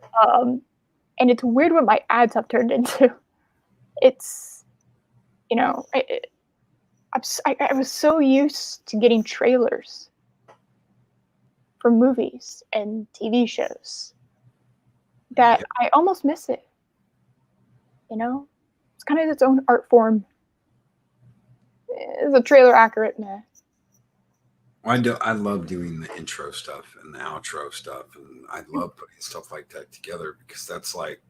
And it's weird what my ads have turned into. It's, I was so used to getting trailers for movies and TV shows that I almost miss it. It's kind of its own art form. Is a trailer accurate? Nah. I love doing the intro stuff and the outro stuff, and I love putting stuff like that together, because that's like,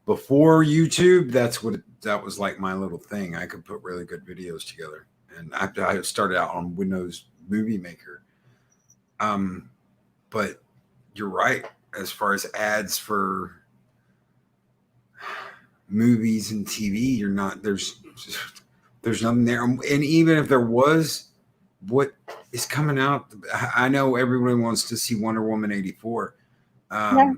before YouTube, that was like my little thing. I could put really good videos together, and I started out on Windows Movie Maker. But you're right, as far as ads for movies and TV, there's nothing there. And even if there was, what is coming out? I know everyone wants to see Wonder Woman 84. I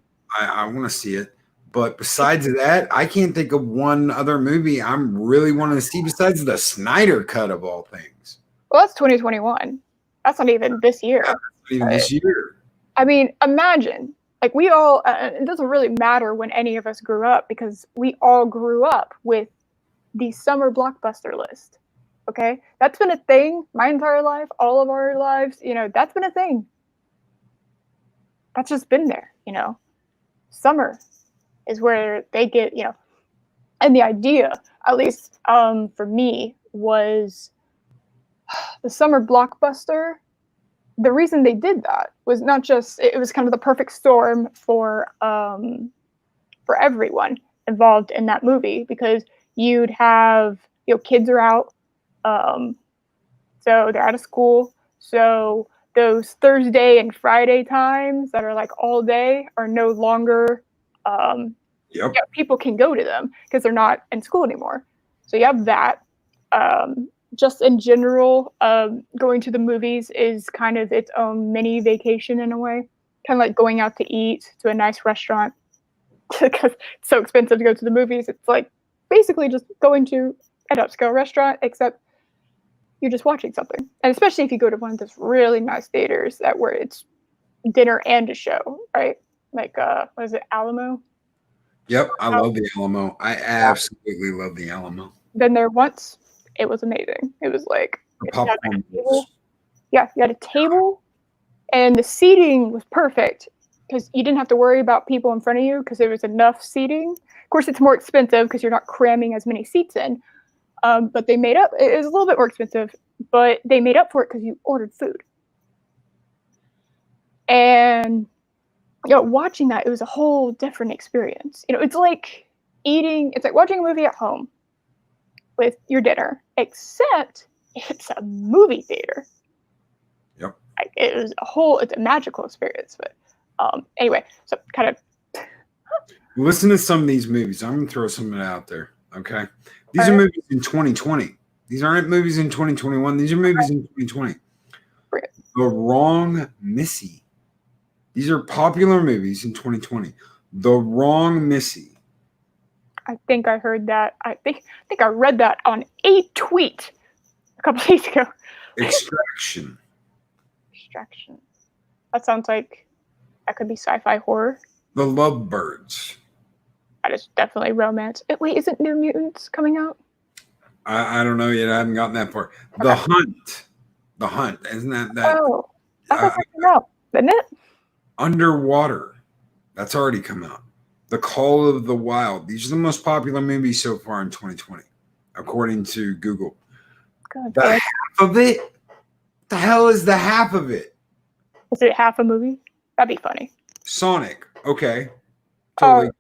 want to see it. But besides that, I can't think of one other movie I'm really wanting to see besides the Snyder cut, of all things. Well, that's 2021. That's not even this year. Yeah, not even this year. I mean, imagine, like, we all, it doesn't really matter when any of us grew up, because we all grew up with the summer blockbuster list. Okay? That's been a thing my entire life, all of our lives, that's been a thing. That's just been there, Summer is where they get, and the idea, at least for me, was the summer blockbuster. The reason they did that was not just, it was kind of the perfect storm for everyone involved in that movie, because you'd have, kids are out, so they're out of school, so those Thursday and Friday times that are like all day are no longer, people can go to them because they're not in school anymore. So you have that. Just in general, going to the movies is kind of its own mini vacation in a way, kind of like going out to eat to a nice restaurant, because it's so expensive to go to the movies. It's like basically just going to an upscale restaurant, except you're just watching something. And especially if you go to one of those really nice theaters where it's dinner and a show, right? Like, what is it, Alamo? Yep, I love the Alamo. I absolutely love the Alamo. Been there once. It was amazing. It was like, popcorn. You had a table, and the seating was perfect, because you didn't have to worry about people in front of you, because there was enough seating. Of course, it's more expensive because you're not cramming as many seats in. But they made up. It was a little bit more expensive, but they made up for it because you ordered food. And watching that, it was a whole different experience. It's like watching a movie at home with your dinner, except it's a movie theater. Yep. Like, it's a magical experience. But anyway, so kind of listen to some of these movies. I'm gonna throw something out there. Okay. These are movies in 2020. These aren't movies in 2021. These are movies in 2020. The Wrong Missy. These are popular movies in 2020. The Wrong Missy. I think I heard that. I think I read that on a tweet a couple days ago. Extraction. Extraction. That sounds like that could be sci-fi horror. The Lovebirds. That is definitely romance. Wait, isn't New Mutants coming out? I don't know yet. I haven't gotten that far. The Hunt. The Hunt. Isn't that? Oh, that's coming out, isn't it? Underwater. That's already come out. The Call of the Wild. These are the most popular movies so far in 2020, according to Google. God, the half of it? What the hell is the half of it? Is it half a movie? That'd be funny. Sonic. Okay. Totally.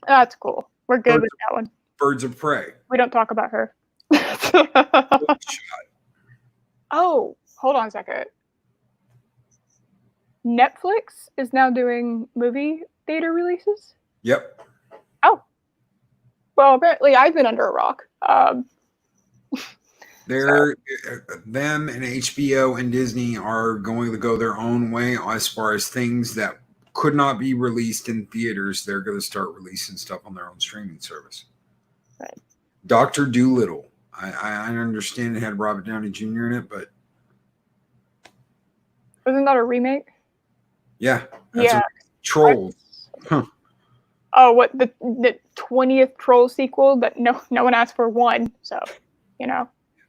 That's cool. We're good with that one. Birds of Prey. We don't talk about her. Oh, hold on a second. Netflix is now doing movie theater releases? Yep. Oh. Well, apparently I've been under a rock. Them and HBO and Disney are going to go their own way as far as things that could not be released in theaters. They're going to start releasing stuff on their own streaming service. Right. Dr. Dolittle. I understand it had Robert Downey Jr. in it, but wasn't that a remake? Yeah. That's Trolls. Huh. Oh, what the 20th Troll sequel that no one asked for one. So,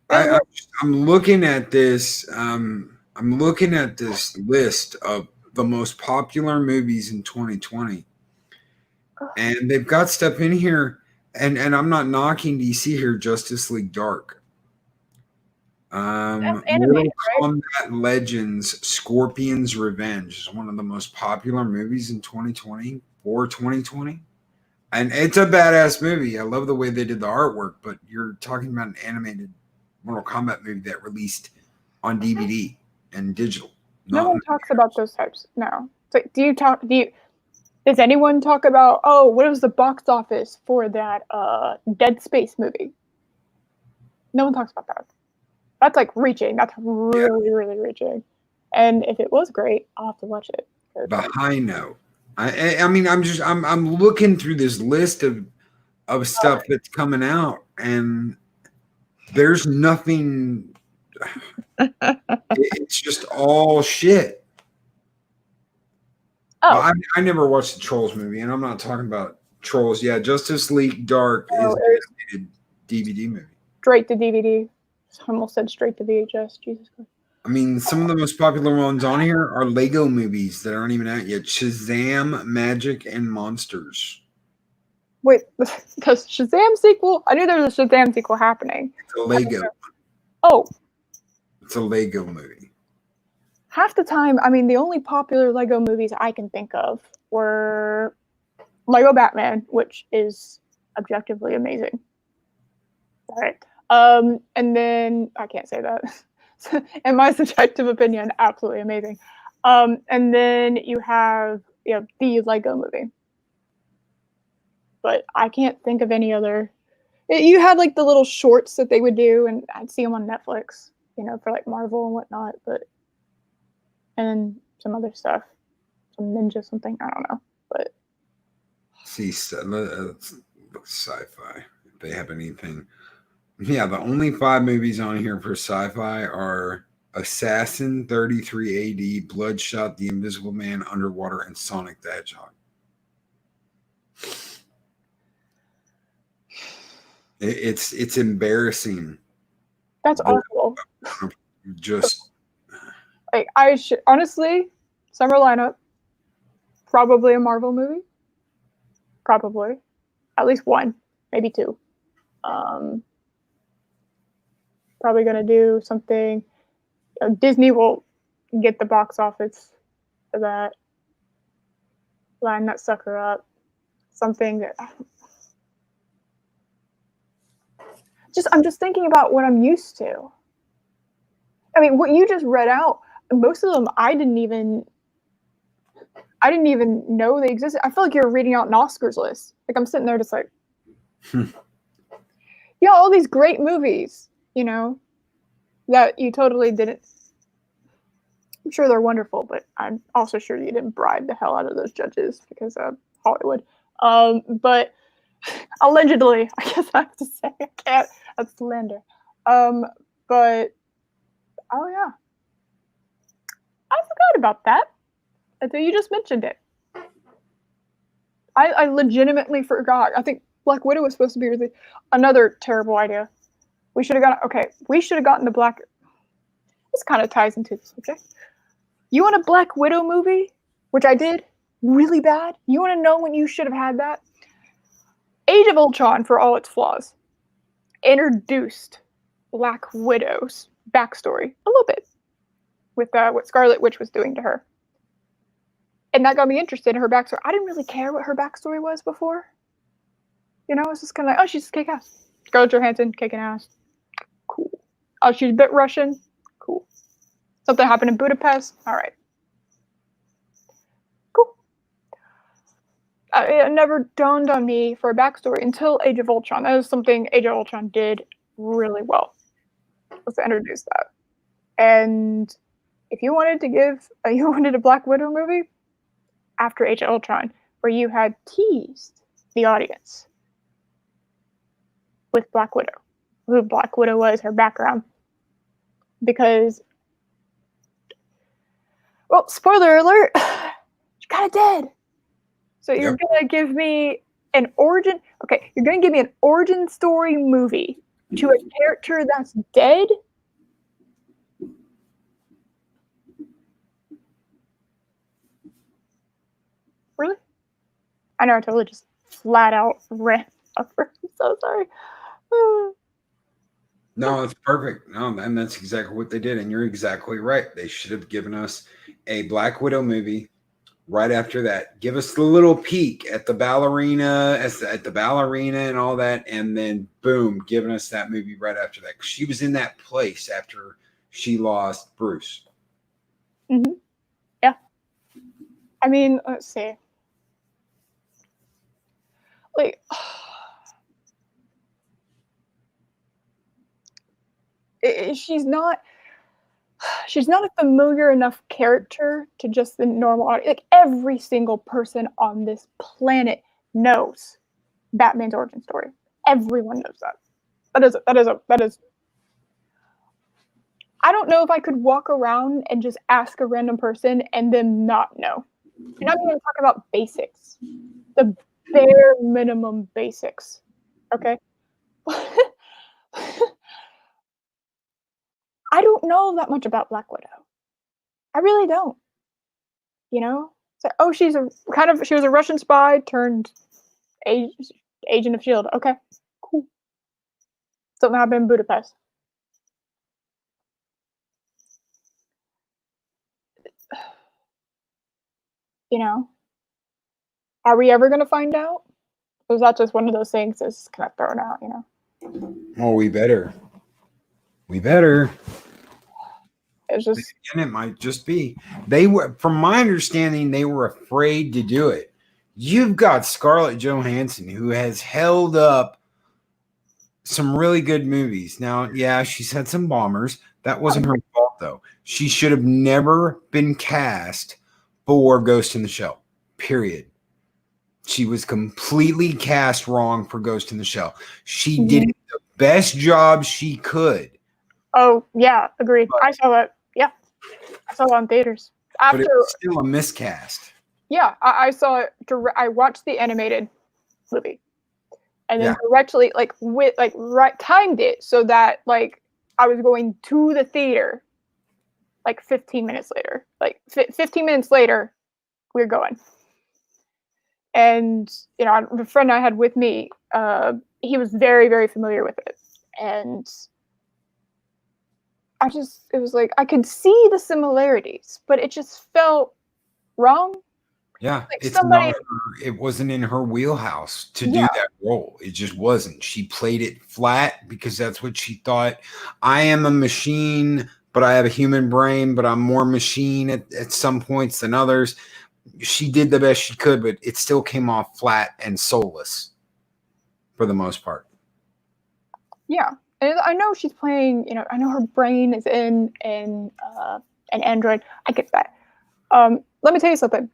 I'm looking at this. I'm looking at this list of the most popular movies in 2020, and they've got stuff in here. And I'm not knocking DC here. Justice League Dark. Mortal Kombat Legends Scorpion's Revenge is one of the most popular movies in 2020 for 2020. And it's a badass movie. I love the way they did the artwork, but you're talking about an animated Mortal Kombat movie that released on DVD and digital. No one talks about those types. No. So does anyone talk about, what was the box office for that Dead Space movie? No one talks about that. That's like reaching. That's really, really reaching. And if it was great, I'll have to watch it. The High Note. I mean, I'm looking through this list of stuff that's coming out, and there's nothing. It's just all shit. Oh, I never watched the Trolls movie, and I'm not talking about Trolls. Yeah, Justice League Dark is an animated DVD movie. Straight to DVD. I almost said straight to VHS. Jesus Christ. I mean, some of the most popular ones on here are Lego movies that aren't even out yet. Shazam, Magic, and Monsters. Wait, the Shazam sequel? I knew there was a Shazam sequel happening. It's a Lego. Oh. It's a Lego movie. Half the time, I mean, the only popular Lego movies I can think of were Lego Batman, which is objectively amazing. All right. And then, I can't say that. In my subjective opinion, absolutely amazing. And then you have the Lego movie. But I can't think of any other. You had like the little shorts that they would do, and I'd see them on Netflix, for like Marvel and whatnot, and some other stuff, some ninja something, I don't know. But see, sci-fi, if they have anything. Yeah, the only 5 movies on here for sci-fi are Assassin, 33 AD, Bloodshot, The Invisible Man, Underwater, and Sonic the Hedgehog. It's embarrassing. That's awful. Just like I should honestly, summer lineup, probably a Marvel movie. Probably, at least one, maybe 2. Probably gonna do something. Disney will get the box office for that. Line that sucker up. Something that. I'm just thinking about what I'm used to. I mean, what you just read out, most of them I didn't even know they existed. I feel like you're reading out an Oscars list. Like I'm sitting there just like, all these great movies, that you totally didn't. I'm sure they're wonderful, but I'm also sure you didn't bribe the hell out of those judges because of Hollywood. But allegedly, I guess I have to say, I can't. That's slander. But Oh yeah, I forgot about that until you just mentioned it. I legitimately forgot. I think Black Widow was supposed to be another terrible idea. We should have gotten We should have gotten the Black. This kind of ties into this. Okay, you want a Black Widow movie, which I did really bad. You want to know when you should have had that? Age of Ultron, for all its flaws, introduced Black Widow's backstory a little bit with what Scarlet Witch was doing to her. And that got me interested in her backstory. I didn't really care what her backstory was before. You know, it's just kind of like, oh, she's kick ass. Scarlett Johansson kicking ass. Cool. Oh, she's a bit Russian. Cool. Something happened in Budapest. All right. Cool. It never dawned on me for a backstory until Age of Ultron. That was something Age of Ultron did really well. Was to introduce that. And if you wanted a Black Widow movie after Age of Ultron, where you had teased the audience with Black Widow, who Black Widow was, her background, because, well, spoiler alert, she kind of dead. So you're gonna give me an origin. Okay, you're gonna give me an origin story movie to a character that's dead. Really? I know I totally just flat out ran over. I'm so sorry. No, it's perfect. No, and that's exactly what they did. And you're exactly right. They should have given us a Black Widow movie right after that. Give us the little peek at the ballerina, at the ballerina and all that, and then boom, giving us that movie right after that. 'Cause she was in that place after she lost Bruce. Mm-hmm. Yeah. I mean, let's see. Like, she's not a familiar enough character to just the normal audience. Like, every single person on this planet knows Batman's origin story. Everyone knows that. That is. I don't know if I could walk around and just ask a random person and then not know. You're not even talking about basics. The bare minimum basics. Okay? I don't know that much about Black Widow. I really don't. You know? So, oh, she was a Russian spy turned agent of S.H.I.E.L.D. Okay, cool. Something happened in Budapest. You know? Are we ever going to find out? Or is that just one of those things that's kind of thrown out, you know? Oh, we better. We better. It's just. And it might just be. They were, from my understanding, they were afraid to do it. You've got Scarlett Johansson, who has held up some really good movies. Now, yeah, she's had some bombers. That wasn't her fault, though. She should have never been cast for Ghost in the Shell, period. She was completely cast wrong for Ghost in the Shell. She did the best job she could. Oh, yeah, agreed. I saw that. Yeah. I saw it on theaters. But it was still a miscast. Yeah, I saw it. I watched the animated movie, and then directly, timed it so that I was going to the theater, 15 minutes later. 15 minutes later, we were going. And the friend I had with me, he was very, very familiar with it, and it was like I could see the similarities, but it just felt wrong. Yeah, it wasn't in her wheelhouse to do that role. It just wasn't. She played it flat because that's what she thought. I am a machine, but I have a human brain, but I'm more machine at some points than others. She did the best she could, but it still came off flat and soulless for the most part. Yeah. And I know she's playing, I know her brain is in an android. I get that. Let me tell you something.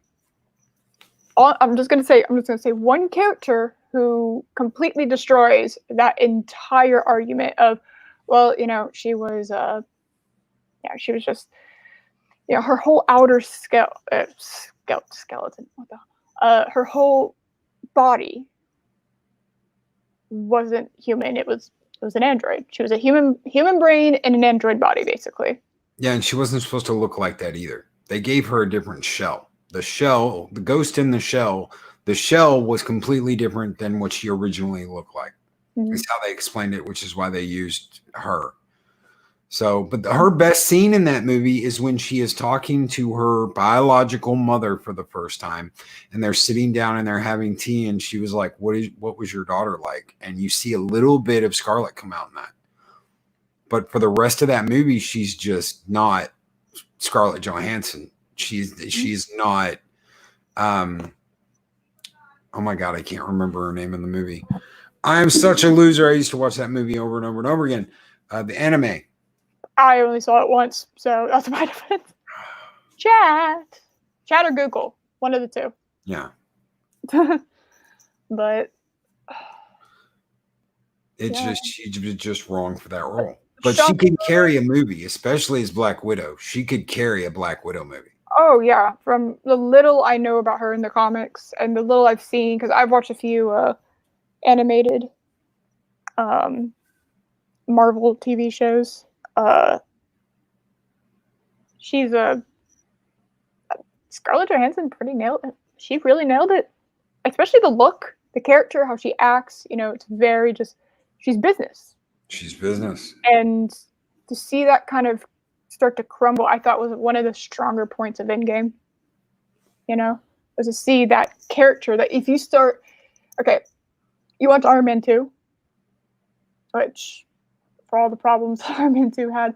I'm just gonna say one character who completely destroys that entire argument of, well, she was she was just, her whole outer skeleton, her whole body wasn't human. It was an android. She was a human brain in an android body, basically. Yeah, and she wasn't supposed to look like that either. They gave her a different shell. The ghost in the shell was completely different than what she originally looked like. Mm-hmm. Is how they explained it, which is why they used her. So, but her best scene in that movie is when she is talking to her biological mother for the first time, and they're sitting down and they're having tea, and she was like, what was your daughter like? And you see a little bit of Scarlett come out in that. But for the rest of that movie, she's just not Scarlett Johansson. She's not oh my God, I can't remember her name in the movie. I am such a loser. I used to watch that movie over and over and over again. The anime. I only saw it once, so that's my defense. Chat or Google, one of the two. Yeah. But she's just wrong for that role. But she can carry a movie, especially as Black Widow. She could carry a Black Widow movie. Oh yeah, from the little I know about her in the comics and the little I've seen, because I've watched a few animated Marvel TV shows. She's Scarlett Johansson pretty nailed it. She really nailed it, especially the look, the character, how she acts. It's very just, she's business. She's business. And to see that kind of start to crumble, I thought was one of the stronger points of Endgame. Was to see that character that if you start, you watch Iron Man 2, which for all the problems Iron Man 2 had,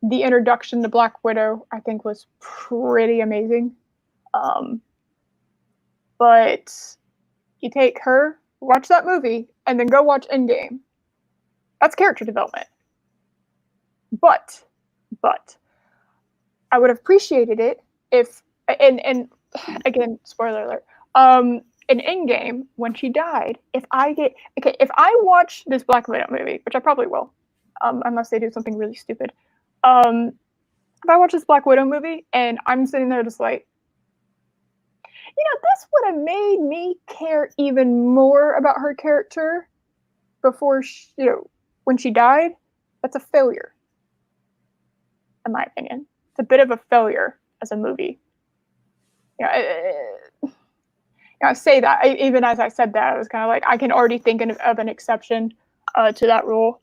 the introduction to Black Widow, I think, was pretty amazing. But you take her, watch that movie, and then go watch Endgame. That's character development. But I would have appreciated it if, and again, spoiler alert, in Endgame, when she died, if I watch this Black Widow movie, which I probably will, unless they do something really stupid, if I watch this Black Widow movie and I'm sitting there just like, this would have made me care even more about her character before when she died, that's a failure, in my opinion. It's a bit of a failure as a movie. I say that, even as I said that, I was kind of like, I can already think of an exception to that rule.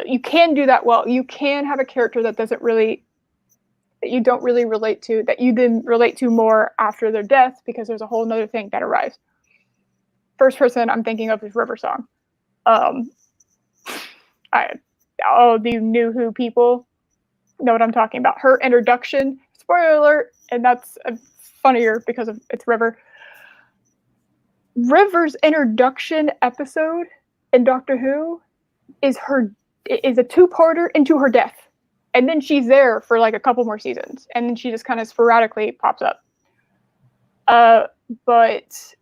You can do that well. You can have a character that you don't really relate to, that you then relate to more after their death, because there's a whole nother thing that arrives. First person I'm thinking of is River Song. All the new Who people know what I'm talking about. Her introduction, spoiler alert, and that's funnier because it's River. River's introduction episode in Doctor Who is a two-parter into her death. And then she's there for like a couple more seasons. And then she just kind of sporadically pops up. But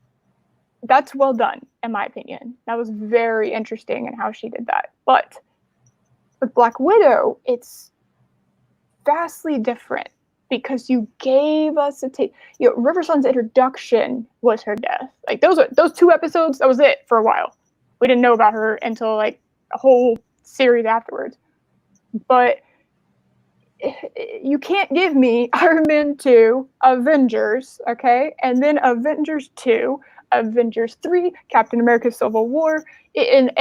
that's well done, in my opinion. That was very interesting in how she did that. But with Black Widow, it's vastly different because you gave us River Song's introduction was her death. Like those 2 episodes, that was it for a while. We didn't know about her until like a whole series afterwards. But you can't give me Iron Man 2, Avengers, okay, and then Avengers 2, Avengers 3, Captain America: Civil War, and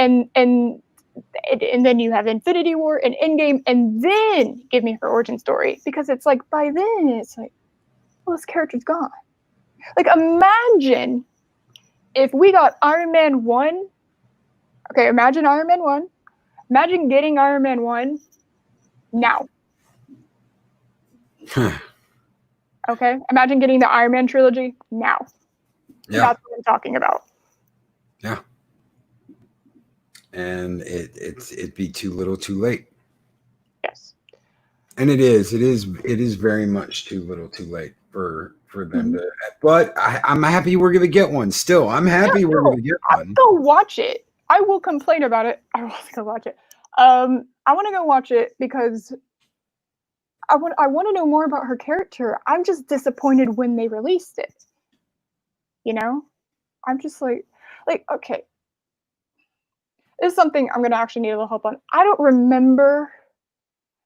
then you have Infinity War and Endgame, and then give me her origin story, because it's like by then it's like, well, this character's gone. Like imagine if we got Iron Man 1. Okay, imagine Iron Man 1. Imagine getting Iron Man 1 now. Okay, imagine getting the Iron Man trilogy now. Yeah. That's what I'm talking about. Yeah. And it'd be too little too late. Yes. And it is very much too little too late for them to, but I'm happy we're gonna get one still. I'm happy we're gonna get one. I'll go watch it. I will complain about it. I want to go watch it. I want to go watch it because I want to know more about her character. I'm just disappointed when they released it. You know, I'm just like okay, this is something I'm gonna actually need a little help on. I don't remember.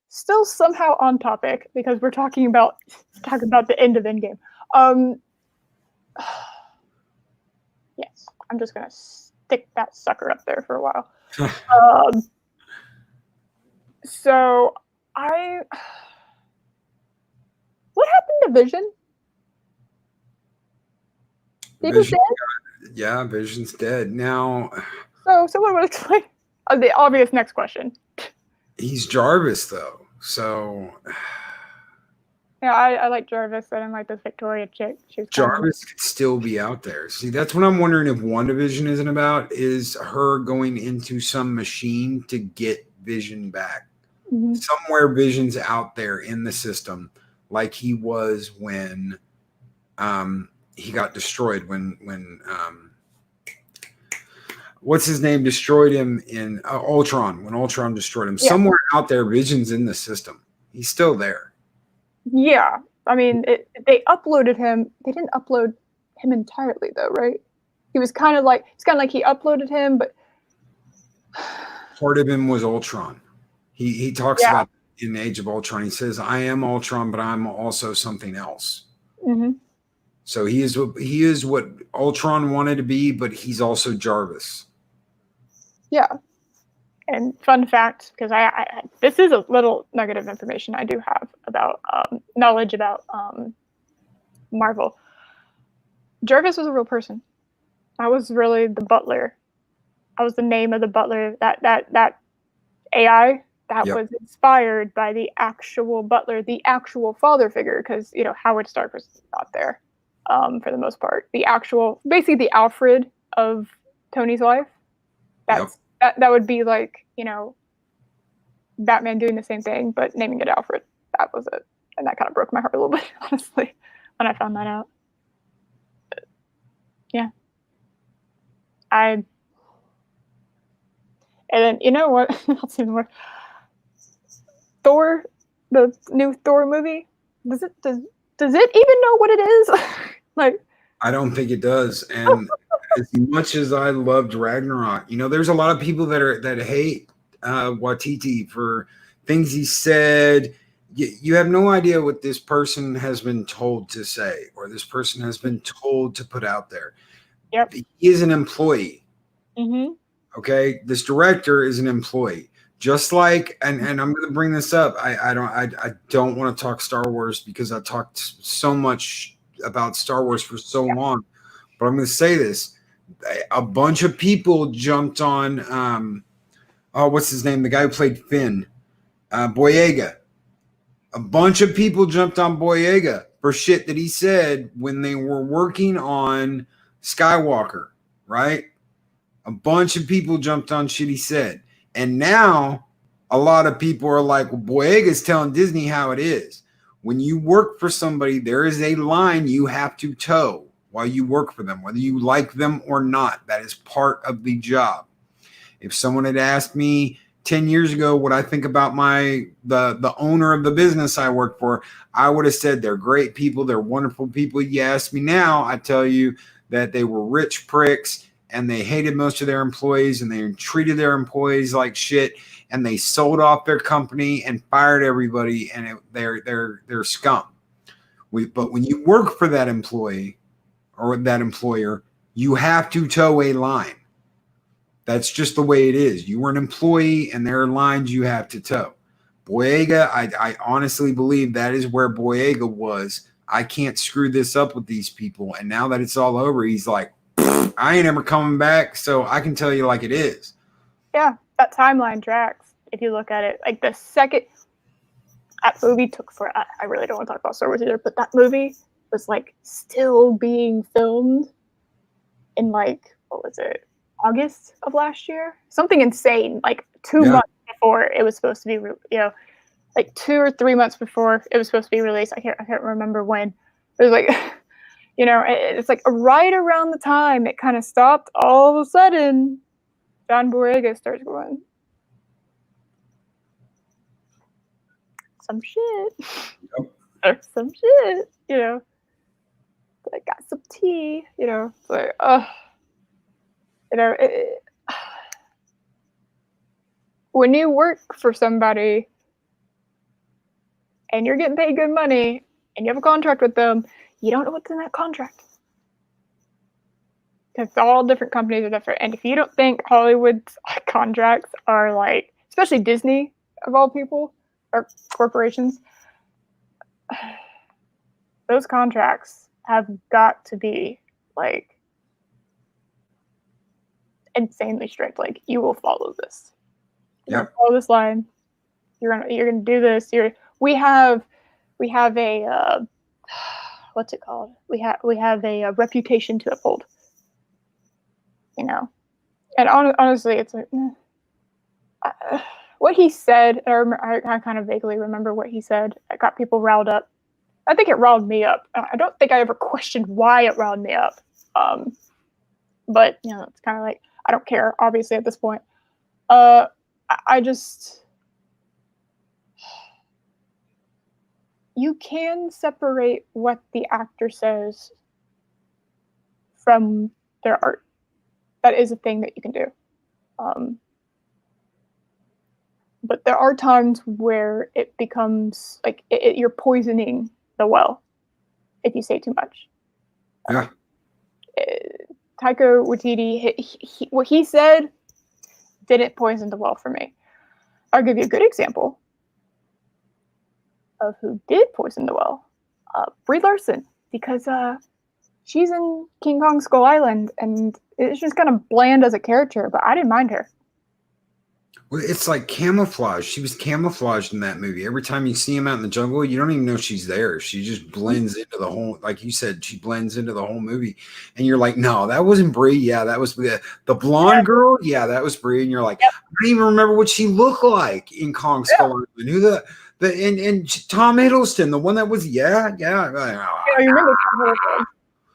Still somehow on topic because we're talking about the end of Endgame. Yes, I'm just gonna stick that sucker up there for a while. So what happened to Vision? He was dead? Yeah, Vision's dead. Now, so what would explain the obvious next question? He's Jarvis, though. So, yeah, I like Jarvis. I didn't like this Victoria chick. Jarvis could still be out there. See, that's what I'm wondering if WandaVision isn't about, is her going into some machine to get Vision back. Mm-hmm. Somewhere Vision's out there in the system, like he was when he got destroyed, when what's his name destroyed him in Ultron, when Ultron destroyed him. Yeah. Somewhere out there, Vision's in the system. He's still there. Yeah. I mean, they uploaded him. They didn't upload him entirely, though, right? He was kind of like he uploaded him, but part of him was Ultron. He talks about in Age of Ultron. He says, "I am Ultron, but I'm also something else." Mm-hmm. So he is what Ultron wanted to be, but he's also Jarvis. Yeah. And fun fact, because I this is a little nugget of information I do have about knowledge about Marvel. Jarvis was a real person. I was really the butler. I was the name of the butler. That AI that was inspired by the actual butler, the actual father figure, because Howard Stark was not there for the most part. The actual, basically the Alfred of Tony's life. That would be like Batman doing the same thing, but naming it Alfred. That was it. And that kind of broke my heart a little bit, honestly, when I found that out. But, yeah. And then, you know what? I'll say more. Thor, the new Thor movie, does it even know what it is? Like, I don't think it does. And as much as I loved Ragnarok, there's a lot of people that hate Waititi for things he said. You have no idea what this person has been told to say, or this person has been told to put out there. Yep. He is an employee. Mm-hmm. Okay, this director is an employee. Just like, and I'm going to bring this up. I don't want to talk Star Wars because I talked so much about Star Wars for so long, but I'm going to say this: a bunch of people jumped on. What's his name? The guy who played Finn, Boyega. A bunch of people jumped on Boyega for shit that he said when they were working on Skywalker, right? A bunch of people jumped on shit he said. And now a lot of people are like, well, Boyega's telling Disney how it is. When you work for somebody, there is a line you have to toe while you work for them, whether you like them or not. That is part of the job. If someone had asked me 10 years ago what I think about the owner of the business I work for, I would have said they're great people, they're wonderful people. You ask me now, I tell you that they were rich pricks and they hated most of their employees and they treated their employees like shit and they sold off their company and fired everybody and they're scum. But when you work for that employee or that employer, you have to toe a line. That's just the way it is. You were an employee and there are lines you have to toe. Boyega, I honestly believe that is where Boyega was. I can't screw this up with these people. And now that it's all over, he's like, I ain't ever coming back. So I can tell you like it is. Yeah, that timeline tracks. If you look at it, like the second that movie took I really don't want to talk about Star Wars either, but that movie was like still being filmed in like, what was it? August of last year, something insane, like 2 months before it was supposed to be, like 2 or 3 months before it was supposed to be released. I can't remember when. It was like, it's like right around the time it kind of stopped. All of a sudden, John Boyega starts going. some shit. Yep. Or some shit, you know. I got some tea, you know. It's like, you know, when you work for somebody and you're getting paid good money and you have a contract with them, you don't know what's in that contract. Because all different companies are different. And if you don't think Hollywood's contracts are like, especially Disney, of all people, or corporations, those contracts have got to be like insanely strict. Like, you will follow this. You're gonna follow this line. You're gonna do this. We have a what's it called? We have a reputation to uphold. You know, and honestly, it's like what he said. I kind of vaguely remember what he said. It got people riled up. I think it riled me up. I don't think I ever questioned why it riled me up. But you know, it's kind of like I don't care. Obviously, at this point, I just you can separate what the actor says from their art. That is a thing that you can do. But there are times where it becomes like you're poisoning the well if you say too much. Yeah. Taika Waititi, what he said didn't poison the well for me. I'll give you a good example of who did poison the well. Brie Larson, because she's in King Kong Skull Island, and it's just kind of bland as a character, but I didn't mind her. Well, it's like camouflage. She was camouflaged in that movie. Every time you see him out in the jungle, you don't even know she's there. She just blends into the whole, like you said, she blends into the whole movie. And you're like, no, that wasn't Brie. Yeah, that was the blonde girl. Yeah, that was Brie. And you're like, I don't even remember what she looked like in Kong Skull Island. Who and Tom Hiddleston, the one that was, yeah. You remember Tom Hiddleston,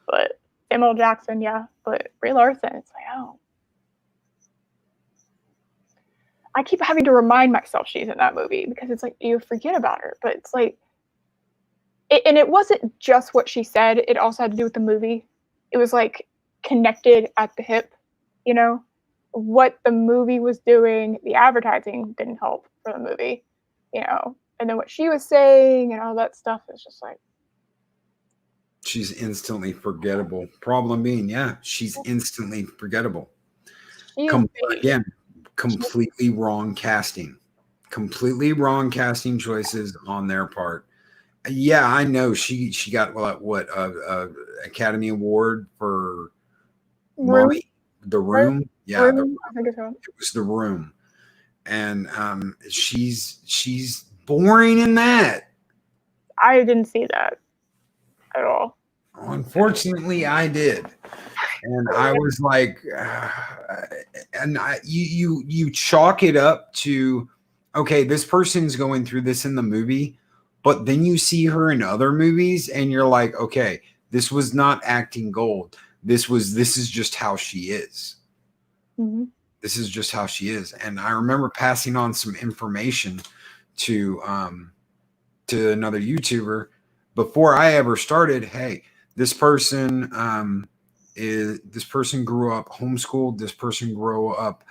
but Samuel Jackson, yeah. But Brie Larson, it's like, oh. I keep having to remind myself she's in that movie because it's like you forget about her. But it's like, and it wasn't just what she said. It also had to do with the movie. It was like connected at the hip, you know, what the movie was doing. The advertising didn't help for the movie, you know, and then what she was saying and all that stuff is just like. She's instantly forgettable. Problem being, yeah, she's instantly forgettable. Again, completely wrong casting. Completely wrong casting choices on their part. Yeah, I know she got what Academy Award for Mommy, The Room. Yeah, Room, I think it was The Room, and she's boring in that. I didn't see that at all. Unfortunately, I did. And I was like, you chalk it up to, okay, this person's going through this in the movie, but then you see her in other movies and you're like, okay, this was not acting gold. This is just how she is. Mm-hmm. This is just how she is. And I remember passing on some information to another YouTuber before I ever started. Hey, this person grew up homeschooled. This person grew up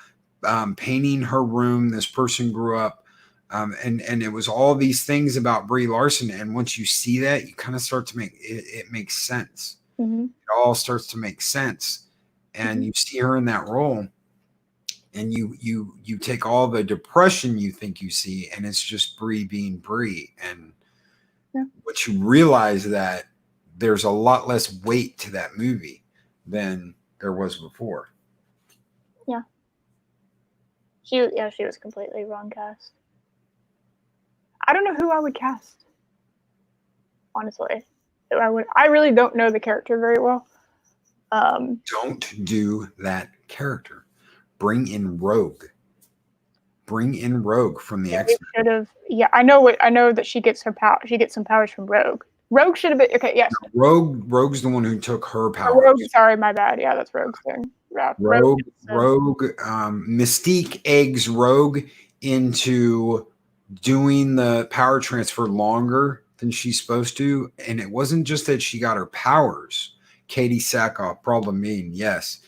painting her room. This person grew up, and it was all these things about Brie Larson. And once you see that, you kind of start to make it makes sense. Mm-hmm. It all starts to make sense, and you see her in that role, and you take all the depression you think you see, and it's just Brie being Brie. And once you realize that there's a lot less weight to that movie than there was before. Yeah. She was completely wrong cast. I don't know who I would cast. Honestly. I really don't know the character very well. Don't do that character. Bring in Rogue. Bring in Rogue from the X-Men. I know that she gets her power. She gets some powers from Rogue. Rogue should have been okay. Yes. No, Rogue's the one who took her powers. Rogue, sorry, my bad. Yeah, that's Rogue's thing. Yeah, Rogue. Mystique eggs Rogue into doing the power transfer longer than she's supposed to. And it wasn't just that she got her powers. Katie Sackhoff, problem mean, yes.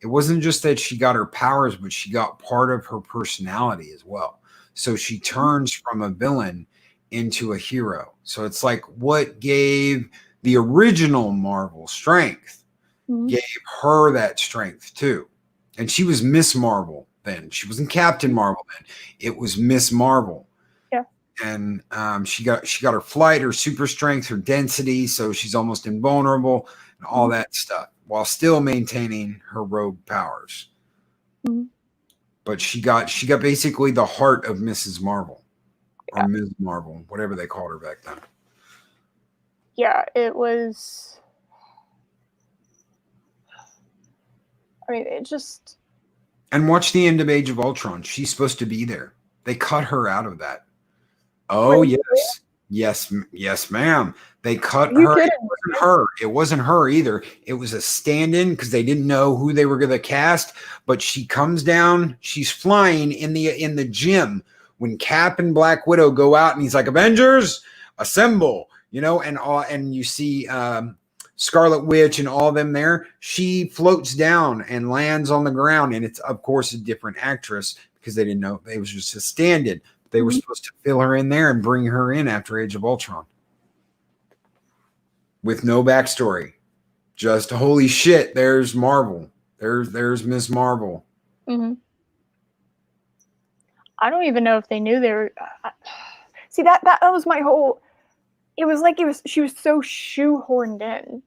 It wasn't just that she got her powers, but she got part of her personality as well. So she turns from a villain into a hero. So it's like what gave the original Marvel strength gave her that strength too. And she was Miss Marvel then. She wasn't Captain Marvel then. It was Miss Marvel. Yeah. And she got her flight, her super strength, her density, so she's almost invulnerable and all that stuff, while still maintaining her rogue powers. But she got basically the heart of Mrs. Marvel, or Ms. Marvel, whatever they called her back then. Yeah, it was. I mean, it just. And watch the end of Age of Ultron. She's supposed to be there. They cut her out of that. Oh, Wait, yes, ma'am. They cut her. It wasn't her. It wasn't her either. It was a stand-in because they didn't know who they were going to cast. But she comes down. She's flying in the gym when Cap and Black Widow go out, and he's like, "Avengers, assemble!" And you see Scarlet Witch and all of them there. She floats down and lands on the ground, and it's of course a different actress because they didn't know it was just a stand-in. They were supposed to fill her in there and bring her in after Age of Ultron. With no backstory. Just, holy shit, there's Marvel. There's Miss Marvel. I don't even know if they knew they were... See, that was my whole... It was like she was so shoehorned in.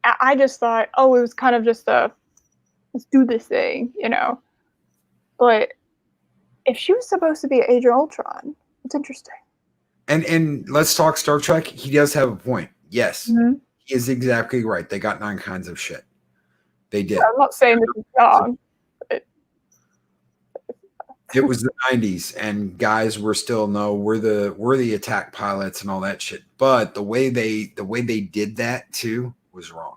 I just thought, it was kind of just let's do this thing, But... if she was supposed to be Age of Ultron, it's interesting. And let's talk Star Trek. He does have a point. Yes, he is exactly right. They got 9 kinds of shit. They did. I'm not saying this is wrong. It was the 90s, and guys were still we're the attack pilots and all that shit. But the way they did that too was wrong.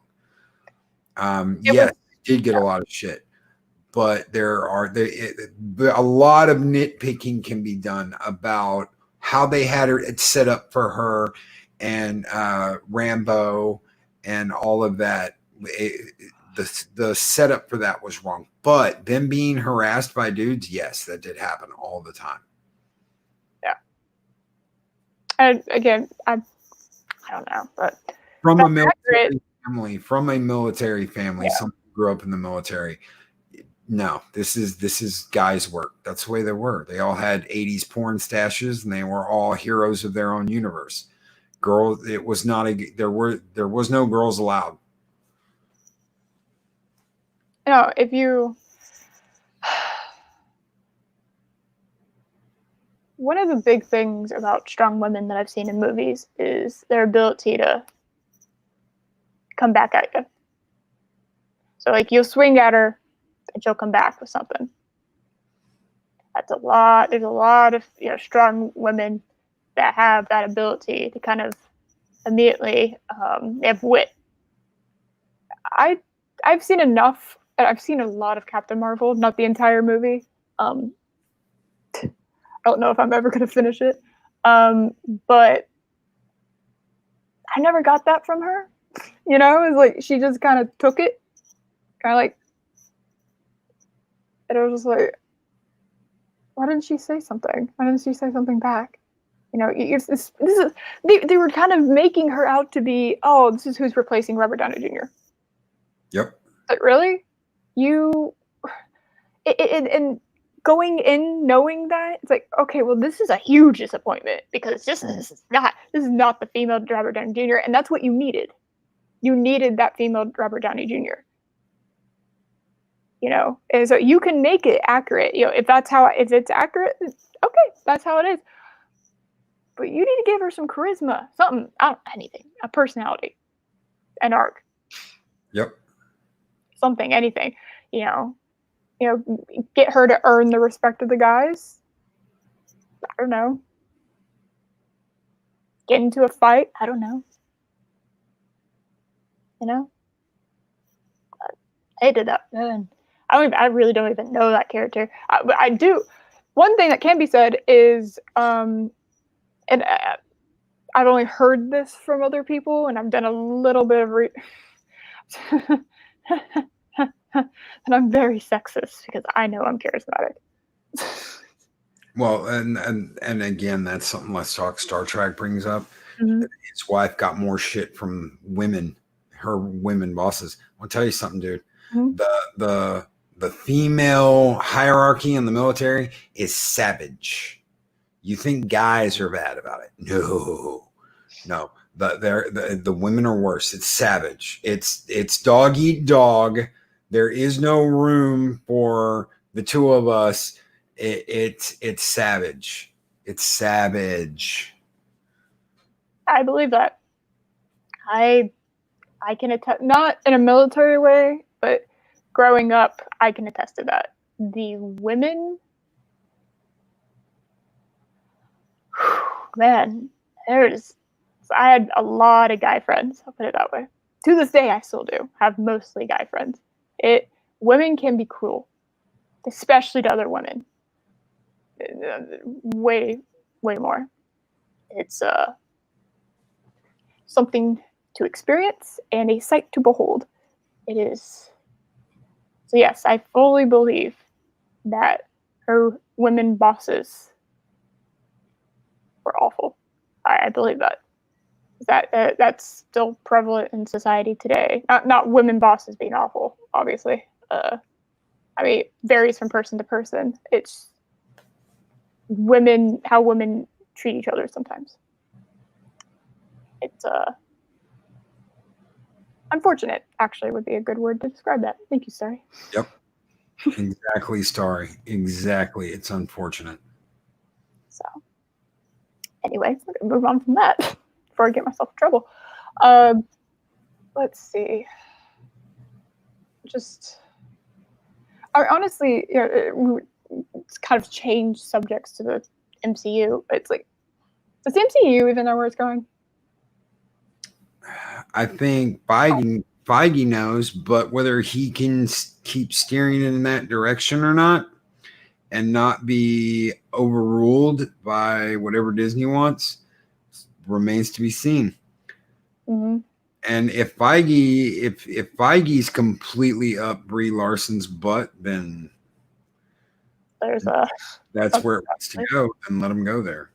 Yes, they did get a lot of shit. But a lot of nitpicking can be done about how they had it set up for her and Rambo and all of that. The setup for that was wrong. But them being harassed by dudes, yes, that did happen all the time. Yeah. And again, I don't know, but from a military family, someone who grew up in the military. No, this is guys' work. That's the way they were. They all had 80s porn stashes, and they were all heroes of their own universe. It was not there was no girls allowed. If you... One of the big things about strong women that I've seen in movies is their ability to come back at you. So, like, you'll swing at her, and she'll come back with something. That's a lot. There's a lot of strong women that have that ability to kind of immediately they have wit. I've seen enough. I've seen a lot of Captain Marvel, not the entire movie. I don't know if I'm ever going to finish it, but I never got that from her. It was like she just kind of took it, kind of like. And I was just like, why didn't she say something? Why didn't she say something back? They were kind of making her out to be, this is who's replacing Robert Downey Jr. Yep. But really? And going in knowing that, it's like, okay, well, this is a huge disappointment because this is not the female Robert Downey Jr. And that's what you needed. You needed that female Robert Downey Jr. And so you can make it accurate. If it's accurate, okay, that's how it is. But you need to give her some charisma, something, anything, a personality, an arc. Yep. Something, anything. Get her to earn the respect of the guys. I don't know. Get into a fight. I don't know. I hated that. I really don't even know that character. I do. one thing that can be said is, and I've only heard this from other people, and I've done a little bit of and I'm very sexist because I know I'm charismatic. Well, and again, that's something Let's Talk Star Trek brings up. Mm-hmm. His wife got more shit from women, her women bosses. I'll tell you something, dude. Mm-hmm. The female hierarchy in the military is savage. You think guys are bad about it? No. The women are worse. It's savage. It's dog eat dog. There is no room for the two of us. It's savage. It's savage. I believe that. I can attest, not in a military way, but growing up, I can attest to that. The women, man, I had a lot of guy friends. I'll put it that way. To this day, I still do have mostly guy friends. Women can be cruel, especially to other women. Way more. It's something to experience and a sight to behold. It is. So yes, I fully believe that her women bosses were awful. I believe that. That's still prevalent in society today. Not women bosses being awful, obviously. I mean, it varies from person to person. It's how women treat each other sometimes. It's unfortunate, actually, would be a good word to describe that. Thank you, Starry. Yep. Exactly, Starry. Exactly. It's unfortunate. So, anyway, we're going to move on from that before I get myself in trouble. Let's see. Honestly, it's kind of changed subjects to the MCU. It's like, does the MCU even know where it's going? I think Feige knows, but whether he can keep steering in that direction or not and not be overruled by whatever Disney wants remains to be seen. Mm-hmm. And if Feige's completely up Brie Larson's butt, then that's where it wants to go, and let him go there.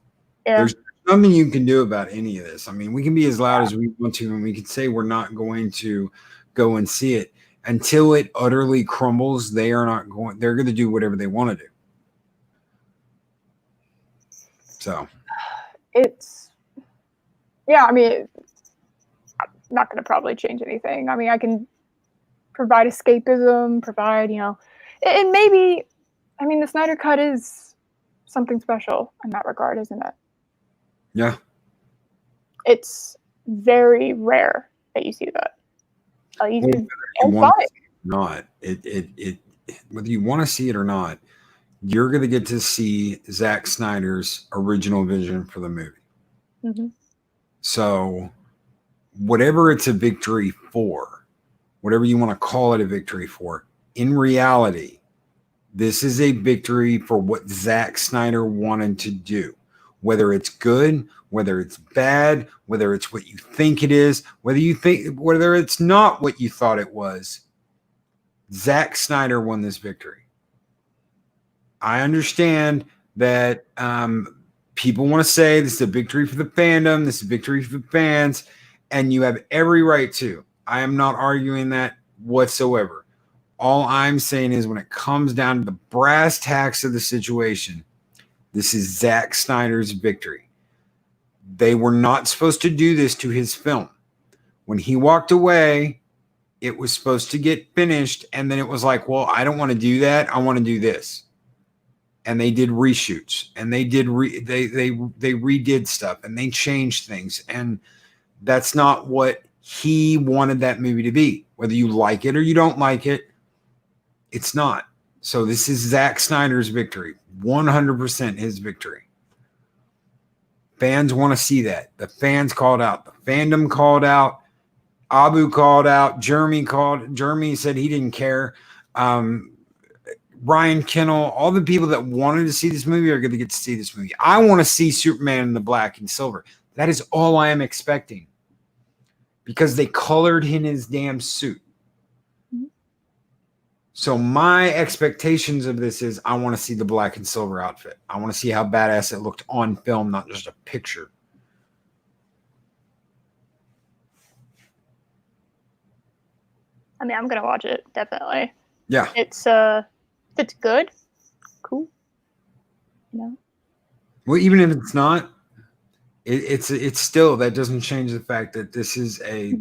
Yeah. There's nothing you can do about any of this. I mean, we can be as loud as we want to, and we can say we're not going to go and see it until it utterly crumbles. They're going to do whatever they want to do. So I mean, I'm not going to probably change anything. I mean, I can provide escapism, and maybe, I mean, the Snyder Cut is something special in that regard, isn't it? Yeah. It's very rare that you see that. Whether you want to see it or not, you're going to get to see Zack Snyder's original vision for the movie. Mm-hmm. So whatever it's a victory for, whatever you want to call it a victory for, in reality, this is a victory for what Zack Snyder wanted to do. Whether it's good, whether it's bad, whether it's what you think it is, whether it's not what you thought it was, Zack Snyder won this victory. I understand that people want to say this is a victory for the fandom, this is a victory for the fans, and you have every right to. I am not arguing that whatsoever. All I'm saying is when it comes down to the brass tacks of the situation, this is Zack Snyder's victory. They were not supposed to do this to his film. When he walked away, it was supposed to get finished, and then it was like, well, I don't want to do that. I want to do this. And they did reshoots, and they redid stuff, and they changed things, and that's not what he wanted that movie to be. Whether you like it or you don't like it, it's not. So this is Zack Snyder's victory, 100% his victory. Fans want to see that. The fans called out. The fandom called out. Abu called out. Jeremy said he didn't care. Brian Kennel, all the people that wanted to see this movie are going to get to see this movie. I want to see Superman in the black and silver. That is all I am expecting. Because they colored in his damn suit. So my expectations of this is I want to see the black and silver outfit. I want to see how badass it looked on film, not just a picture. I mean, I'm gonna watch it, definitely. Yeah. It's good, cool. You know. Well, even if it's not, it's still, that doesn't change the fact that this is a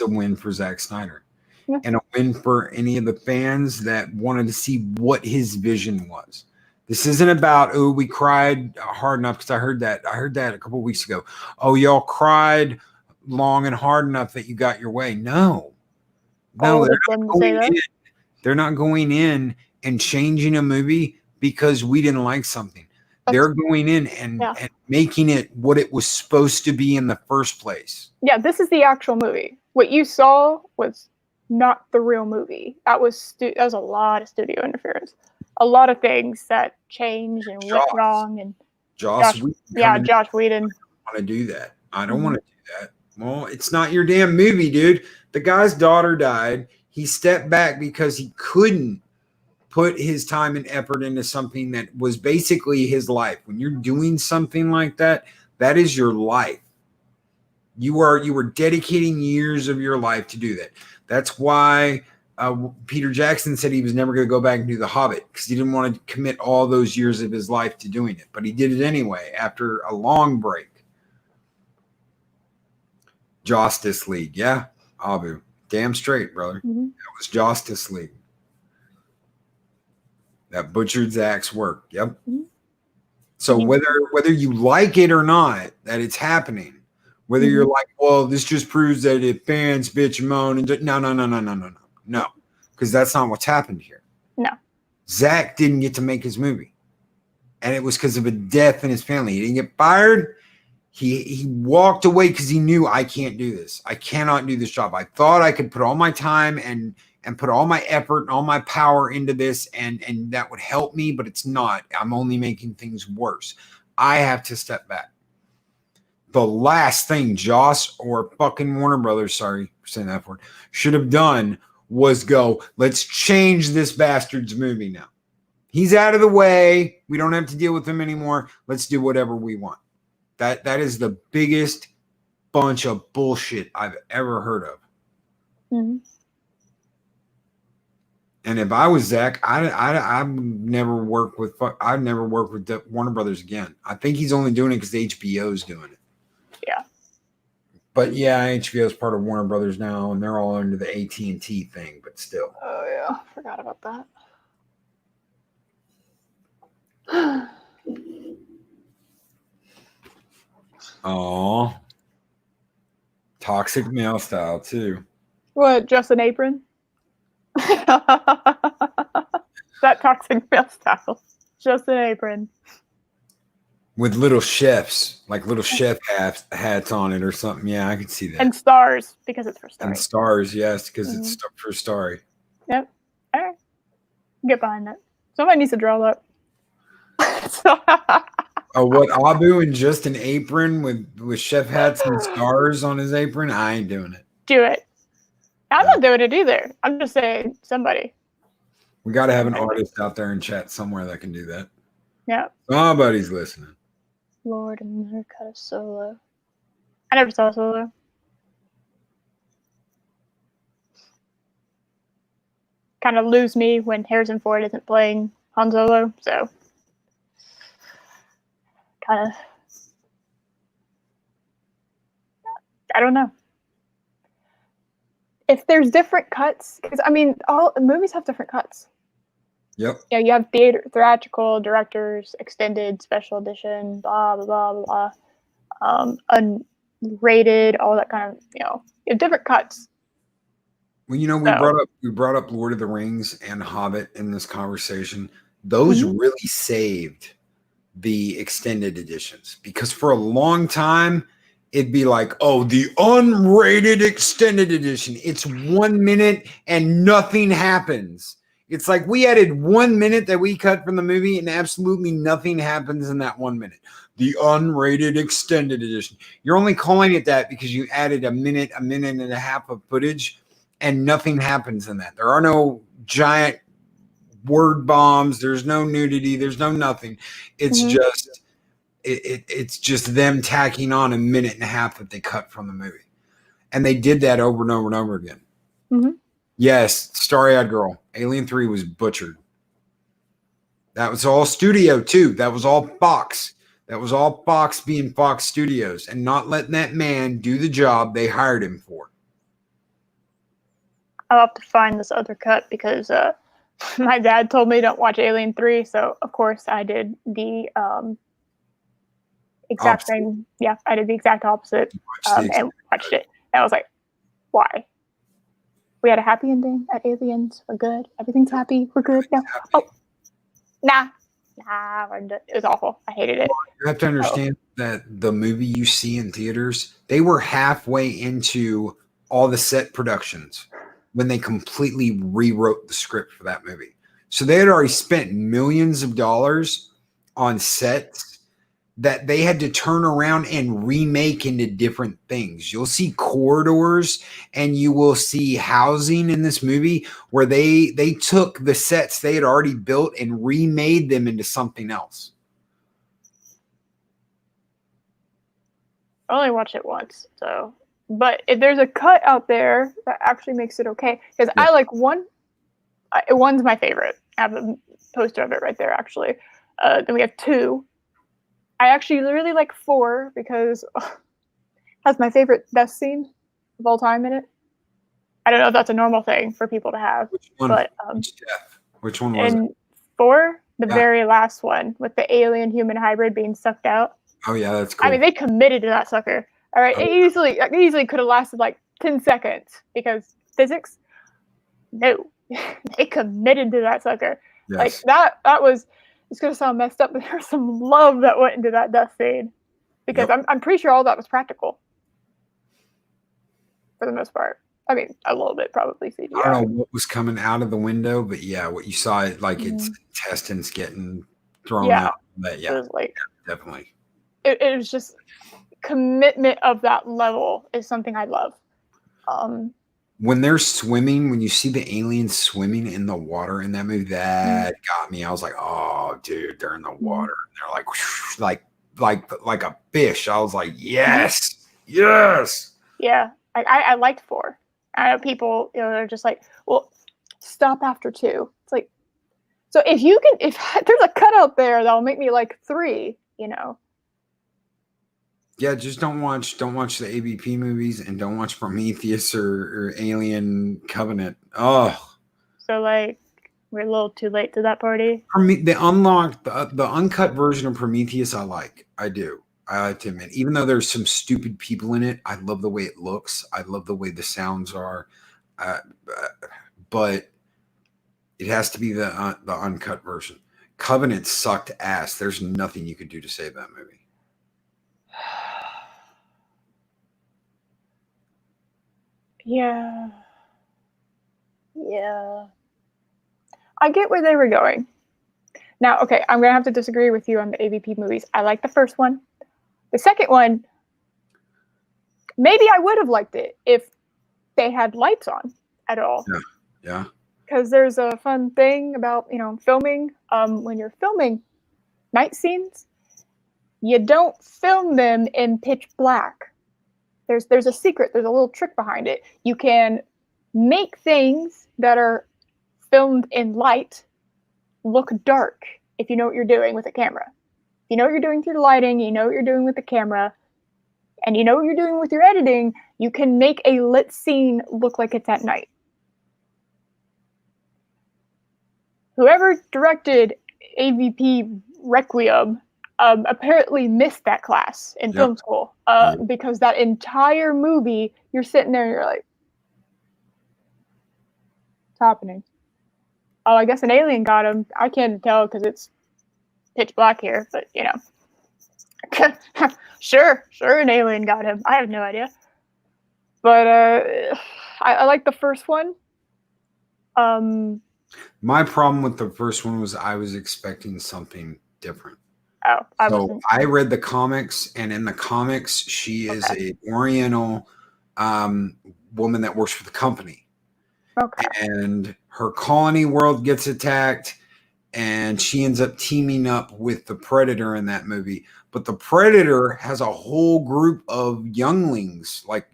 win for Zack Snyder. Yeah. And a win for any of the fans that wanted to see what his vision was. This isn't about, oh, we cried hard enough, because I heard that a couple of weeks ago. Oh, y'all cried long and hard enough that you got your way. No, they're not going in and changing a movie because we didn't like something. They're going in and making it what it was supposed to be in the first place. Yeah, this is the actual movie. What you saw was not the real movie. That was a lot of studio interference. A lot of things that changed and went wrong. And Josh Whedon. I don't want to do that. I don't want to do that. Well, it's not your damn movie, dude. The guy's daughter died. He stepped back because he couldn't put his time and effort into something that was basically his life. When you're doing something like that, that is your life. You were dedicating years of your life to do that. That's why Peter Jackson said he was never going to go back and do The Hobbit, because he didn't want to commit all those years of his life to doing it. But he did it anyway after a long break. Justice League. Yeah, Abu. Damn straight, brother. That was Justice League. That butchered Zack's work. Yep. So whether you like it or not that it's happening, whether you're like, well, this just proves that if fans bitch and moan and no, because that's not what's happened here. No. Zack didn't get to make his movie, and it was because of a death in his family. He didn't get fired. He walked away because he knew, I can't do this. I cannot do this job. I thought I could put all my time and put all my effort and all my power into this, and that would help me, but it's not. I'm only making things worse. I have to step back. The last thing Joss or fucking Warner Brothers, sorry for saying that word, should have done was go, let's change this bastard's movie now. He's out of the way. We don't have to deal with him anymore. Let's do whatever we want. That is the biggest bunch of bullshit I've ever heard of. And if I was Zack, I'd never work with Warner Brothers again. I think he's only doing it because HBO's doing it. Yeah. But yeah, HBO is part of Warner Brothers now, and they're all under the AT&T thing. But still. Oh yeah, forgot about that. Oh, toxic male style too. What, just an apron? That toxic male style. Just an apron. With little chefs, like little chef hats on it or something. Yeah, I could see that. And stars, because it's for Starry. And stars, yes, because it's for Starry. Yep. All right. Get behind that. Somebody needs to draw that. Oh, what, Abu in just an apron with chef hats and stars on his apron? I ain't doing it. Do it. I'm not doing it either. I'm just saying somebody. We got to have an artist out there in chat somewhere that can do that. Yeah. Somebody's listening. Lord, I'm never cut a Solo. I never saw Solo. Kind of lose me when Harrison Ford isn't playing Han Solo, so kind of, I don't know. If there's different cuts, because I mean, all movies have different cuts. Yep. Yeah, you have theatrical, directors, extended, special edition, blah blah blah blah, unrated, all that kind of, you have different cuts. Well, we brought up Lord of the Rings and Hobbit in this conversation. Those really saved the extended editions, because for a long time it'd be like, oh, the unrated extended edition. It's 1 minute and nothing happens. It's like we added 1 minute that we cut from the movie, and absolutely nothing happens in that 1 minute. The unrated extended edition. You're only calling it that because you added a minute and a half of footage, and nothing happens in that. There are no giant word bombs. There's no nudity. There's no nothing. It's just it's just them tacking on a minute and a half that they cut from the movie, and they did that over and over and over again. Yes, Starry-Eyed Girl. Alien 3 was butchered. That was all studio too. That was all Fox. That was all Fox being Fox Studios and not letting that man do the job they hired him for. I'll have to find this other cut because my dad told me don't watch Alien 3, so of course I did the exact same. Yeah, I did the exact opposite and watched it. And I was like, why? We had a happy ending at Aliens. We're good. Everything's happy. We're good now. Oh, nah. It was awful. I hated it. You have to understand that the movie you see in theaters, they were halfway into all the set productions when they completely rewrote the script for that movie. So they had already spent millions of dollars on sets that they had to turn around and remake into different things. You'll see corridors and you will see housing in this movie where they took the sets they had already built and remade them into something else. I only watched it once, so. But if there's a cut out there that actually makes it okay, because I like one. One's my favorite. I have a poster of it right there, actually. Then we have 2. I actually really like 4 because it has my favorite best scene of all time in it. I don't know if that's a normal thing for people to have. Which one? But which one was it? 4, the very last one with the alien human hybrid being sucked out. Oh yeah, that's cool. I mean, they committed to that sucker. All right, it easily could have lasted like 10 seconds because physics. No, they committed to that sucker. Yes. Like that was. It's gonna sound messed up, but there's some love that went into that death scene because I'm pretty sure all that was practical for the most part. I mean, a little bit probably CGI. I don't know what was coming out of the window, but yeah, what you saw, like its intestines getting thrown out. But yeah, it was like, definitely. It was just commitment of that level is something I love. When they're swimming, when you see the aliens swimming in the water in that movie, that got me. I was like, "Oh, dude, they're in the water. They're like, whoosh, like a fish." I was like, "Yes, yes." Yeah, I liked 4. I know people, they're just like, "Well, stop after 2." It's like, so if there's a cut out there that'll make me like 3, Yeah, just don't watch the AVP movies and don't watch Prometheus or Alien Covenant. Oh. So like we're a little too late to that party. The uncut version of Prometheus I like. I do. I like to admit. Even though there's some stupid people in it, I love the way it looks. I love the way the sounds are. But it has to be the uncut version. Covenant sucked ass. There's nothing you could do to save that movie. Yeah. I get where they were going. Now, okay, I'm going to have to disagree with you on the AVP movies. I like the first one. The second one, maybe I would have liked it if they had lights on at all. Yeah. Because there's a fun thing about, filming. When you're filming night scenes, you don't film them in pitch black. There's a secret. There's a little trick behind it. You can make things that are filmed in light look dark if you know what you're doing with a camera. If you know what you're doing through the lighting, you know what you're doing with the camera, and you know what you're doing with your editing, you can make a lit scene look like it's at night. Whoever directed AVP Requiem apparently missed that class in film school because that entire movie, you're sitting there and you're like, what's happening? Oh, I guess an alien got him. I can't tell because it's pitch black here, but sure, an alien got him. I have no idea. But I like the first one. My problem with the first one was I was expecting something different. Oh, I So wasn't. I read the comics, and in the comics, she is Okay. a Oriental woman that works for the company, Okay. and her colony world gets attacked, and she ends up teaming up with the Predator in that movie. But the Predator has a whole group of younglings, like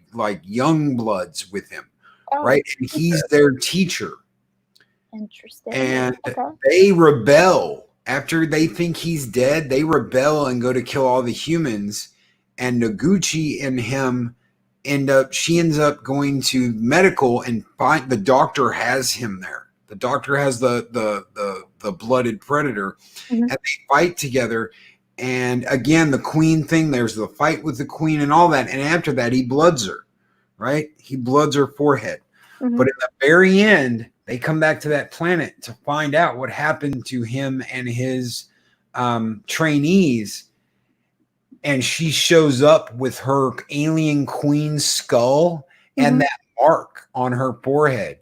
young bloods with him, Oh, right? And he's their teacher. interesting. And Okay. they rebel after they think he's dead. They rebel and go to kill all the humans. And Noguchi and him she ends up going to medical and find the doctor has him there. The doctor has the blooded predator, Mm-hmm. and they fight together. And again, the queen thing, there's the fight with the queen and all that. And after that, he bloods her, right? He bloods her forehead. Mm-hmm. But at the very end, they come back to that planet to find out what happened to him and his trainees. And she shows up with her alien queen skull and that mark on her forehead.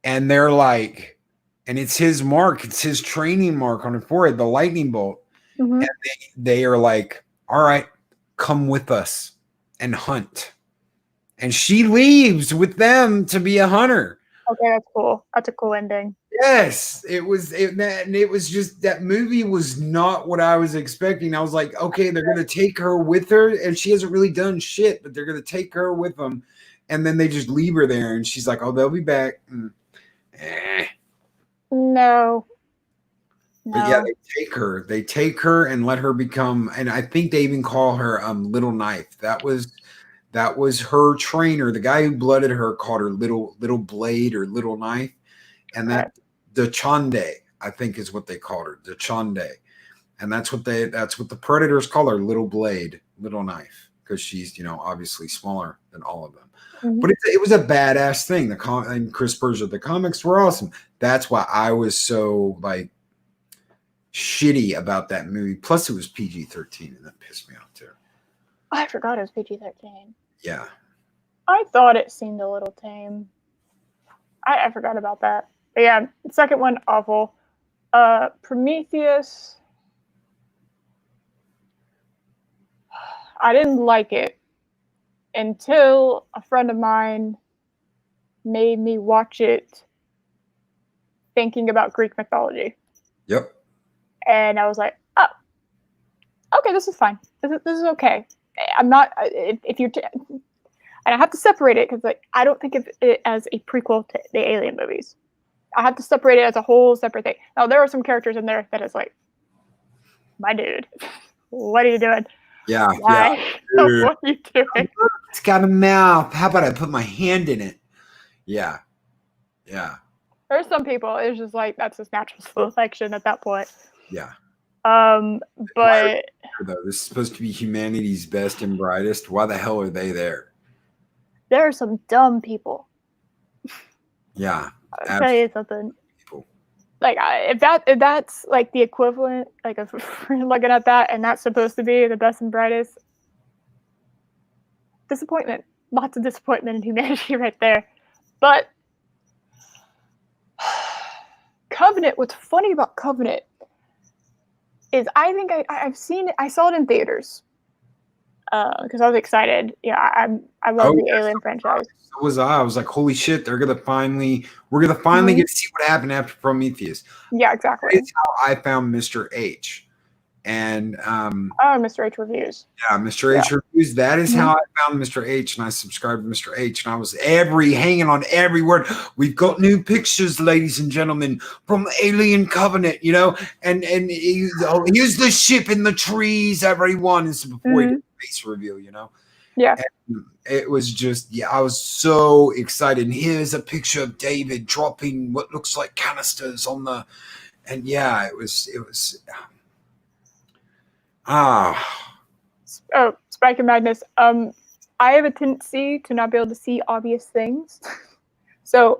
And they're like, and it's his mark, it's his training mark on her forehead, the lightning bolt. Mm-hmm. And they are like, all right, come with us and hunt. And she leaves with them to be a hunter. Okay, that's cool. That's a cool ending. Yes, it was and it was just that movie was not what I was expecting. I was like, okay, they're gonna take her with her, and she hasn't really done shit, but they're gonna take her with them, and then they just leave her there, and she's like, oh, they'll be back. No. But yeah, No. they take her and let her become, and I think they even call her Little Knife. That was her trainer. The guy who blooded her called her Little Blade or Little Knife, and Right. that the Chande, I think, is what they called her, the Chande, and that's what the Predators call her, Little Blade, Little Knife, because she's obviously smaller than all of them. Mm-hmm. But it was a badass thing. And Chris Berger, the comics were awesome. That's why I was so like shitty about that movie. Plus, it was PG-13, and that pissed me off too. I forgot it was PG-13. Yeah. I thought it seemed a little tame. I forgot about that. But yeah, second one, awful. Prometheus. I didn't like it until a friend of mine made me watch it thinking about Greek mythology. Yep. And I was like, oh, okay, this is fine. This is okay. I'm not, if you're, and I have to separate it because like, I don't think of it as a prequel to the Alien movies. I have to separate it as a whole separate thing. Now, there are some characters in there that is like, my dude, what are you doing? Yeah. Why? Yeah. What are you doing? It's got a mouth. How about I put my hand in it? Yeah. Yeah. There's some people, it's just like, that's just natural selection at that point. Yeah. But though this is supposed to be humanity's best and brightest. Why the hell are they there? there are some dumb people. Yeah. I'll tell you something. Like if that's like the equivalent, like if we're looking at that and that's supposed to be the best and brightest, disappointment, lots of disappointment in humanity right there. But Covenant, what's funny about Covenant is I think I've seen it, I saw it in theaters because I was excited. Yeah, I love the Alien franchise. So was I. I was like, holy shit, we're gonna finally get to see what happened after Prometheus. Yeah, exactly. It's how I found Mr. H. And Mr. H reviews. Yeah, Mr. H reviews. That is how I found Mr. H, and I subscribed to Mr. H, and I was hanging on every word. We've got new pictures, ladies and gentlemen, from Alien Covenant, and here's the ship in the trees, everyone. This is before he did the face reveal, Yeah. And it was just, I was so excited. And here's a picture of David dropping what looks like canisters on the, and yeah, it was. Oh, Spike and Magnus. I have a tendency to not be able to see obvious things. So,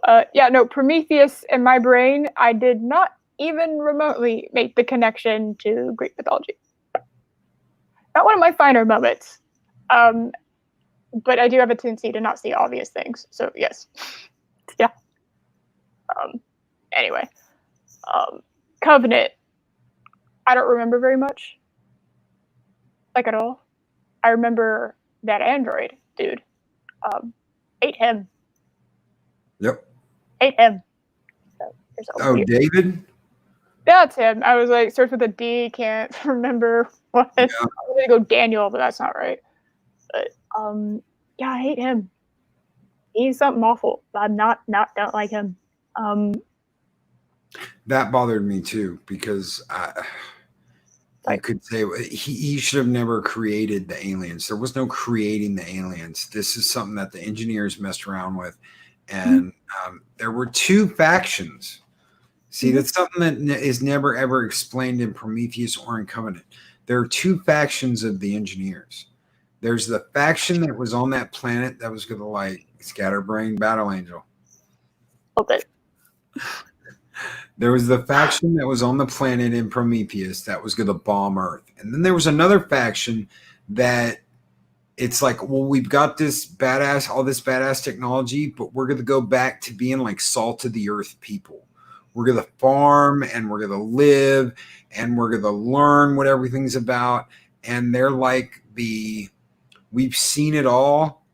Prometheus in my brain, I did not even remotely make the connection to Greek mythology. Not one of my finer moments. But I do have a tendency to not see obvious things. So, yes. Yeah. Anyway, Covenant. I don't remember very much, like at all. I remember that android dude. Ate him. Yep. Ate him. So, David? That's him. I was like, starts with a D. Can't remember what. Yeah. I'm gonna go Daniel, but that's not right. But yeah, I hate him. He's something awful. I'm don't like him. That bothered me too because you could say he should have never created the aliens. There was no creating the aliens. This is something that the engineers messed around with, and there were two factions. See, that's something that is never ever explained in Prometheus or in Covenant. There are two factions of the engineers. There's the faction that was on that planet that was going to like scatterbrain battle angel. Okay. There was the faction that was on the planet in Prometheus that was going to bomb Earth. And then there was another faction that it's like, well, we've got this badass, all this badass technology, but we're going to go back to being like salt of the earth people. We're going to farm and we're going to live and we're going to learn what everything's about. And they're like we've seen it all.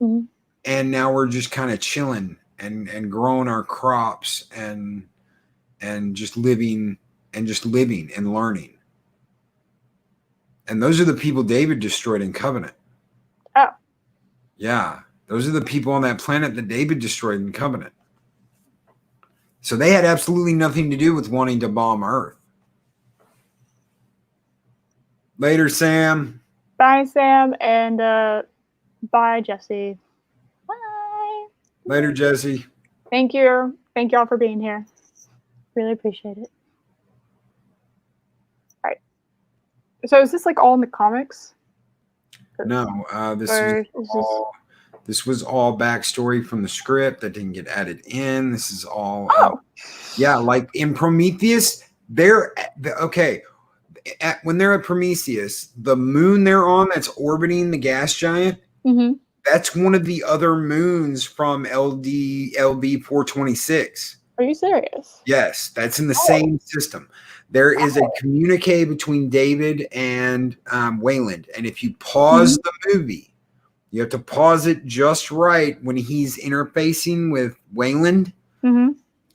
Mm-hmm. And now we're just kind of chilling and growing our crops and just living and learning. And those are the people David destroyed in Covenant. Oh. Yeah. Those are the people on that planet that David destroyed in Covenant. So they had absolutely nothing to do with wanting to bomb Earth. Later, Sam. Bye, Sam, and bye, Jesse. Bye. Later, Jesse. Thank you. Thank y'all for being here. Really appreciate it. All right. So is this like all in the comics? No, this was all backstory from the script that didn't get added in. This is all, yeah, like in Prometheus, when they're at Prometheus, the moon they're on that's orbiting the gas giant, that's one of the other moons from LB 426. Are you serious? Yes, that's in the same system. There is a communique between David and Wayland, and if you pause the movie, you have to pause it just right when he's interfacing with Wayland.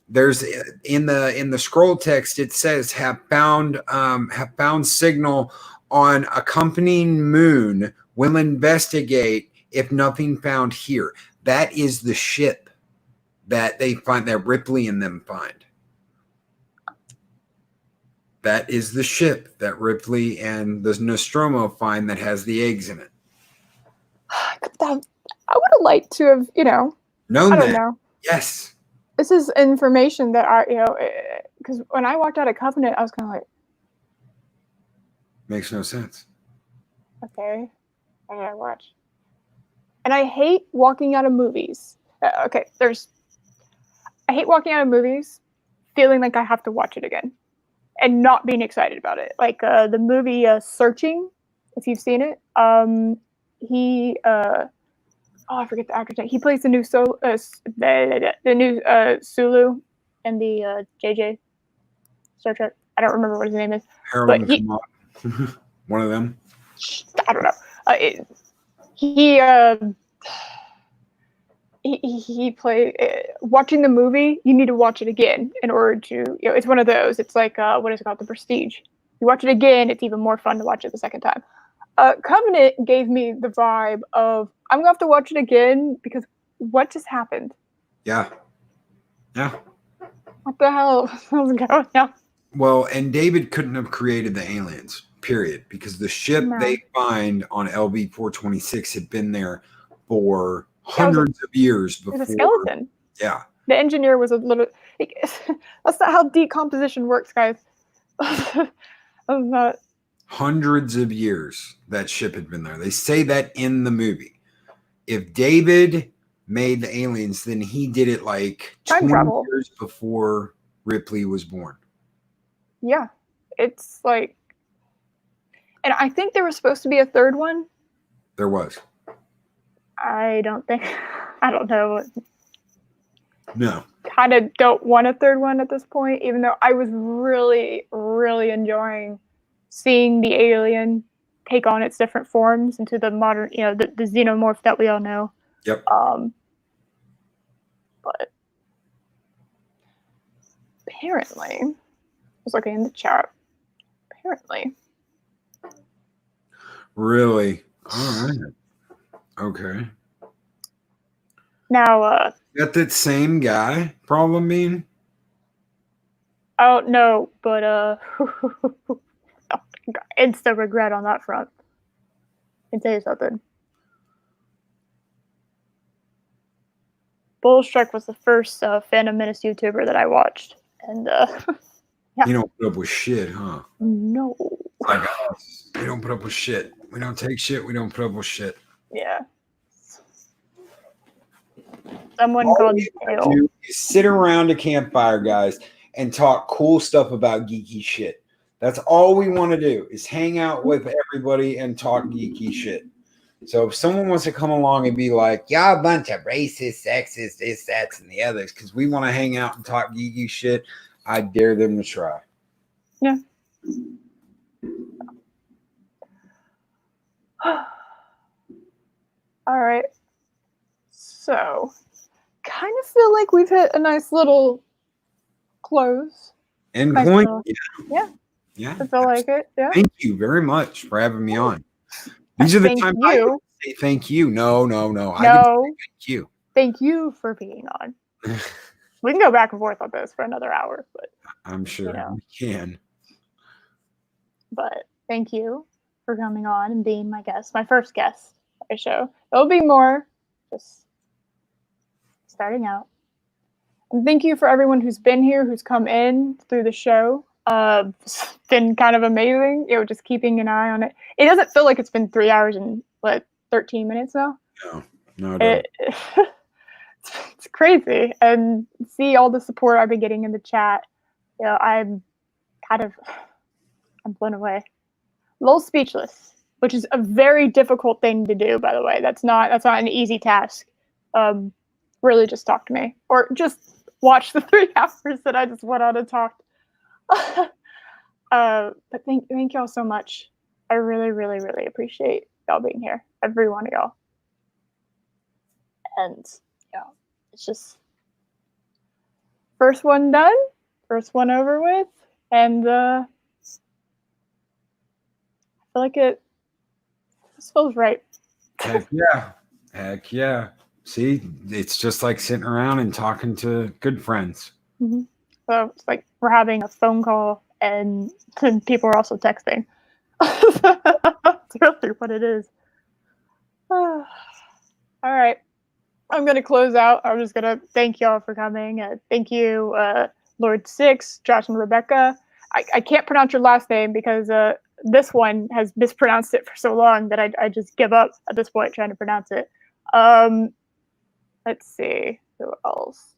There's in the scroll text it says have found signal on accompanying moon. Will investigate if nothing found here. That is the ship that they find, that Ripley and them find. That is the ship that Ripley and the Nostromo find that has the eggs in it. I would have liked to have, known that. Know. Yes. This is information that because when I walked out of Covenant, I was kind of like, makes no sense. Okay, I gotta watch. And I hate walking out of movies. I hate walking out of movies feeling like I have to watch it again and not being excited about it. Like the movie Searching, if you've seen it. I forget the actor's name. He plays the new Sulu in the JJ Star Trek. I don't remember what his name is. Harold one of them. I don't know. He played. Watching the movie, you need to watch it again in order to. It's one of those. It's like what is it called? The Prestige. You watch it again, it's even more fun to watch it the second time. Covenant gave me the vibe of I'm gonna have to watch it again because what just happened? Yeah. What the hell was going on? Well, and David couldn't have created the aliens, period, because the ship they find on LB 426 had been there for hundreds of years before. It was a skeleton. Yeah. The engineer was a little. That's not how decomposition works, guys. That's not. Hundreds of years that ship had been there. They say that in the movie. If David made the aliens, then he did it like 20 years before Ripley was born. Yeah. It's like, and I think there was supposed to be a third one. There was. I don't know. No. kind of don't want a third one at this point, even though I was really, really enjoying seeing the alien take on its different forms into the modern, the xenomorph that we all know. Yep. But apparently, I was looking in the chat. Apparently. Really? All right. Okay. Now, got that same guy problem being? Oh no, but instant regret on that front. I can tell you something. Bullstruck was the first Phantom Menace YouTuber that I watched, and yeah. You don't put up with shit, huh? No. Like us. We don't put up with shit. We don't take shit. We don't put up with shit. Yeah. Someone called Dale. You sit around a campfire, guys, and talk cool stuff about geeky shit. That's all we want to do is hang out with everybody and talk geeky shit. So if someone wants to come along and be like, y'all a bunch of racist, sexist, this, that, and the others, because we want to hang out and talk geeky shit, I dare them to try. Yeah. All right. So, kind of feel like we've hit a nice little close. End point? Yeah. Yeah. I feel like it. Yeah. Thank you very much for having me on. These are the times I say thank you. No. Thank you. Thank you for being on. We can go back and forth on this for another hour, but I'm sure we can. But thank you for coming on and being my guest, my first guest on my show. There'll be more, just starting out. And thank you for everyone who's been here, who's come in through the show. It's been kind of amazing, just keeping an eye on it. It doesn't feel like it's been 3 hours and 13 minutes now. No, it doesn't. It's crazy, and see all the support I've been getting in the chat. I'm blown away, a little speechless, which is a very difficult thing to do. By the way, that's not an easy task. Really, just talk to me, or just watch the 3 hours that I just went on and talked. But thank y'all so much. I really, really, really appreciate y'all being here, every one of y'all. And it's just first one done, first one over with, and I feel like this feels right. Heck yeah. See, it's just like sitting around and talking to good friends. Mm-hmm. So it's like we're having a phone call and people are also texting. That's really what it is. All right. I'm going to close out. I'm just going to thank y'all for coming. Thank you, Lord Six, Josh, and Rebecca. I can't pronounce your last name because this one has mispronounced it for so long that I just give up at this point trying to pronounce it. Let's see. Who else?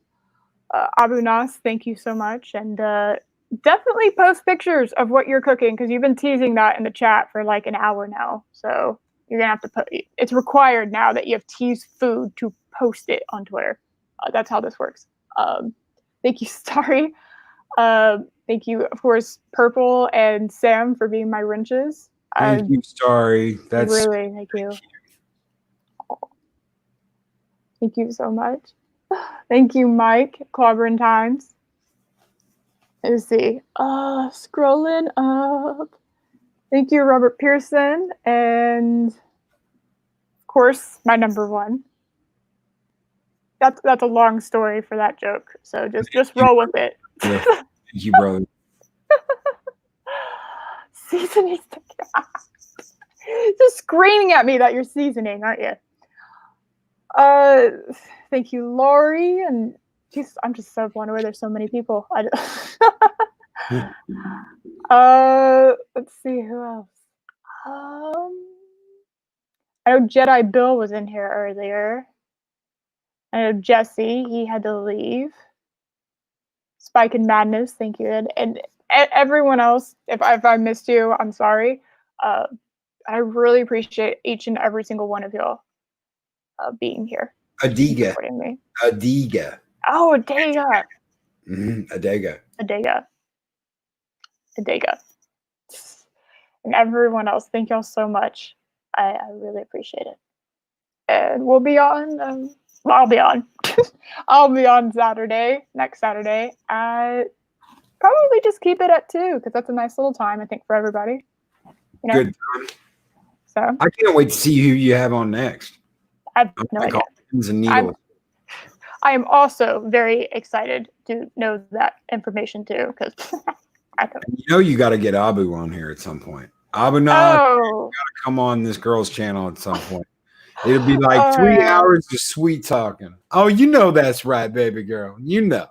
Abu Nas, thank you so much. And definitely post pictures of what you're cooking because you've been teasing that in the chat for like an hour now. So you're going to have to put it's required now that you have teased food to post it on Twitter. That's how this works. Thank you, Starry. Thank you, of course, Purple and Sam for being my wrenches. Thank you, Starry. That's really, thank you. Thank you so much. Thank you, Mike. Clobbering Times. Let's see. Scrolling up. Thank you, Robert Pearson. And of course, my number one. That's a long story for that joke. So just roll with it. Yeah. Thank you, brother. Seasoning. Just screaming at me that you're seasoning, aren't you? Thank you, Laurie, and geez, I'm just so blown away. There's so many people. Let's see who else. I know Jedi Bill was in here earlier. I know Jesse, he had to leave. Spike and Madness, thank you, and everyone else. If I missed you, I'm sorry. I really appreciate each and every single one of y'all being here. Adiga. Oh, Adega. Adega. Adega. Adega. And everyone else, thank y'all so much. I really appreciate it. And we'll be on. Well, I'll be on. I'll be on Saturday, next Saturday. Probably just keep it at 2 because that's a nice little time, I think, for everybody. You know? Good time. So I can't wait to see who you have on next. I have no idea. Pins and needles. I am also very excited to know that information too, because I don't. You know, you got to get Abu on here at some point. Abu, Nad, Oh, got to come on this girl's channel at some point. It'll be like oh, 3 yeah. hours of sweet talking. Oh, you know that's right, baby girl. You know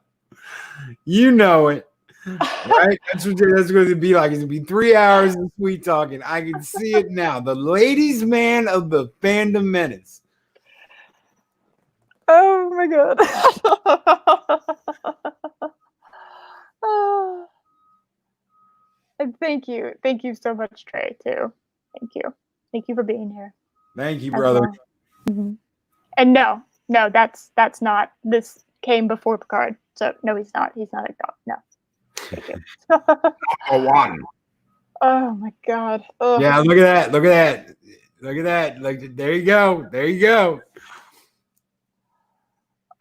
it. Right? That's what it's going to be like. It's going to be 3 hours of sweet talking. I can see it now. The ladies' man of the fandom menace. Oh my god. And thank you so much, Trey. Too. Thank you for being here. Thank you, brother. Well. Mm-hmm. And no, that's not. This came before Picard, so no, he's not. He's not a dog. No. Thank you. One. Oh my god. Ugh. Yeah, look at that. Like, there you go.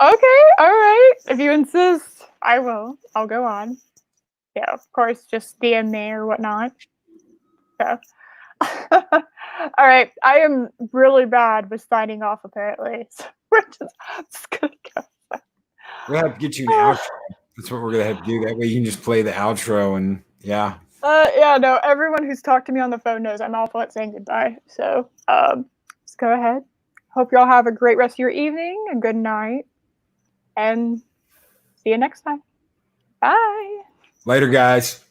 Okay, all right. If you insist, I will. I'll go on. Yeah, of course, just DM me or whatnot. So. All right. I am really bad with signing off, apparently. So we're just gonna go. We're gonna have to get you an outro. That's what we're gonna have to do. That way you can just play the outro and yeah. Yeah, no, everyone who's talked to me on the phone knows I'm awful at saying goodbye. So let's go ahead. Hope y'all have a great rest of your evening, a good night, and see you next time. Bye. Later, guys.